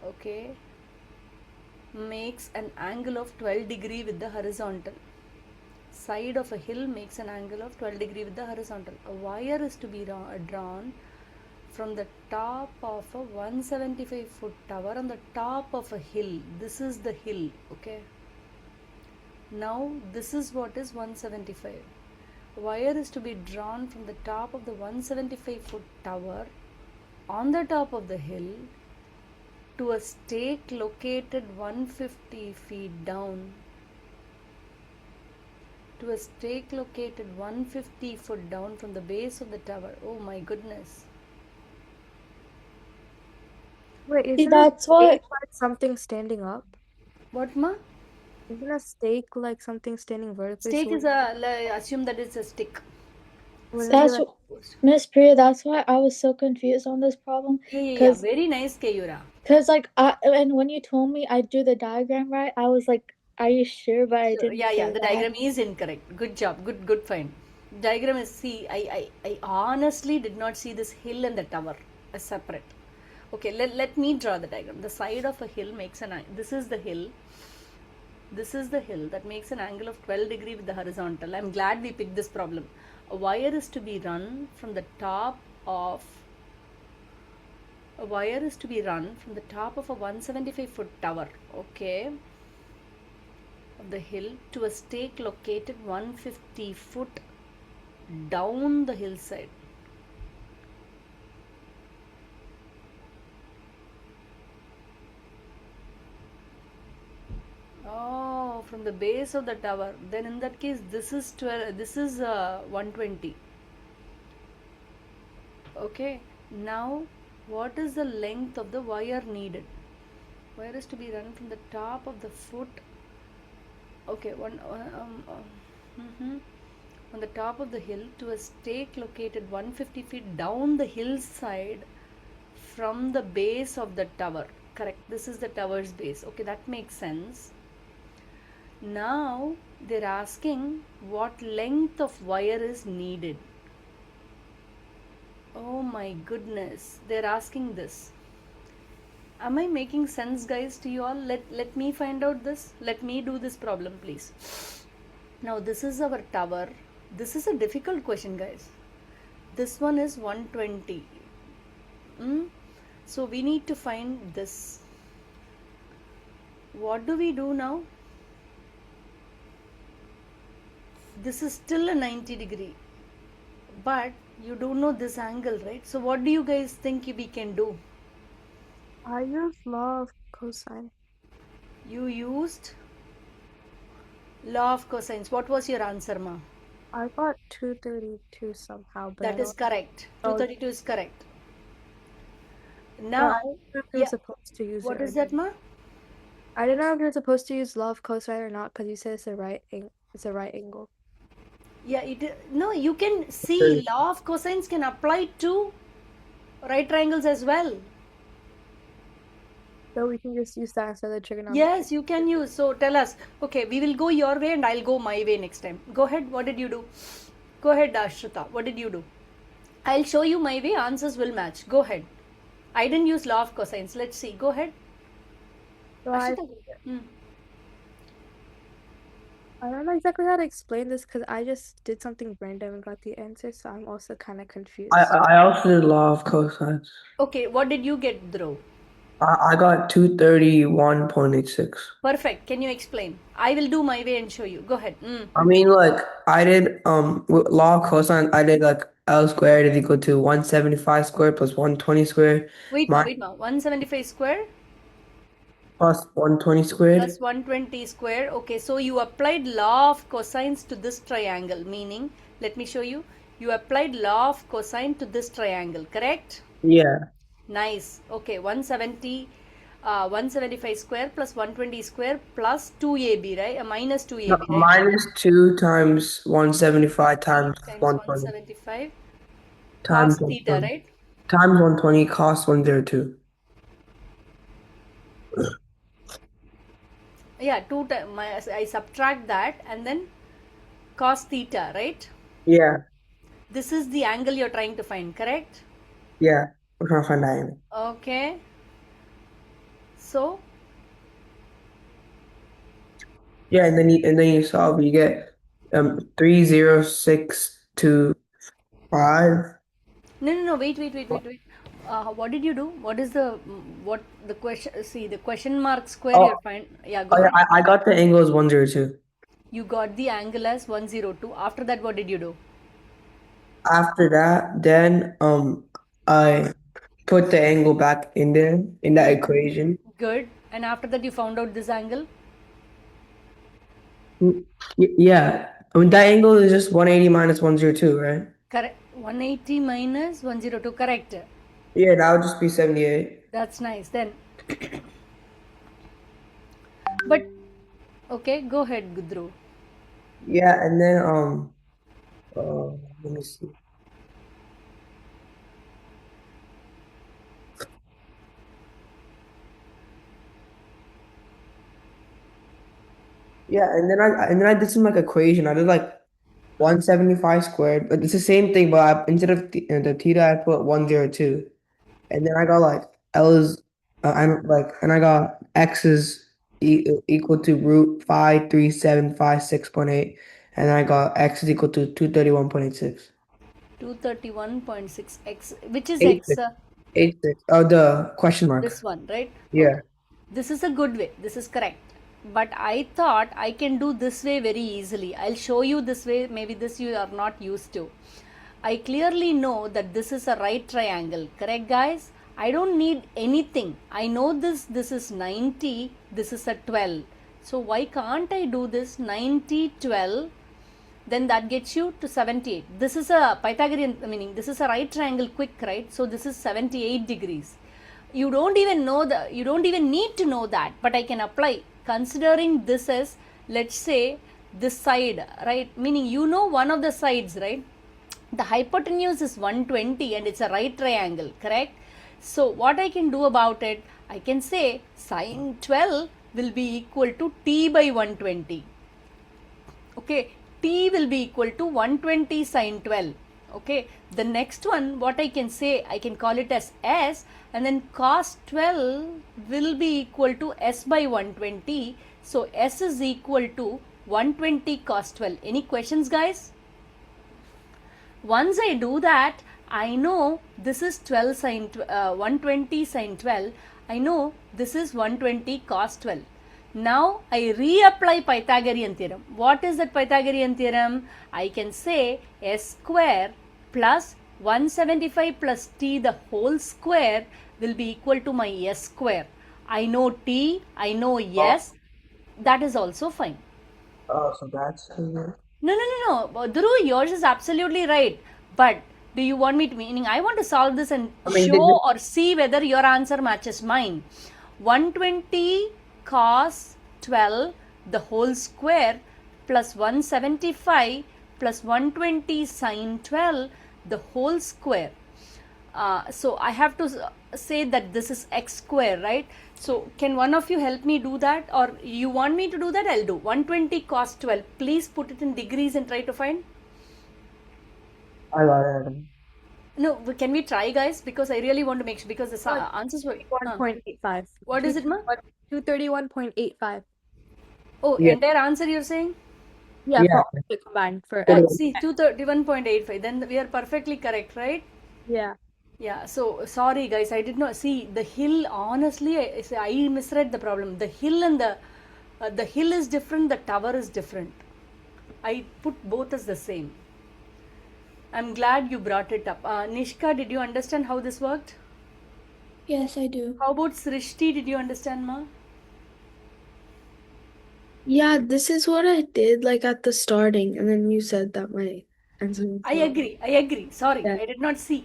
okay, makes an angle of 12 degree with the horizontal. Side of a hill makes an angle of 12 degree with the horizontal. A wire is to be drawn from the top of a 175-foot tower on the top of a hill. This is the hill, okay. Now this is what is 175. Wire is to be drawn from the top of the 175-foot tower on the top of the hill to a stake located 150 feet down. to a stake located 150 foot down from the base of the tower. Oh my goodness. Wait, See, isn't a that's why stake like something standing up? What ma? Isn't a stake like something standing vertically? Stake So is assume that it's a stick. wouldn't it be that's like Miss Priya. That's why I was so confused on this problem. Yeah. Very nice, Kayura. Cause like and when you told me I drew the diagram right, I was like, "Are you sure?" But I didn't. Yeah. say The that. diagram is incorrect. Good job. Good find. Diagram is, see, I honestly did not see this hill and the tower as separate. Okay, let me draw the diagram. The side of a hill makes an this is the hill. This is the hill that makes an angle of 12 degree with the horizontal. I'm glad we picked this problem. A wire is to be run from the top of a 175 foot tower, okay, of the hill to a stake located 150 foot down the hillside. Oh, from the base of the tower. Then in that case, this is 12. This is 120. Okay. Now, what is the length of the wire needed? Wire is to be run from the top of the foot. Okay, on the top of the hill to a stake located 150 feet down the hillside from the base of the tower. Correct. This is the tower's base. Okay, that makes sense. Now they're asking what length of wire is needed. Oh my goodness, they're asking this. Am I making sense, guys, to you all? Let me find out this. Let me do this problem, please. Now this is our tower. This is a difficult question, guys. This one is 120. So we need to find this. What do we do now? This is still a 90 degree, but you don't know this angle, right? So what do you guys think we can do? I use law of cosine. You used law of cosines. What was your answer, ma? I got 232 somehow, but That is correct. 232 is correct. I Now, didn't know if you were supposed to use what it is or that, ma? I didn't know if you're supposed to use law of cosine or not because you said it's a right angle. Yeah, no, you can see law of cosines can apply to right triangles as well. So we can just use that instead of trigonometry. Yes, you can use. So tell us. Okay, we will go your way and I'll go my way next time. Go ahead. What did you do? Go ahead, Ashrita. What did you do? I'll show you my way. Answers will match. Go ahead. I didn't use law of cosines. Let's see. Go ahead. So I don't know exactly how to explain this because I just did something random and got the answer, so I'm also kind of confused. I also did law of cosines. Okay, what did you get, Dhruv? I got 231.86. Perfect. Can you explain? I will do my way and show you. Go ahead. I mean, like, I did with law of cosine, I did like L squared is equal to 175 squared plus 120 squared. Wait, 175 square plus 120 squared. plus 120 square. Okay, so you applied law of cosines to this triangle, meaning, let me show you. You applied law of cosine to this triangle, correct? Yeah. Nice. Okay, 175 square plus 120 square plus 2ab, right? Minus 2ab, No, right? minus 2 times 175 times 120. 175 Times cos theta, 120. right? Times 120 cos 102. Yeah, I subtract that and then cos theta, right? Yeah. This is the angle you're trying to find, correct? Yeah. We're trying to find that angle. Okay. So, yeah, and then you solve, you get 30625. no, wait. What did you do? What is the question? See, the question mark square you're find. Yeah, go ahead. I got the angle as 102. You got the angle as 102. After that, what did you do? After that, then I put the angle back in there in that equation. Good. And after that, you found out this angle? Yeah. I mean, that angle is just 180 minus 102, right? Correct. 180 minus 102. Correct. Yeah, that would just be 78. That's nice. Then, but okay, go ahead, Gudru. Yeah, and then let me see. Yeah, and then I did some like equation. I did like 175 squared, but it's the same thing. But instead of the theta, I put 102, and then I got like L is I'm like, and I got X is equal to root 53756.8, and then I got X is equal to 231.86. 231.6 x. Which is Eight x? six. 86. Oh, the question mark. This one, right? Yeah. Okay. This is a good way. This is correct. But I thought I can do this way very easily. I'll show you this way. Maybe this you are not used to. I clearly know that this is a right triangle. Correct, guys? I don't need anything. I know this is 90. This is a 12. So why can't I do this 90, 12? Then that gets you to 78. This is a Pythagorean, meaning this is a right triangle quick, right? So this is 78 degrees. You don't even need to know that, but I can apply considering this as, let's say, this side, right? Meaning you know one of the sides, right? The hypotenuse is 120 and it's a right triangle, correct? So what I can do about it, I can say sine 12 will be equal to t by 120. Okay, t will be equal to 120 sine 12. Okay, the next one, what I can say, I can call it as s, and then cos 12 will be equal to s by 120. So s is equal to 120 cos 12. Any questions, guys? Once I do that, I know this is 12 sine 120 sine 12. I know this is 120 cos 12. Now I reapply Pythagorean theorem. What is that Pythagorean theorem? I can say s square plus 175 plus t the whole square will be equal to my s square. I know t, I know s. That is also fine. Oh, so that's No. Dhruv, yours is absolutely right. But do you want me to, meaning I want to solve this and I mean, show or see whether your answer matches mine. 120 cos 12 the whole square plus 175 plus 120 sine 12 the whole square. So I have to say that this is x square, right? So can one of you help me do that, or you want me to do that? I'll do 120 cos 12. Please put it in degrees and try to find. I got it. No, can we try, guys? Because I really want to make sure, because the answers were 1.85. What is it, ma? 231.85. Oh, Yeah. entire answer you're saying? Yeah, Yeah. for all of it combined for See, 231.85. Then we are perfectly correct, right? Yeah. Yeah, so sorry guys, I did not see the hill. Honestly, I misread the problem. The hill and the hill is different, the tower is different. I put both as the same. I'm glad you brought it up. Nishka, did you understand how this worked? Yes, I do. How about Srishti? Did you understand, ma? Yeah, this is what I did like at the starting, and then you said that my answer was I wrong. agree. Sorry, Yeah. I did not see.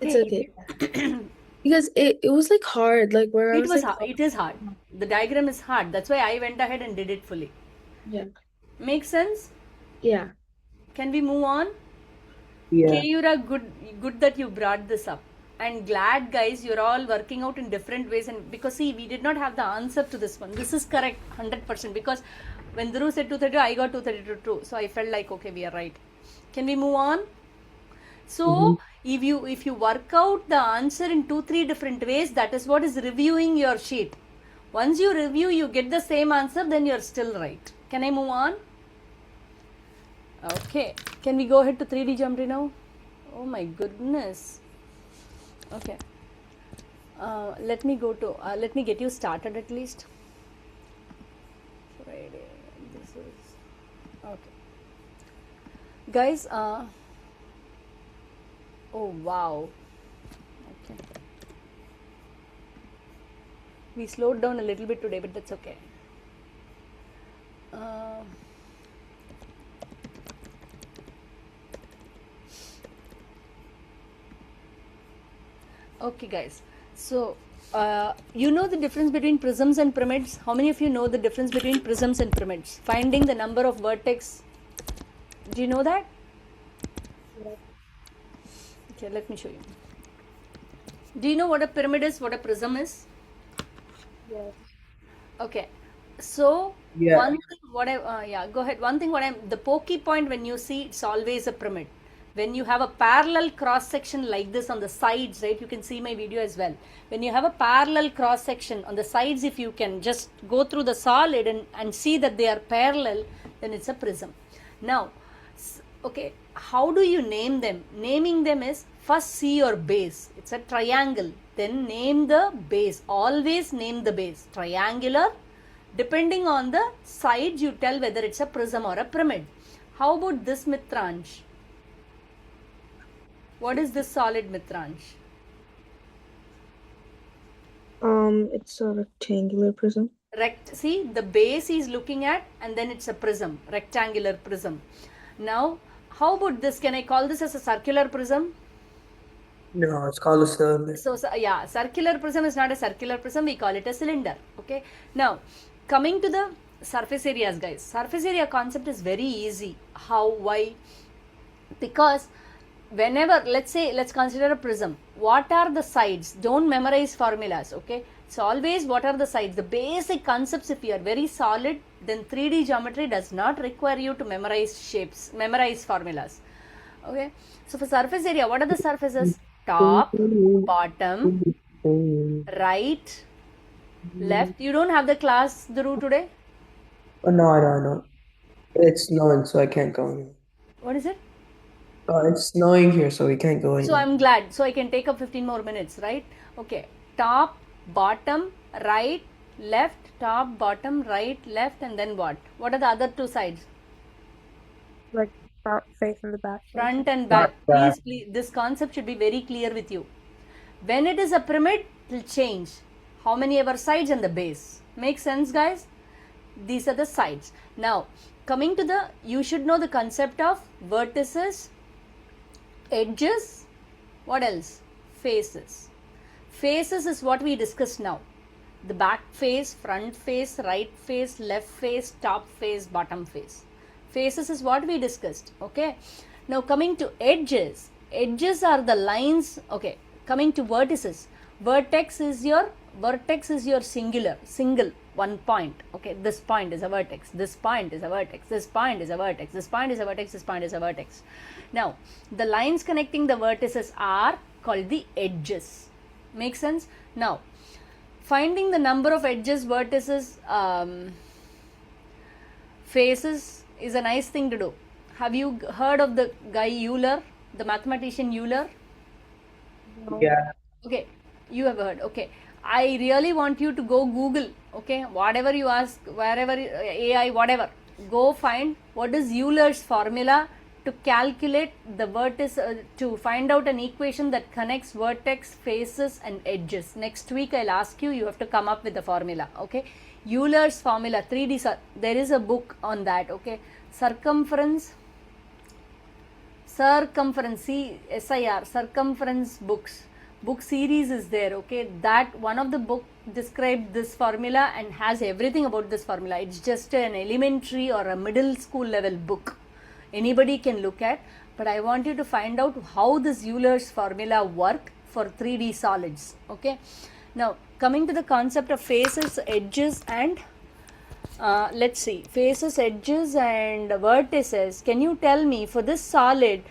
It's Okay. okay. Because it was like hard, like where I It was was like, hard. It is hard. The diagram is hard. That's why I went ahead and did it fully. yeah. Make sense? Yeah. Can we move on? Yeah. Kayura, good that you brought this up. And glad, guys, you're all working out in different ways. And because, see, we did not have the answer to this one. This is correct, 100%. Because when Dhruv said 232, I got 232 too. So I felt like, okay, we are right. Can we move on? So, if you work out the answer in 2-3 different ways, that is what is reviewing your sheet. Once you review, you get the same answer, then you're still right. Can I move on? Okay. Can we go ahead to 3D geometry now? Oh my goodness. Okay. Let me get you started at least. Friday. This is okay. Guys, oh wow. Okay. We slowed down a little bit today, but that's okay. Okay, guys. So, you know the difference between prisms and pyramids? How many of you know the difference between prisms and pyramids? Finding the number of vertex. Do you know that? Okay, let me show you. Do you know what a pyramid is? What a prism is? Yes. Okay. So, Yeah. one thing what I yeah, go ahead. One thing what I'm the pokey point when you see it's always a pyramid. When you have a parallel cross section like this on the sides, right? You can see my video as well. When you have a parallel cross section on the sides, if you can just go through the solid and see that they are parallel, then it's a prism. Now, okay, how do you name them? Naming them is first see your base. It's a triangle. Then name the base. Always name the base. Triangular. Depending on the sides, you tell whether it's a prism or a pyramid. How about this Mitransh? What is this solid, Mitransh? It's a rectangular prism. See, the base is looking at, and then it's a prism, rectangular prism. Now, how about this? Can I call this as a circular prism? No, it's called a cylinder. So yeah, circular prism is not a circular prism. We call it a cylinder. Okay. Now, coming to the surface areas, guys. Surface area concept is very easy. How? Why? Because whenever, let's consider a prism. What are the sides? Don't memorize formulas. Okay. So always, what are the sides? The basic concepts. If you are very solid, then 3D geometry does not require you to memorize shapes, memorize formulas. Okay. So for surface area, what are the surfaces? Top, bottom, right, left. You don't have the class, Dhuru, today? Oh, no, I don't. It's snowing, so I can't go anywhere. What is it? It's snowing here, so we can't go So anywhere. I'm glad. So I can take up 15 more minutes, right? Okay. Top, bottom, right, left, top, bottom, right, left, and then what? What are the other two sides? Like front face and the back face. Front and back. Please, this concept should be very clear with you. When it is a pyramid, it will change. How many ever sides and the base. Make sense, guys? These are the sides. Now, coming to the, you should know the concept of vertices, edges, what else? Faces. Faces is what we discussed now. The back face, front face, right face, left face, top face, bottom face. Faces is what we discussed. Okay. Now coming to edges. Edges are the lines. Okay. Coming to vertices. Vertex is your single one point. Okay. This point is a vertex. This point is a vertex. This point is a vertex. This point is a vertex. This point is a vertex. Now the lines connecting the vertices are called the edges. Make sense? Now finding the number of edges, vertices, faces is a nice thing to do. Have you heard of the guy Euler, the mathematician Euler? Yeah. Okay, you have heard. Okay, I really want you to go Google. Okay, whatever you ask, wherever AI, whatever, go find what is Euler's formula to calculate the vertex, to find out an equation that connects vertex, faces, and edges. Next week I'll ask you. You have to come up with the formula. Okay, Euler's formula 3D. There is a book on that. Okay, circumference, CIR, circumference books. Book series is there. Okay, that one of the book described this formula and has everything about this formula. It's just an elementary or a middle school level book. Anybody can look at, but I want you to find out how this Euler's formula work for 3D solids. Okay. Now coming to the concept of faces, edges, and let's see, faces, edges, and vertices. Can you tell me for this solid?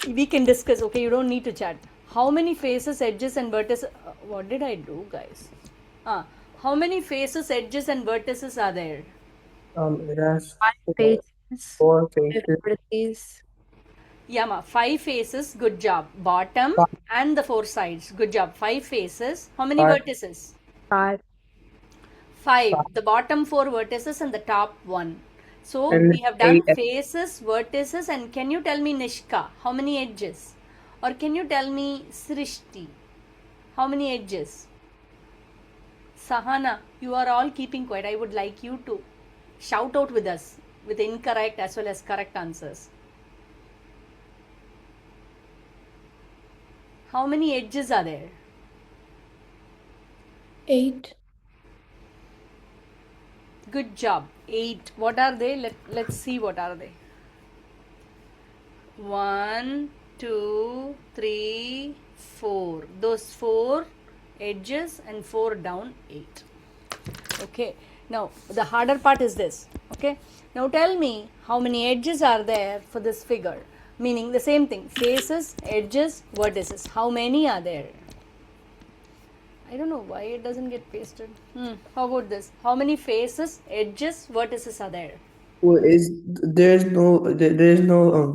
We can discuss. Okay, you don't need to chat. How many faces, edges, and vertices? What did I do, guys? How many faces, edges, and vertices are there? It has 5 faces. 4 faces. Vertices. Yeah, 5 faces. Good job. Bottom and the 4 sides. Good job. 5 faces. How many 5. vertices? 5. 5. The bottom 4 vertices and the top 1. So And we have done 8. faces, vertices, and can you tell me, Nishka, how many edges? Or can you tell me, Srishti, how many edges? Sahana, you are all keeping quiet. I would like you to shout out with us with incorrect as well as correct answers. How many edges are there? 8. Good job. 8. What are they? Let's see what are they. 1, 2, 3, 4. Those 4 edges and 4 down, 8. Okay. Now the harder part is this. Okay. Now tell me how many edges are there for this figure. Meaning the same thing. Faces, edges, vertices. How many are there? I don't know why it doesn't get pasted. How about this? How many faces, edges, vertices are there? Well, there's no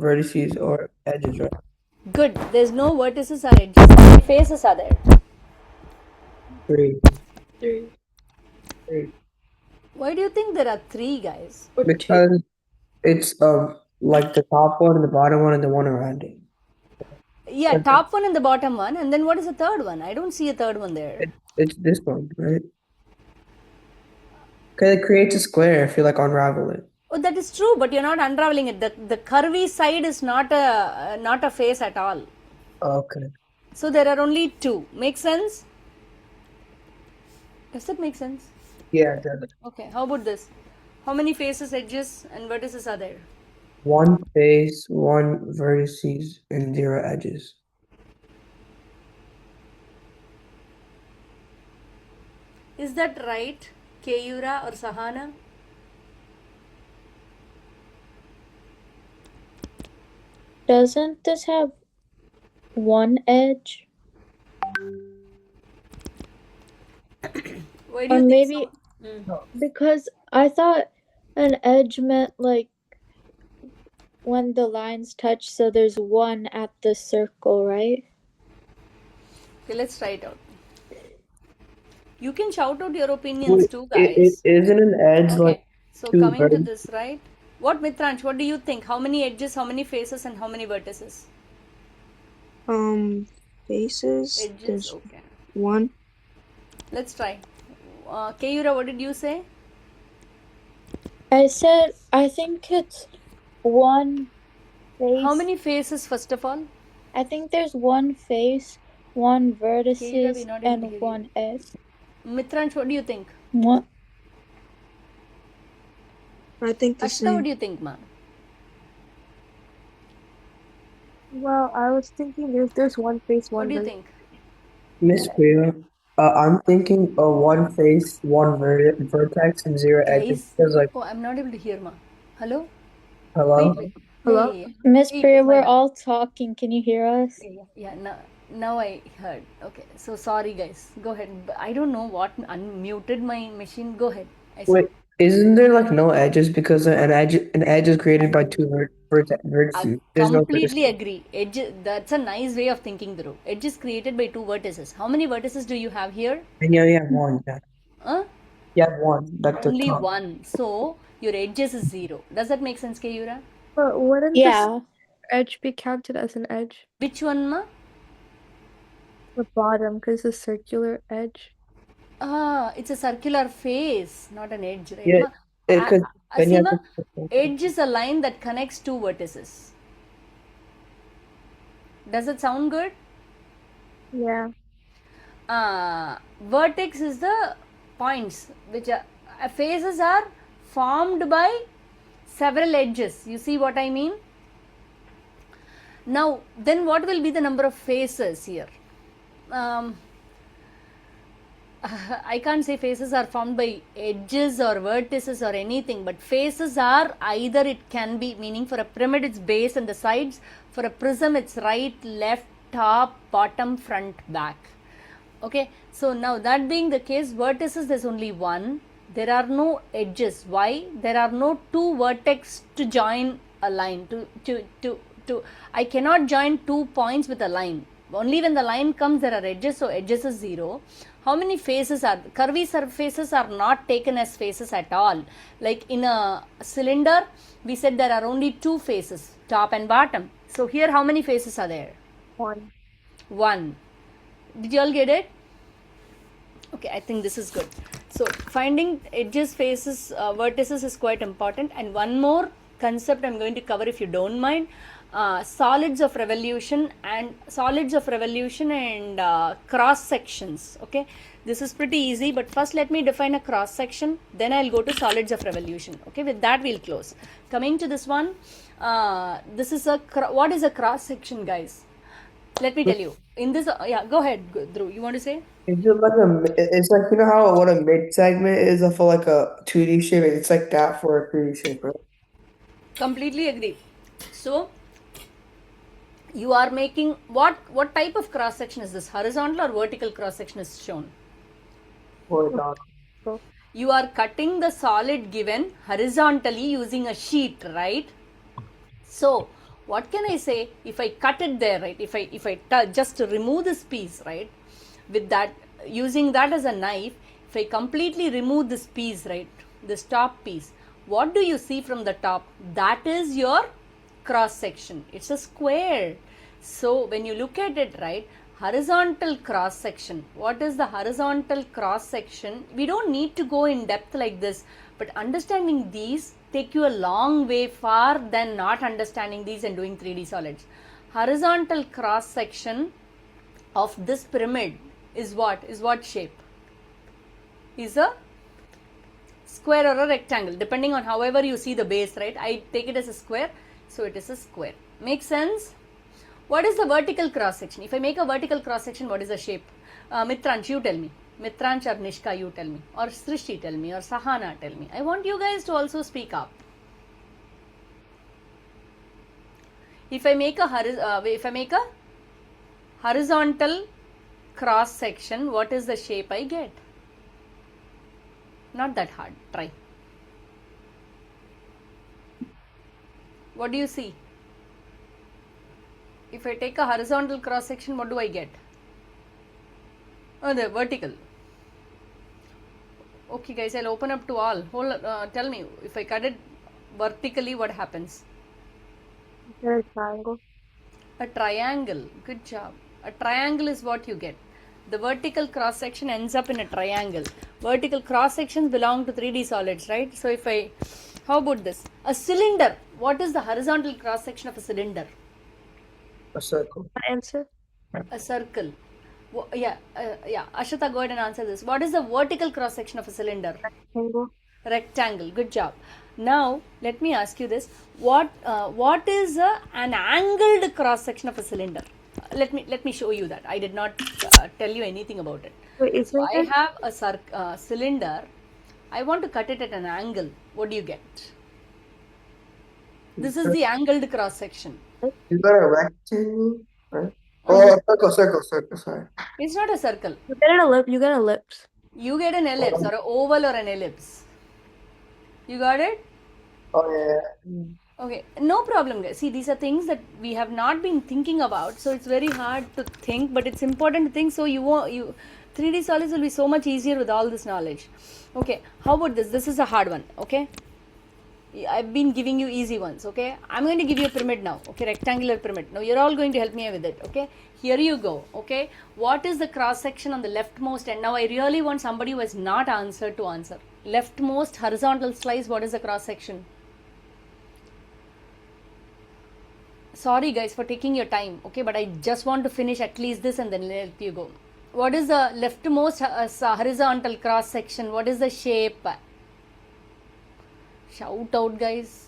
vertices or edges, right? Good. There's no vertices or edges. How many faces are there? 3. 3. Why do you think there are 3, guys? Or 2. Because it's like the top one and the bottom one and the one around it. Yeah, top one and the bottom one. And then what is the third one? I don't see a third one there. It's this one, right? Because it creates a square if you like unravel it. Oh, that is true, but you're not unraveling it. The curvy side is not a face at all. Okay. So there are only 2. Make sense? Does that make sense? Yeah, it does. Okay, how about this? How many faces, edges, and vertices are there? 1 face, 1 vertices, and 0 edges. Is that right, Keyura or Sahana? Doesn't this have 1 edge? Why do Or you maybe think so? because I thought an edge meant like when the lines touch, so there's 1 at the circle, right? Okay, let's try it out. You can shout out your opinions too, It guys. isn't an edge like Okay, so 2 coming to vertices. this, right? What, Mitransh, what do you think? How many edges, how many faces, and how many vertices? Faces. Edges, There's okay. 1. Let's try. Keyura, what did you say? I said I think it's 1 face. How many faces, first of all? I think there's 1 face, 1 Keyura, vertices, we're not able to and hear 1 edge. Mitransh, what do you think? What? I think the Ashita, what same. do you think, ma? Well, I was thinking there's 1 face, What 1 do you verse. think? Miss Priya, I'm thinking 1 face, 1 vertex, and 0 edges. Guys, Because like, oh, I'm not able to hear, ma. Hello? hello? Wait. Hello? Yeah. Miss Hey, Priya, we're fine. all talking. Can you hear us? Yeah, now I heard. Okay, so sorry, guys. Go ahead. I don't know what unmuted my machine. Go ahead. I saw. Wait, isn't there like no edges because an edge is created by 2 vertices? I There's no completely vertices. agree. Edge, that's a nice way of thinking through. Edge is created by 2 vertices. How many vertices do you have here? And you have 1. Yeah. Huh? You have 1. Like the Only top. 1. So your edges is 0. Does that make sense, Keyura? But wouldn't Yeah. this edge be counted as an edge? Which one, ma? The bottom, because it's a circular edge. It's a circular face, not an edge, right? Yeah, because then you have Asima, to. edge is a line that connects 2 vertices. Does it sound good? Yeah. Vertex is the points which are faces are formed by several edges. You see what I mean? Now, then what will be the number of faces here? I can't say faces are formed by edges or vertices or anything, but faces are either it can be, meaning for a pyramid it's base and the sides, for a prism it's right, left, top, bottom, front, back. Okay, so now that being the case, vertices there's only 1. There are no edges. Why? There are no 2 vertex to join a line. I cannot join 2 points with a line. Only when the line comes there are edges, so edges is 0. How many faces are curvy surfaces are not taken as faces at all? Like in a cylinder, we said there are only 2 faces, top and bottom. So here how many faces are there? 1. 1. Did you all get it? Okay, I think this is good. So finding edges, faces, vertices is quite important. And one more concept I'm going to cover if you don't mind. solids of revolution and cross sections. Okay, this is pretty easy, but first let me define a cross section, then I'll go to solids of revolution. Okay, with that we'll close. Coming to this one, this is what is a cross section, guys? Let me tell you. In this, yeah, go ahead, Dhruv. You want to say? Is it like it's like, you know how what a mid segment is for like a 2D shape? It's like that for a 3D shape, right? Completely agree. So you are making what type of cross section is this? Horizontal or vertical cross section is shown? Horizontal. You are cutting the solid given horizontally using a sheet, right? So what can I say if I cut it there, right? If I just remove this piece, right? With that, using that as a knife, if I completely remove this piece, right? This top piece, what do you see from the top? That is your cross section. It's a square. So when you look at it, right? Horizontal cross section. What is the horizontal cross section? We don't need to go in depth like this, but understanding these take you a long way far than not understanding these and doing 3D solids. Horizontal cross section of this pyramid is what? Is what shape? Is a square or a rectangle, depending on however you see the base, right? I take it as a square, so it is a square. Make sense? What is the vertical cross section? If I make a vertical cross section, what is the shape? Mitransh, you tell me. Mitransh or Nishka, you tell me. Or Srishti, tell me. Or Sahana, tell me. I want you guys to also speak up. If I make a horizontal cross section, what is the shape I get? Not that hard. Try. What do you see? If I take a horizontal cross section, what do I get? Oh, the vertical. Okay, guys, I'll open up to all. Tell me, if I cut it vertically, what happens? A triangle. A triangle. Good job. A triangle is what you get. The vertical cross section ends up in a triangle. Vertical cross sections belong to 3D solids, right? So how about this? A cylinder. What is the horizontal cross section of a cylinder? A circle. Answer. A circle. Yeah. Ashita, go ahead and answer this. What is the vertical cross section of a cylinder? Rectangle. Rectangle. Good job. Now let me ask you this: what is an angled cross section of a cylinder? Let me show you that. I did not tell you anything about it. Wait, so I have a cylinder. I want to cut it at an angle. What do you get? This is the angled cross section. You got a rectangle, right? Oh, circle. Sorry. It's not a circle. You get an ellipse. You get an ellipse. You get an ellipse or an oval or an ellipse. You got it? Oh yeah. Okay, no problem, guys. See, these are things that we have not been thinking about, so it's very hard to think, but it's important to think. So 3D solids will be so much easier with all this knowledge. Okay, how about this? This is a hard one. Okay, I've been giving you easy ones. Okay, I'm going to give you a pyramid now. Okay, rectangular pyramid. Now you're all going to help me with it. Okay, here you go. Okay, what is the cross section on the leftmost end? Now I really want somebody who has not answered to answer. Leftmost horizontal slice. What is the cross section? Sorry guys for taking your time, okay, but I just want to finish at least this and then let you go. What is the leftmost horizontal cross section? What is the shape? Shout out, guys.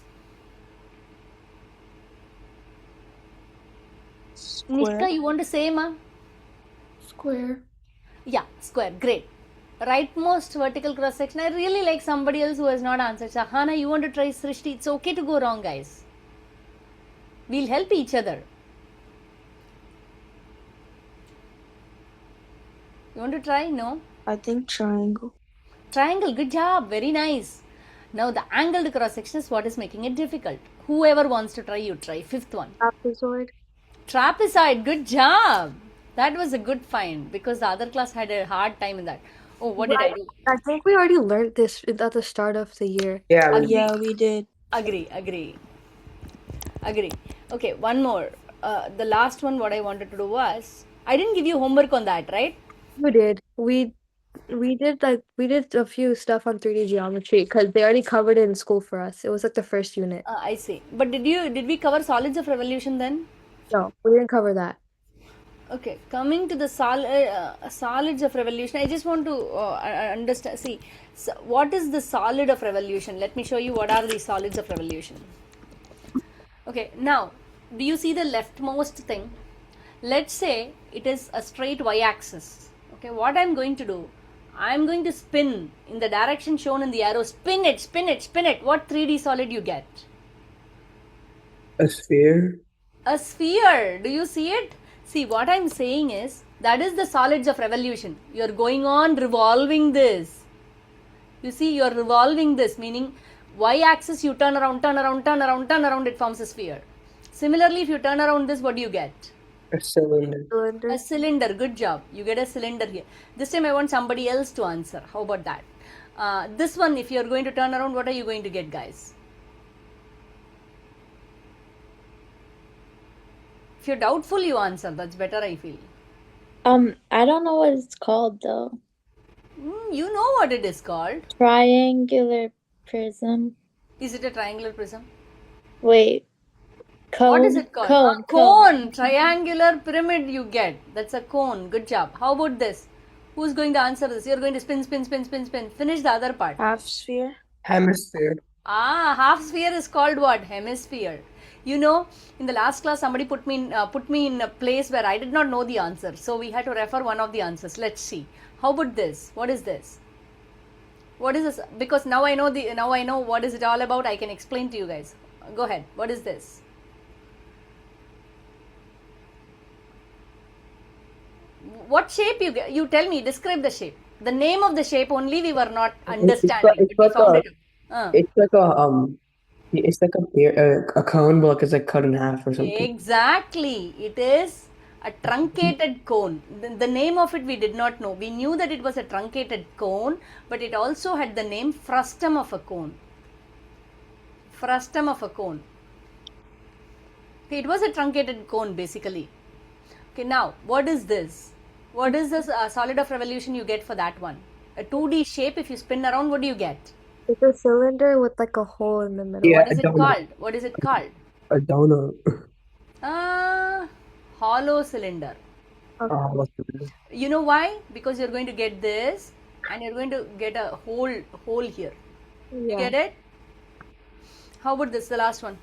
Square. Nishka, you want to say, ma? Square. Yeah, square. Great. Rightmost vertical cross section. I really like somebody else who has not answered. Sahana, you want to try? Srishti? It's okay to go wrong, guys. We'll help each other. You want to try? No? I think triangle. Triangle. Good job. Very nice. Now the angled cross section is what is making it difficult. Whoever wants to try, you try. Fifth one. Trapezoid. Trapezoid. Good job. That was a good find because the other class had a hard time in that. Oh, what did I do? I think we already learned this at the start of the year. Yeah. Yeah, we did. Agree. Okay, one more. The last one, what I wanted to do was, I didn't give you homework on that, right? We did. We We did a few stuff on 3D geometry because they already covered it in school for us. It was like the first unit. I see. But did we cover solids of revolution then? No, we didn't cover that. Okay, coming to the solids of revolution, I just want to understand. See, so what is the solid of revolution? Let me show you what are the solids of revolution. Okay, now, do you see the leftmost thing? Let's say it is a straight y-axis. Okay, what I'm going to do? I'm going to spin in the direction shown in the arrow. Spin it, spin it, spin it. What 3D solid you get? A sphere. A sphere. Do you see it? See, what I'm saying is that is the solids of revolution. You're going on revolving this. You see, you're revolving this, meaning y-axis you turn around, turn around, turn around, turn around, it forms a sphere. Similarly, if you turn around this, what do you get? A cylinder. A cylinder. Good job. You get a cylinder here. This time I want somebody else to answer. How about that? This one, if you're going to turn around, what are you going to get, guys? If you're doubtful, you answer. That's better, I feel. I don't know what it's called though. You know what it is called. Triangular prism. Is it a triangular prism? Wait. Cone. What is it called? Cone. Cone. Triangular pyramid you get. That's a cone. Good job. How about this? Who's going to answer this? You're going to spin, spin, spin, spin, spin. Finish the other part. Half sphere. Hemisphere. Half sphere is called what? Hemisphere. You know, in the last class, somebody put me in a place where I did not know the answer. So we had to refer one of the answers. Let's see. How about this? What is this? What is this? Because now I know what is it all about. I can explain to you guys. Go ahead. What is this? What shape you get? You tell me. Describe the shape. The name of the shape only we were not understanding. It's like a cone, but like it's like cut in half or something. Exactly. It is a truncated cone. The name of it we did not know. We knew that it was a truncated cone, but it also had the name frustum of a cone. Frustum of a cone. Okay, it was a truncated cone basically. Okay, now what is this? What is this solid of revolution you get for that one? A 2D shape. If you spin around, what do you get? It's a cylinder with like a hole in the middle. Yeah, What is it called? What is it called? A donut. Hollow cylinder. Okay. You know why? Because you're going to get this and you're going to get a hole here. Yeah. You get it? How about this, the last one?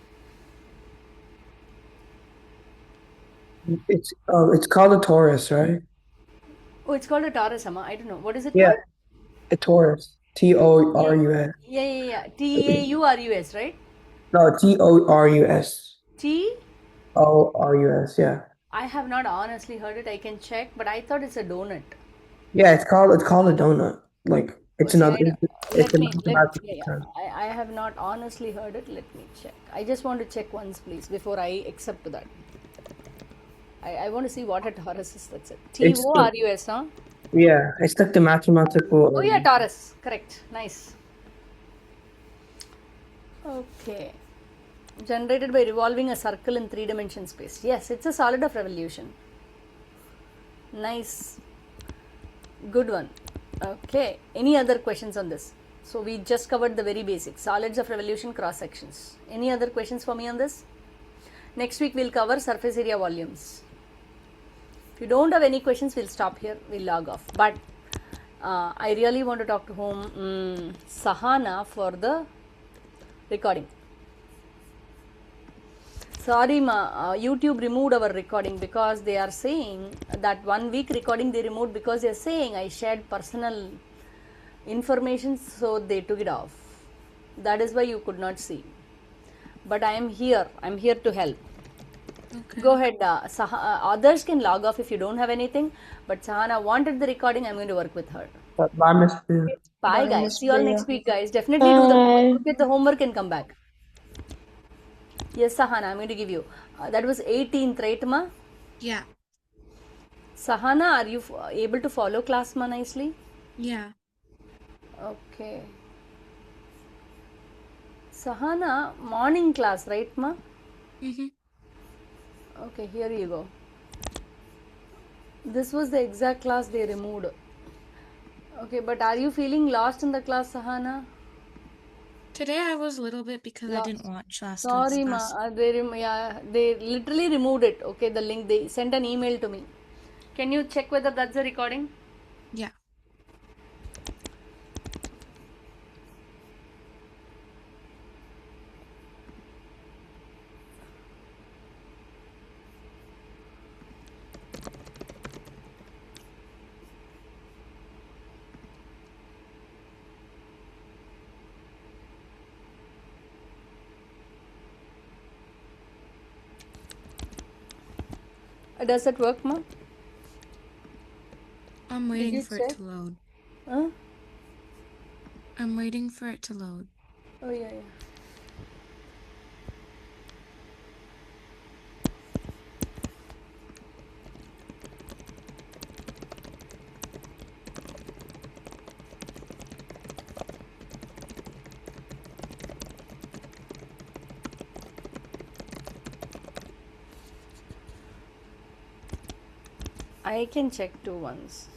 It's called a torus, right? Oh, it's called a torus, Amma. I don't know. What is it called? A torus. Torus. Yeah. Taurus, right? No, Torus. Torus, yeah. I have not honestly heard it. I can check, but I thought it's a donut. Yeah, it's called a donut. Like it's another. I have not honestly heard it. Let me check. I just want to check once, please, before I accept that. I want to see what a torus is. That's it. Torus, huh? Yeah, it's like the mathematical. Oh yeah, torus. Correct. Nice. Okay. Generated by revolving a circle in 3-dimension space. Yes, it's a solid of revolution. Nice. Good one. Okay. Any other questions on this? So we just covered the very basics. Solids of revolution cross sections. Any other questions for me on this? Next week we'll cover surface area volumes. If you don't have any questions, we'll stop here. We'll log off. But I really want to talk to whom? Sahana for the recording. Sorry, YouTube removed our recording because they are saying that 1 week recording they removed because they are saying I shared personal information, so they took it off. That is why you could not see. But I am here. I am here to help. Okay. Go ahead. Others can log off if you don't have anything. But Sahana wanted the recording. I'm going to work with her. Bye, Miss Priya. Bye, guys. See you all next week, guys. Definitely do the homework. Get the homework and come back. Yes, Sahana, I'm going to give you. That was 18th, right, Ma? Yeah. Sahana, are you able to follow class, Ma, nicely? Yeah. Okay. Sahana, morning class, right, Ma? Mm-hmm. Okay, here you go. This was the exact class they removed. Okay, but are you feeling lost in the class, Sahana? Today I was a little bit because I didn't Lost. watch last Sorry, week's ma. class. They literally removed it. Okay, the link. They sent an email to me. Can you check whether that's a recording? Yeah. Does that work, ma? I'm Did waiting you for check? it to load. Huh? I'm waiting for it to load. Oh yeah, yeah. I can check too once.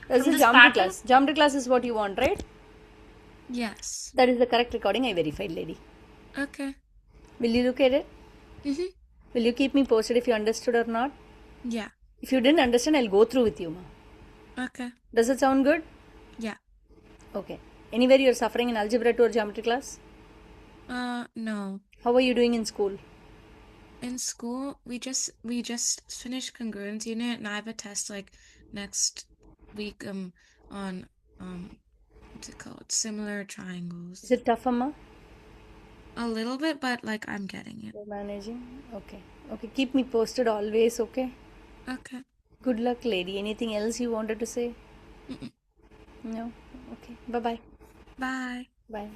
That's the geometry class. Geometry class is what you want, right? Yes. That is the correct recording. I verified, lady. Okay. Will you look at it? Mm-hmm. Will you keep me posted if you understood or not? Yeah. If you didn't understand, I'll go through with you, ma. Okay. Does it sound good? Yeah. Okay. Anywhere you're suffering in algebra 2 or geometry class? No. How are you doing in school? In school, we just finished congruence unit, and I have a test like next week on what's it called? Similar triangles. Is it tough, Amma? A little bit, but like I'm getting it. You're managing? Okay. Okay. Keep me posted always, okay? Okay. Good luck, lady. Anything else you wanted to say? Mm-mm. No? Okay. Bye-bye. Bye. Bye.